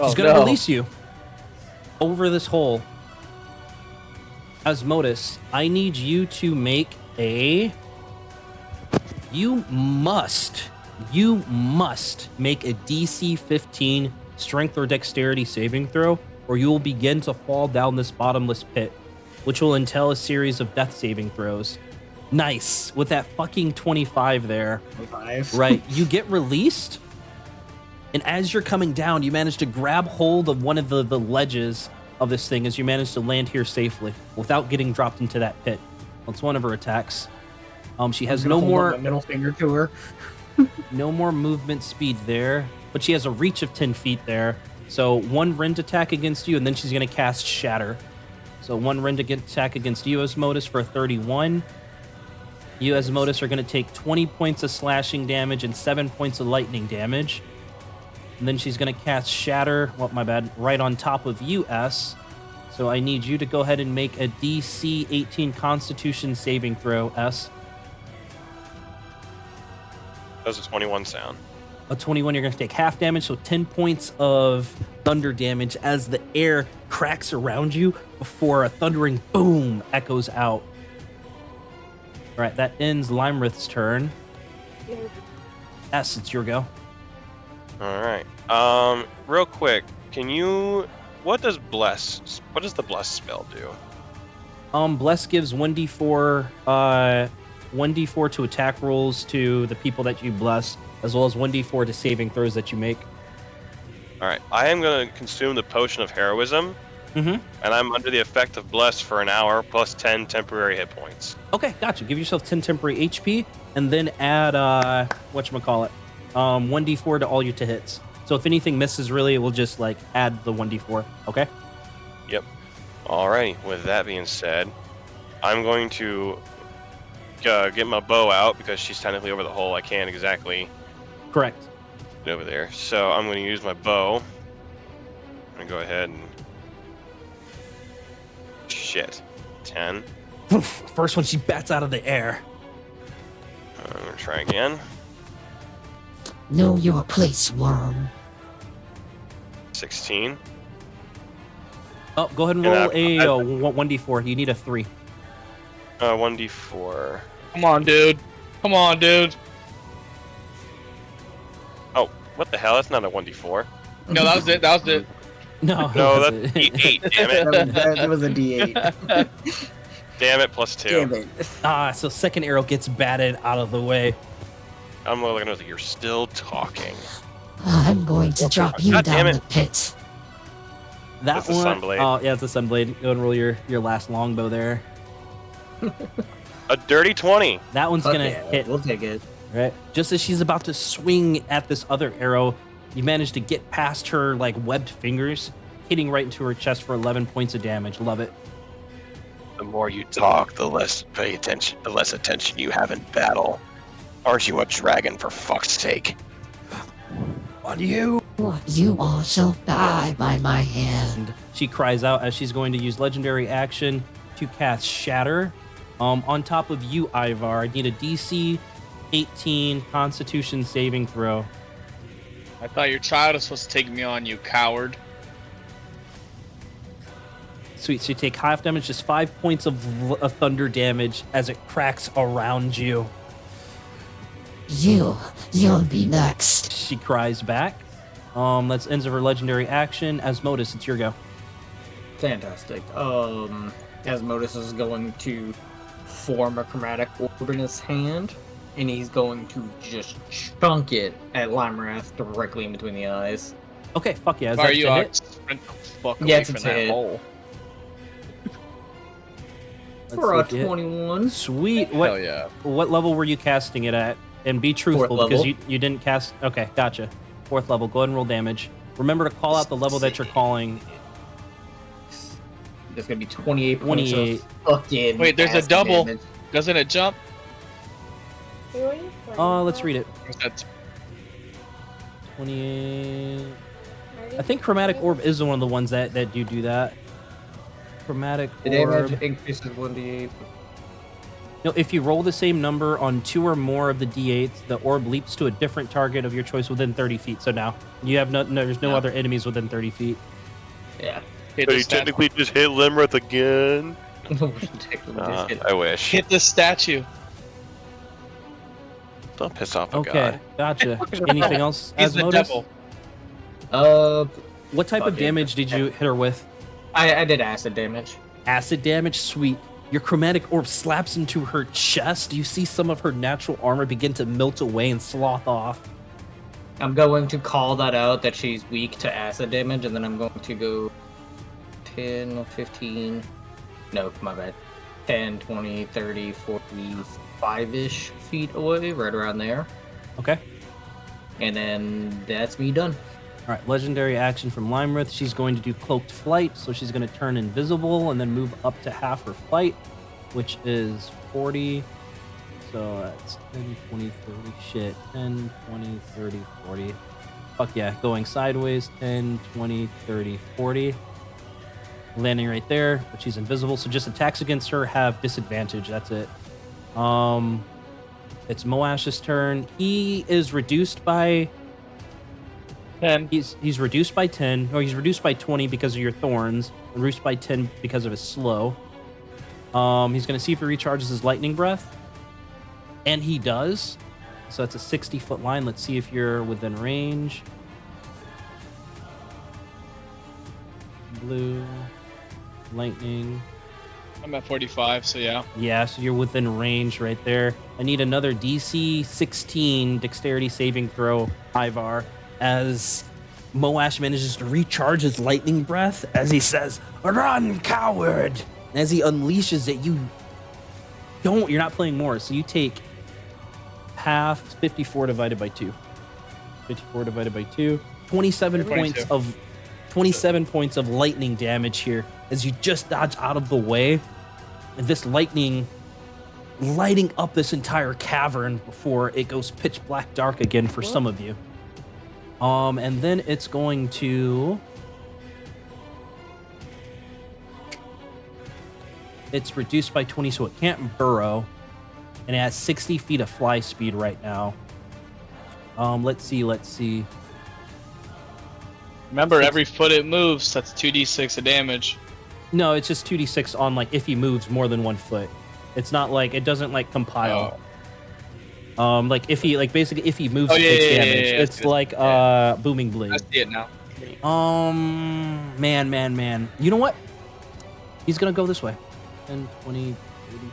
She's going to release you over this hole. Asmodeus, I need you to make a... You must make a DC 15 strength or dexterity saving throw, or you will begin to fall down this bottomless pit, which will entail a series of death saving throws. Nice. With that fucking 25 there. 25. Right. You get released, and as you're coming down, you manage to grab hold of one of the ledges of this thing as you manage to land here safely without getting dropped into that pit. That's one of her attacks. She has no more... My middle finger to her. No more movement speed there, but she has a reach of 10 feet there. So 1 rend attack against you, and then she's going to cast Shatter. So 1 rend attack against you, Asmodeus, for a 31. You, Asmodeus, are going to take 20 points of slashing damage and 7 points of lightning damage. And then she's going to cast Shatter, my bad, right on top of you, S. So I need you to go ahead and make a DC 18 Constitution saving throw, S. Does a 21 sound? A 21, you're going to take half damage, so 10 points of thunder damage as the air cracks around you before a thundering boom echoes out. All right, that ends Lymrith's turn. S, it's your go. All right. Real quick, what does the bless spell do? Bless gives 1d4 1d4 to attack rolls to the people that you bless, as well as 1d4 to saving throws that you make. All right. I am going to consume the potion of heroism Mm-hmm. And I'm under the effect of Bless for an hour plus 10 temporary hit points. Okay, gotcha. Give yourself 10 temporary HP, and then add whatchamacallit, 1d4 to all your hits. So if anything misses, really, it will just like add the 1d4. Okay. Yep. Alrighty. With that being said, I'm going to get my bow out because she's technically over the hole. I can't exactly Correct. get over there. So I'm going to use my bow. I'm going to go ahead and... Shit. 10. First one she bats out of the air. I'm going to try again. Know your place, worm. 16. Oh, go ahead and And roll I- a 1d4. You need a 3. 1d4. Come on, dude. Come on, dude. Oh, what the hell? That's not a 1d4. No, that was it. That was it. No, No, that's that's D8. Damn it. That was a D8. Damn it. Plus 2. Damn it. so second arrow gets batted out of the way. I'm looking at it. You're still talking. I'm going to drop you God damn down it. the pit. That That's a one. sunblade. Oh, yeah, it's a sunblade. Go and roll your last longbow there. A dirty 20. That one's Fuck gonna yeah, hit. We'll take it. Right. Just as she's about to swing at this other arrow, you manage to get past her like webbed fingers, hitting right into her chest for 11 points of damage. Love it. The more you talk, the less attention you have in battle. Aren't you a dragon, for fuck's sake? On you. You all shall die by my hand. And she cries out as she's going to use legendary action to cast Shatter. On top of you, Ivar, I need a DC 18 Constitution saving throw. I thought your child was supposed to take me on, you coward. Sweet. So you take half damage, just 5 points of thunder damage as it cracks around you. You'll be next. She cries back. That's ends of her legendary action. Asmodus, it's your go. Fantastic. Asmodus is going to form a chromatic orb in his hand, and he's going to just chunk it at Lymrith directly in between the eyes. Okay, fuck yeah. Is Are that you to out? hit? Sprint the fuck Yeah, away it's a from that hit. hole. Let's For a see if you hit. 21. Sweet. Hell What yeah. what level were you casting it at? And be truthful Fourth because level. you didn't cast. Okay, gotcha. 4th level. Go ahead and roll damage. Remember to call out the level that you're calling. There's gonna be 28 28. points of fucking Wait, there's a acid double. damage. Doesn't it jump? Let's read it. That's 28. I think chromatic orb is one of the ones that do that. Chromatic The damage orb. increases 1d8. No, if you roll the same number on 2 or more of the d8s, the orb leaps to a different target of your choice within 30 feet. So now you have there's no Yeah. other enemies within 30 feet. Yeah. hit So the you statue. technically just hit Lymrith again? Technically just hit. I wish. Hit the statue. Don't piss off a Okay, god. gotcha. Anything else? He's the Asmodus? devil. What type of Okay. damage did you hit her with? I did acid damage. Acid damage? Sweet. Your chromatic orb slaps into her chest. You see some of her natural armor begin to melt away and slough off. I'm going to call that out that she's weak to acid damage, and then I'm going to go 10, 15. No, my bad. 10, 20, 30, 45-ish feet away, right around there. Okay. And then that's me done. All right, legendary action from Lymrith. She's going to do cloaked flight, so she's going to turn invisible and then move up to half her flight, which is 40. So that's 10, 20, 30. Shit. 10, 20, 30, 40. Fuck yeah. Going sideways. 10, 20, 30, 40. Landing right there, but she's invisible. So just attacks against her have disadvantage. That's it. It's Moash's turn. He is reduced by 10. He's reduced by 10, or he's reduced by 20 because of your thorns, and reduced by 10 because of his slow. He's going to see if he recharges his lightning breath, and he does. So that's a 60-foot line. Let's see if you're within range. Blue, lightning. I'm at 45, so yeah. Yeah, so you're within range right there. I need another DC 16 dexterity saving throw, Ivar, as Moash manages to recharge his lightning breath as he says, "Run, coward!" And as he unleashes it, you're not playing more, so you take half 54 divided by 2. 54 divided by 2. 27 points of lightning damage here as you just dodge out of the way. And this lightning lighting up this entire cavern before it goes pitch black dark again for some of you. And then it's going to... It's reduced by 20, so it can't burrow. And it has 60 feet of fly speed right now. Let's see. Remember, every foot it moves, that's 2d6 of damage. No, it's just 2d6 on, like, if he moves more than 1 foot. It's not like, it doesn't, like, compile. Like, if he, like, basically, if he moves, it takes damage. It's like, Booming Blade. I see it now. Man. You know what? He's gonna go this way. 10, 20, 30,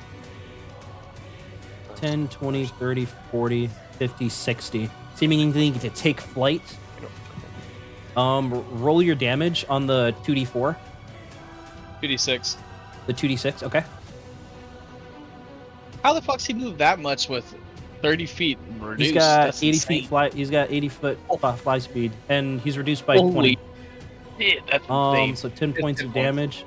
10, 20, 30, 40, 50, 60. Seemingly to take flight. Roll your damage on the 2d4. 2d6. The 2d6, okay. How the fuck's he moved that much with 30 feet reduced? He's got That's 80 insane. feet fly. He's got 80 foot fly speed, and he's reduced by 20. Holy shit, that's insane. So 10 points of 10 damage.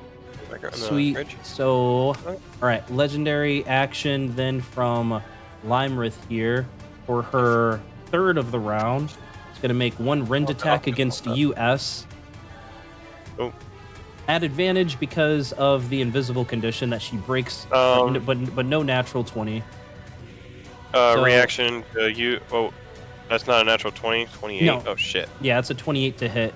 Like, Sweet. bridge. So, all right, legendary action then from Lymrith here for her third of the round. It's gonna make one rend attack against US. Oh. At advantage because of the invisible condition that she breaks, but no natural 20. So- Reaction to you. Oh, that's not a natural 20. 28. No. Oh shit. Yeah, it's a 28 to hit.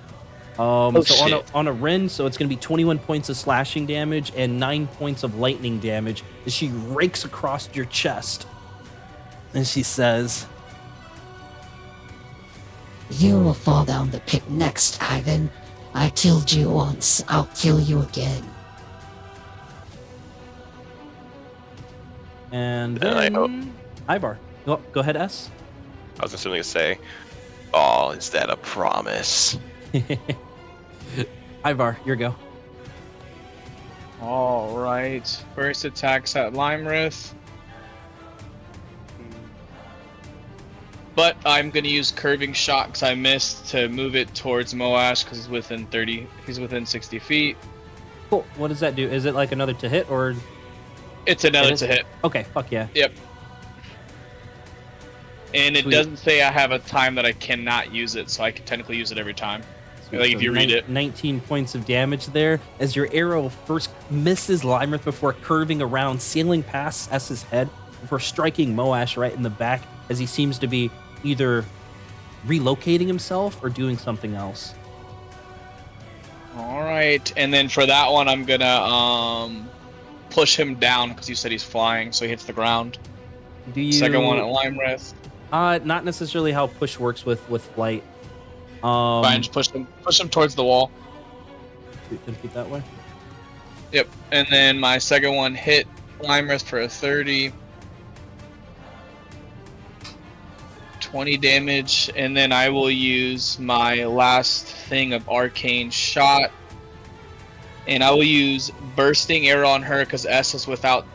Oh, So shit. on a rend, so it's going to be 21 points of slashing damage and 9 points of lightning damage as she rakes across your chest. And she says, You will fall down the pit next, Ivan. I killed you once, I'll kill you again. and Then I then Ivar. Go ahead, S. I was simply gonna say, "Oh, is that a promise?" Ivar, your go. All right. First attacks at Lymrith. But I'm gonna use curving shot because I missed to move it towards Moash because he's within 30. He's within 60 feet. Cool. What does that do? Is it like another to hit or? It's another It is? to hit. Okay, fuck yeah. Yep. And it Sweet. doesn't say I have a time that I cannot use it, so I can technically use it every time. Like if you read it. 19 points of damage there as your arrow first misses Lymrith before curving around, sailing past S's head before striking Moash right in the back as he seems to be either relocating himself or doing something else. All right, and then for that one, I'm gonna push him down because you said he's flying, so he hits the ground. Do you? Second one at Lymrith. Not necessarily how push works with flight. Fine, just push him towards the wall. 10 feet that way. Yep, and then my second one hit Lymrith for a 30. 20 damage, and then I will use my last thing of arcane shot, and I will use bursting arrow on her because S is without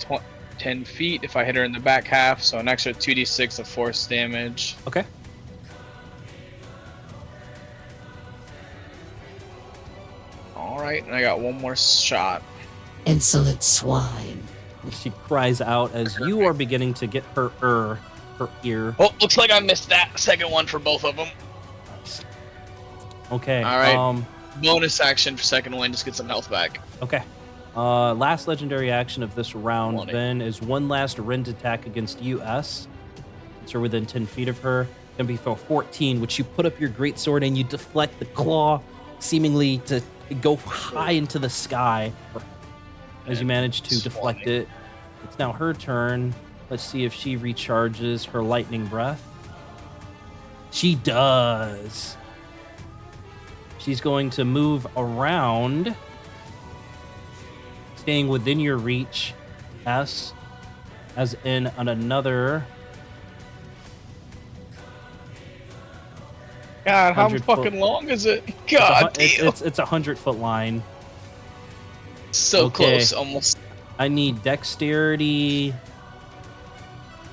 10 feet if I hit her in the back half, so an extra 2d6 of force damage. Okay. Alright, and I got one more shot. Insolent swine. She cries out as you are beginning to get her ear. Oh, looks like I missed that second one for both of them. Okay. All right. Bonus action for second one, just get some health back. Okay. Last legendary action of this round 20. then is one last rend attack against US. So within 10 feet of her. Gonna be for 14, which you put up your greatsword and you deflect the claw, seemingly to go high into the sky. As you manage to deflect it. It's now her turn. Let's see if she recharges her lightning breath. She does. She's going to move around, staying within your reach, S, as in on another. God, how 100 foot. fucking long is it? God damn. It's a 100-foot line. So Okay. close, almost. I need dexterity.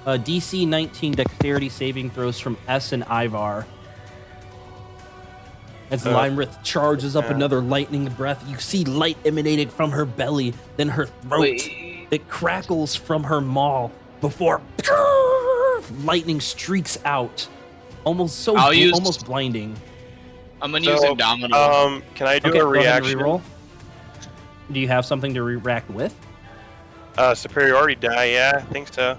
DC 19 dexterity saving throws from S and Ivar. As Lymrith charges up another lightning breath, you see light emanating from her belly, then her throat. Wait. It crackles from her maw before lightning streaks out, almost almost blinding. I'm gonna use Indomitable. Can I do Okay, a go ahead and reaction? reroll. Do you have something to react with? Superiority die, yeah, I think so.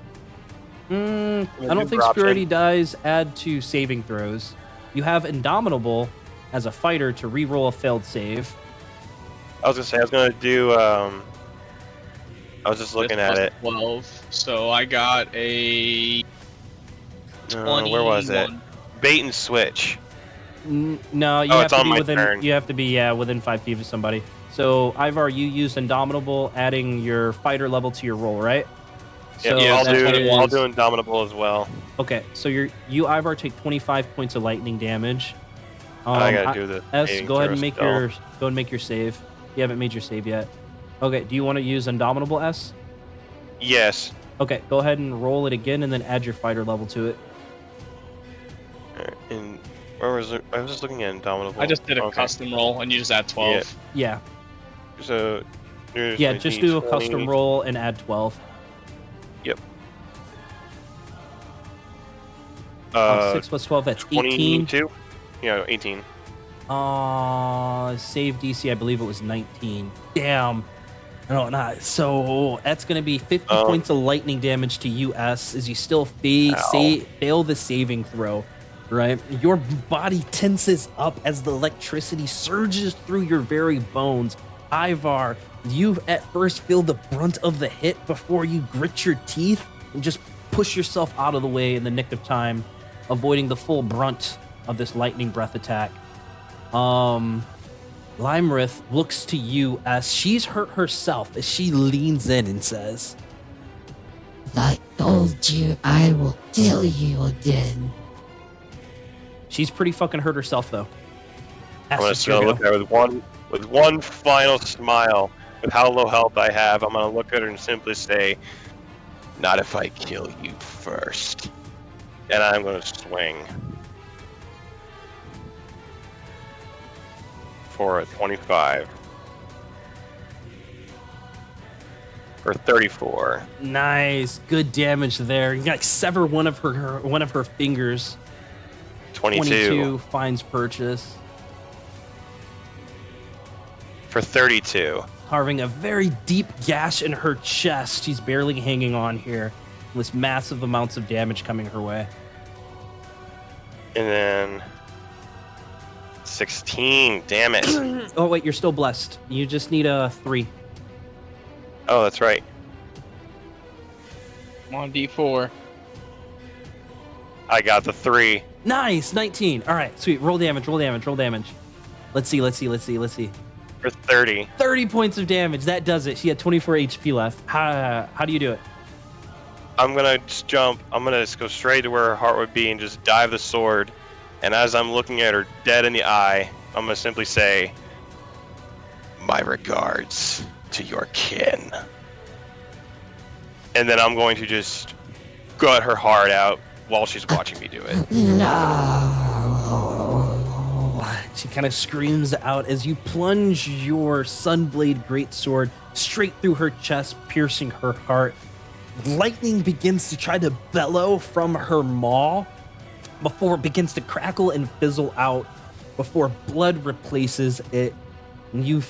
I don't think Super option. superiority dies add to saving throws. You have Indomitable as a fighter to reroll a failed save. I was gonna say, I was gonna do, I was just looking at it. 12. So I got a 21. Where was it? Bait and switch. No, you Oh, have it's to on be my within. turn. You have to be within 5 feet of somebody. So Ivar, you used Indomitable, adding your fighter level to your roll, right? So Yeah, that's what it I'll is. do Indomitable as well. Okay, so you Ivar take 25 points of lightning damage. I gotta do the S, saving go ahead throw and make still. your save. You haven't made your save yet. Okay, do you want to use Indomitable S? Yes. Okay, go ahead and roll it again, and then add your fighter level to it. And where was it? I was just looking at Indomitable. I just did a Okay. custom roll and you just add 12. Yeah, So, here's yeah, my just do a D20. custom roll and add 12. Yep. 6 plus 12, that's 18. 22? Yeah, 18. Save DC, I believe it was 19. Damn. No, not. So that's going to be 50 points of lightning damage to you, S, as you still fail the saving throw, right? Your body tenses up as the electricity surges through your very bones. Ivar, you at first feel the brunt of the hit before you grit your teeth and just push yourself out of the way in the nick of time, avoiding the full brunt of this lightning breath attack. Lymrith looks to you as she's hurt herself as she leans in and says, I told you I will kill you again. she's pretty fucking hurt herself though. I'm S, just it's your gonna go. look at her with one final smile. With how low health I have, I'm gonna look at her and simply say, "Not if I kill you first." And I'm gonna swing for a 25 or 34. Nice, good damage there. You got sever one of her fingers. 22 finds purchase, for 32. carving a very deep gash in her chest. She's barely hanging on here, with massive amounts of damage coming her way. And then 16. Damn it. Oh wait, you're still blessed. You just need a 3. Oh, that's right. I'm on D4. I got the 3. Nice, 19. All right, sweet. Roll damage. Let's see. For 30. 30 points of damage. That does it. She had 24 HP left. How do you do it? I'm gonna just jump. I'm gonna just go straight to where her heart would be and just dive the sword. And as I'm looking at her dead in the eye, I'm gonna simply say, "My regards to your kin." And then I'm going to just gut her heart out while she's watching me do it. No. She kind of screams out as you plunge your Sunblade greatsword straight through her chest, piercing her heart. Lightning begins to try to bellow from her maw before it begins to crackle and fizzle out before blood replaces it. And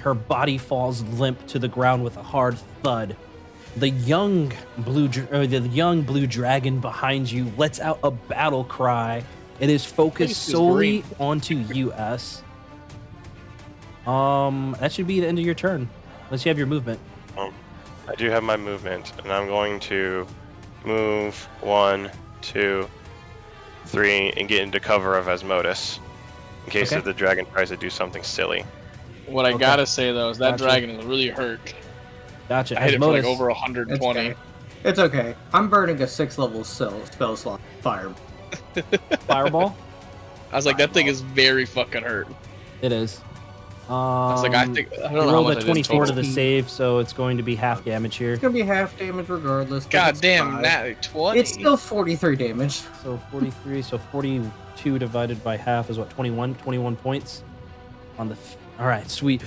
her body falls limp to the ground with a hard thud. The young blue dragon behind you lets out a battle cry. It is focused This is solely green. onto US. That should be the end of your turn, unless you have your movement. I do have my movement, and I'm going to move 1, 2, 3, and get into cover of Asmodus, in case Okay. if the dragon tries to do something silly. What I Okay. gotta say though is that Gotcha. dragon is really hurt. Gotcha. I hit it for like Asmodus, over It's 120. okay. It's okay. I'm burning a 6th level spell slot. Fire. Fireball. I was like, that thing is very fucking hurt. It is. I was like, I don't You know how rolled much a I did 24 to total. the save, so it's going to be half damage here. It's gonna be half damage regardless. but God it's damn, fine. that 20. It's still 43 damage. So 43, so 42 divided by half is what, 21? 21 points on the... All right, sweet.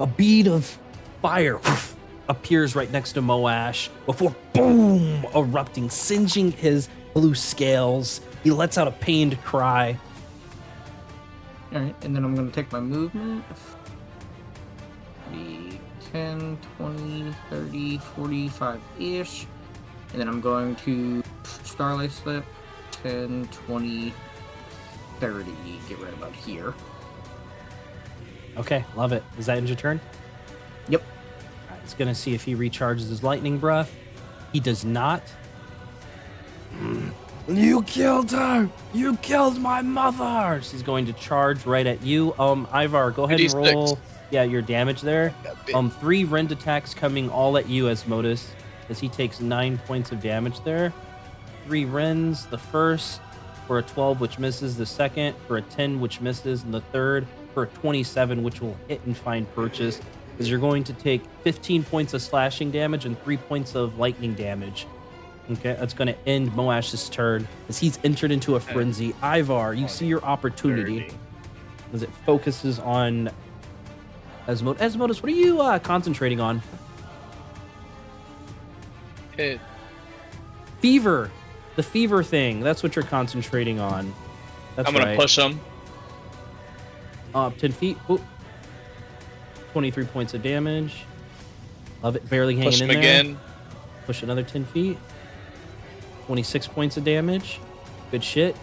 A bead of fire appears right next to Moash before, boom, erupting, singeing his blue scales. He lets out a pained cry. Alright, and then I'm gonna take my movement. Be 10, 20, 30, 45-ish. And then I'm going to Starlight Slip. 10, 20, 30. Get right about here. Okay, love it. Is that end your turn? Yep. All right, it's going to see if he recharges his lightning breath. He does not. You killed her! You killed my mother! She's going to charge right at you. Ivar, go ahead and 2d6. roll your damage there. That bit. 3 rend attacks coming all at you as Modus, as he takes 9 points of damage there. 3 rends, the first for a 12, which misses, the second for a 10, which misses, and the third for a 27, which will hit and find purchase, because you're going to take 15 points of slashing damage and 3 points of lightning damage. Okay, that's going to end Moash's turn as he's entered into a frenzy. Ivar, you see your opportunity as it focuses on Asmodus. Asmodus, what are you concentrating on? Hit. Fever. The fever thing. That's what you're concentrating on. That's I'm gonna right. push him. Up 10 feet. Oop. 23 points of damage. Love it. Barely hanging Push in him there. again. Push another 10 feet. 26 points of damage. Good shit.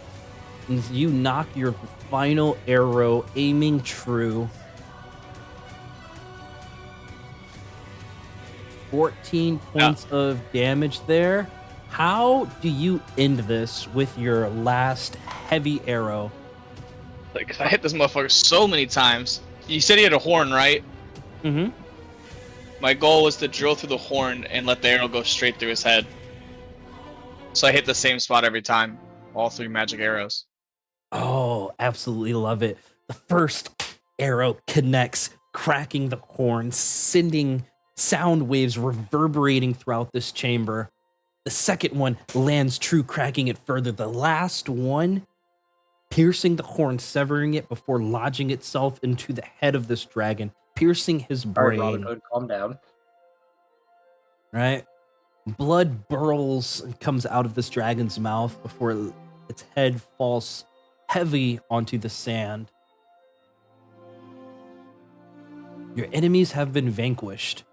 And you knock your final arrow, aiming true. 14 points of damage there. How do you end this with your last heavy arrow? Like, I hit this motherfucker so many times. You said he had a horn, right? Mm-hmm. My goal was to drill through the horn and let the arrow go straight through his head. So I hit the same spot every time. All 3 magic arrows. Oh, absolutely love it. The first arrow connects, cracking the horn, sending sound waves reverberating throughout this chamber. The second one lands true, cracking it further. The last one piercing the horn, severing it before lodging itself into the head of this dragon, piercing his Alright, brain. Robin Hood, calm down. Right? Blood burls and comes out of this dragon's mouth before its head falls heavy onto the sand. Your enemies have been vanquished.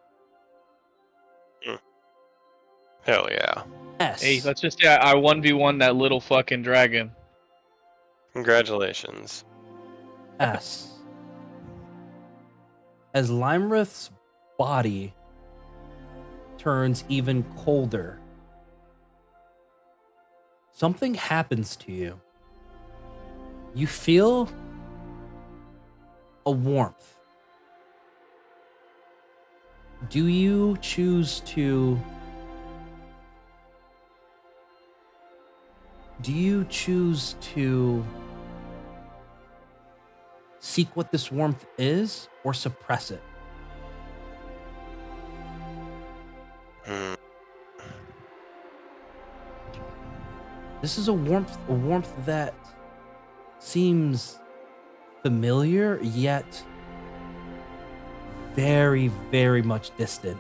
Hell yeah. S. Hey, let's just say I 1v1 that little fucking dragon. Congratulations. S. As Lymrith's body turns even colder, something happens to you. You feel a warmth. Do you choose to... seek what this warmth is or suppress it? Hmm. This is a warmth that seems familiar, yet very, very much distant.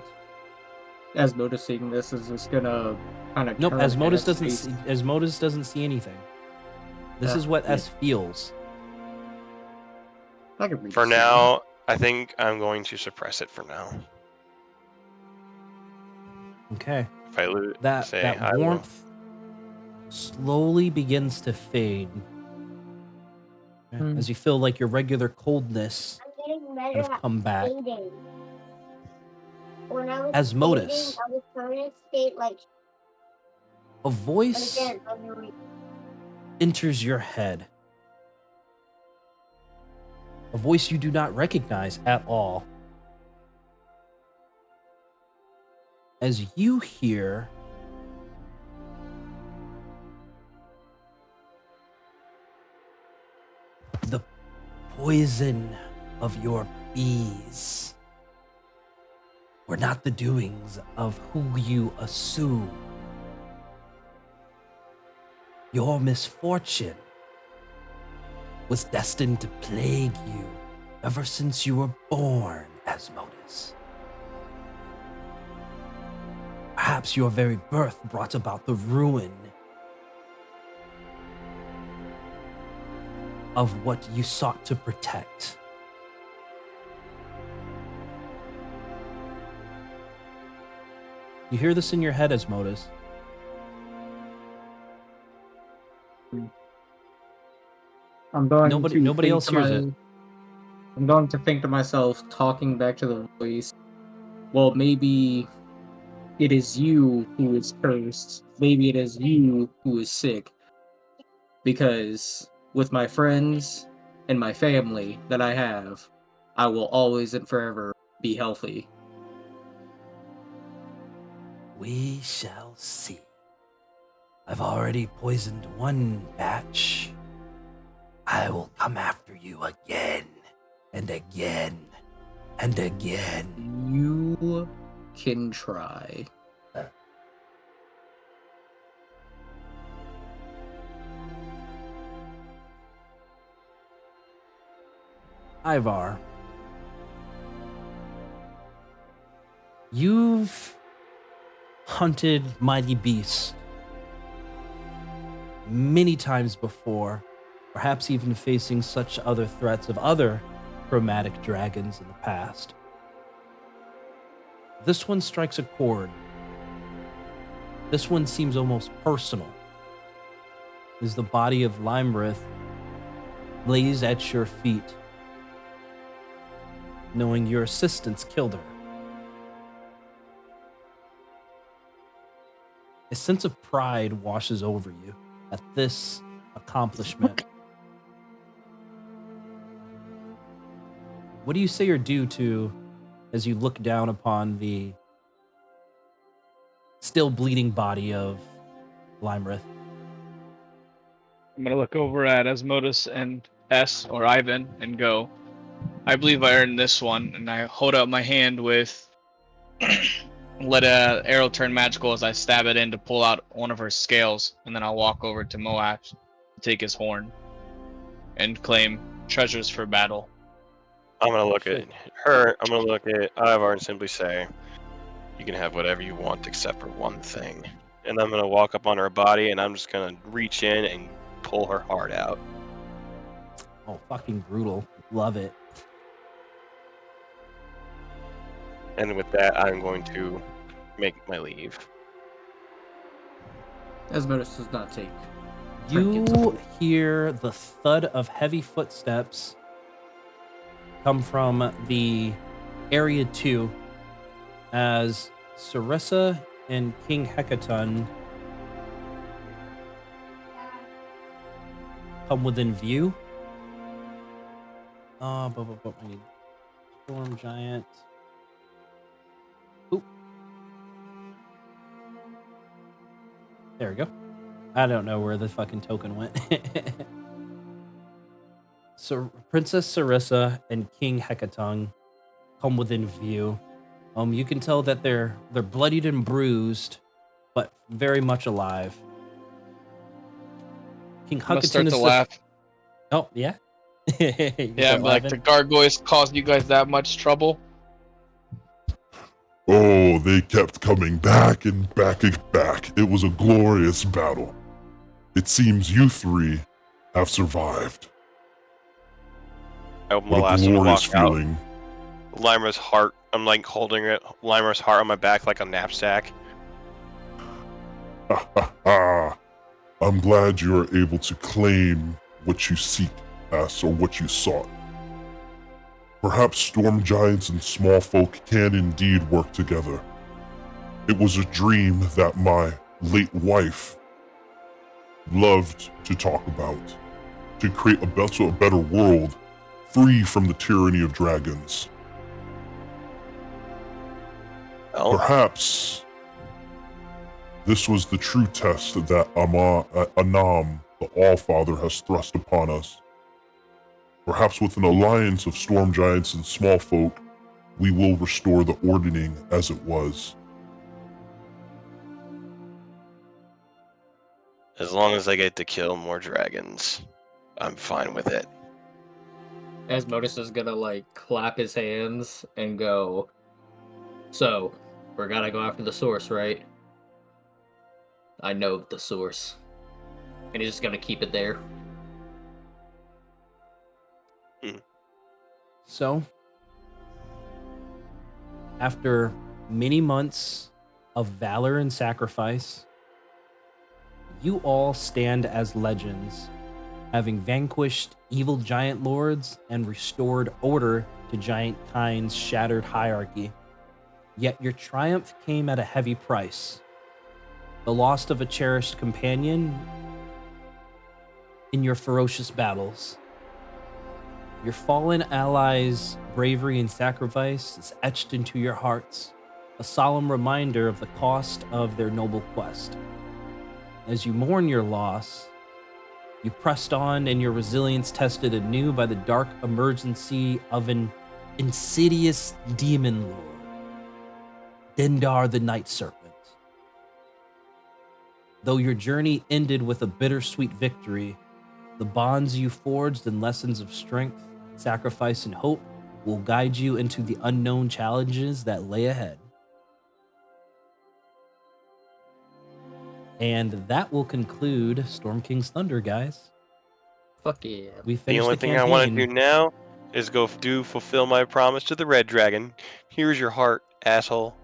As noticing this is just gonna kind of Nope, Asmodus doesn't see anything. This is what S feels. I can read For the now, I think I'm going to suppress it for now. Okay. If I lose, That I will. warmth slowly begins to fade. As you feel like your regular coldness kind of come back. Asmodus, a voice enters your head. A voice you do not recognize at all. As you hear poison of your bees were not the doings of who you assume. Your misfortune was destined to plague you ever since you were born, Asmodeus. Perhaps your very birth brought about the ruin of what you sought to protect. You hear this in your head, Asmodeus. I'm going Nobody to think else to hears it. I'm going to think to myself, talking back to the voice, well, maybe it is you who is cursed. Maybe it is you who is sick. Because with my friends and my family that I have, I will always and forever be healthy. We shall see. I've already poisoned one batch. I will come after you again and again and again. You can try. Ivar, you've hunted mighty beasts many times before, perhaps even facing such other threats of other chromatic dragons in the past. This one strikes a chord. This one seems almost personal, as the body of Lymrith lays at your feet, knowing your assistants killed her. A sense of pride washes over you at this accomplishment. What do you say or do to as you look down upon the still bleeding body of Lymrith? I'm gonna look over at Asmodeus and S or Ivan and go, I believe I earned this one, and I hold out my hand with let a arrow turn magical as I stab it in to pull out one of her scales, and then I'll walk over to Moash to take his horn and claim treasures for battle. I'm gonna look at her. I'm gonna look at Ivar and simply say, "You can have whatever you want except for one thing." And I'm gonna walk up on her body, and I'm just gonna reach in and pull her heart out. Oh, fucking brutal. Love it. And with that, I'm going to make my leave. Asmodeus does not take. You hear the thud of heavy footsteps come from the area 2 as Sarissa and King Hecaton come within view. I need Storm Giant. Oop. There we go. I don't know where the fucking token went. So Princess Sarissa and King Hecaton come within view. You can tell that they're bloodied and bruised, but very much alive. King I'm gonna Hecaton start is to laugh. Oh yeah. Yeah, I'm like, the gargoyles caused you guys that much trouble? Oh, they kept coming back and back and back. It was a glorious battle. It seems you three have survived. I'm the What a last one to glorious walk out. feeling. Lyra's heart. I'm like holding it. Lyra's heart on my back like a knapsack. Ha ha ha. I'm glad you are able to claim what you seek, as or what you sought. Perhaps storm giants and small folk can indeed work together. It was a dream that my late wife loved to talk about, to create a better world, free from the tyranny of dragons. Well, Perhaps this was the true test that Anam, the Allfather, has thrust upon us. Perhaps with an alliance of storm giants and small folk, we will restore the ordning as it was. As long as I get to kill more dragons, I'm fine with it. Asmodeus is gonna like clap his hands and go, "So, we're gonna go after the source, right? I know the source." And he's just gonna keep it there. So, after many months of valor and sacrifice, you all stand as legends, having vanquished evil giant lords and restored order to giant kind's shattered hierarchy. Yet your triumph came at a heavy price. The loss of a cherished companion in your ferocious battles. Your fallen allies' bravery and sacrifice is etched into your hearts, a solemn reminder of the cost of their noble quest. As you mourn your loss, you pressed on and your resilience tested anew by the dark emergency of an insidious demon lord, Dendar the Night Serpent. Though your journey ended with a bittersweet victory, the bonds you forged and lessons of strength, sacrifice, and hope will guide you into the unknown challenges that lay ahead. And that will conclude Storm King's Thunder, guys. Fuck yeah. We The finished only the thing I want to campaign. do now is go fulfill my promise to the red dragon. Here's your heart, asshole.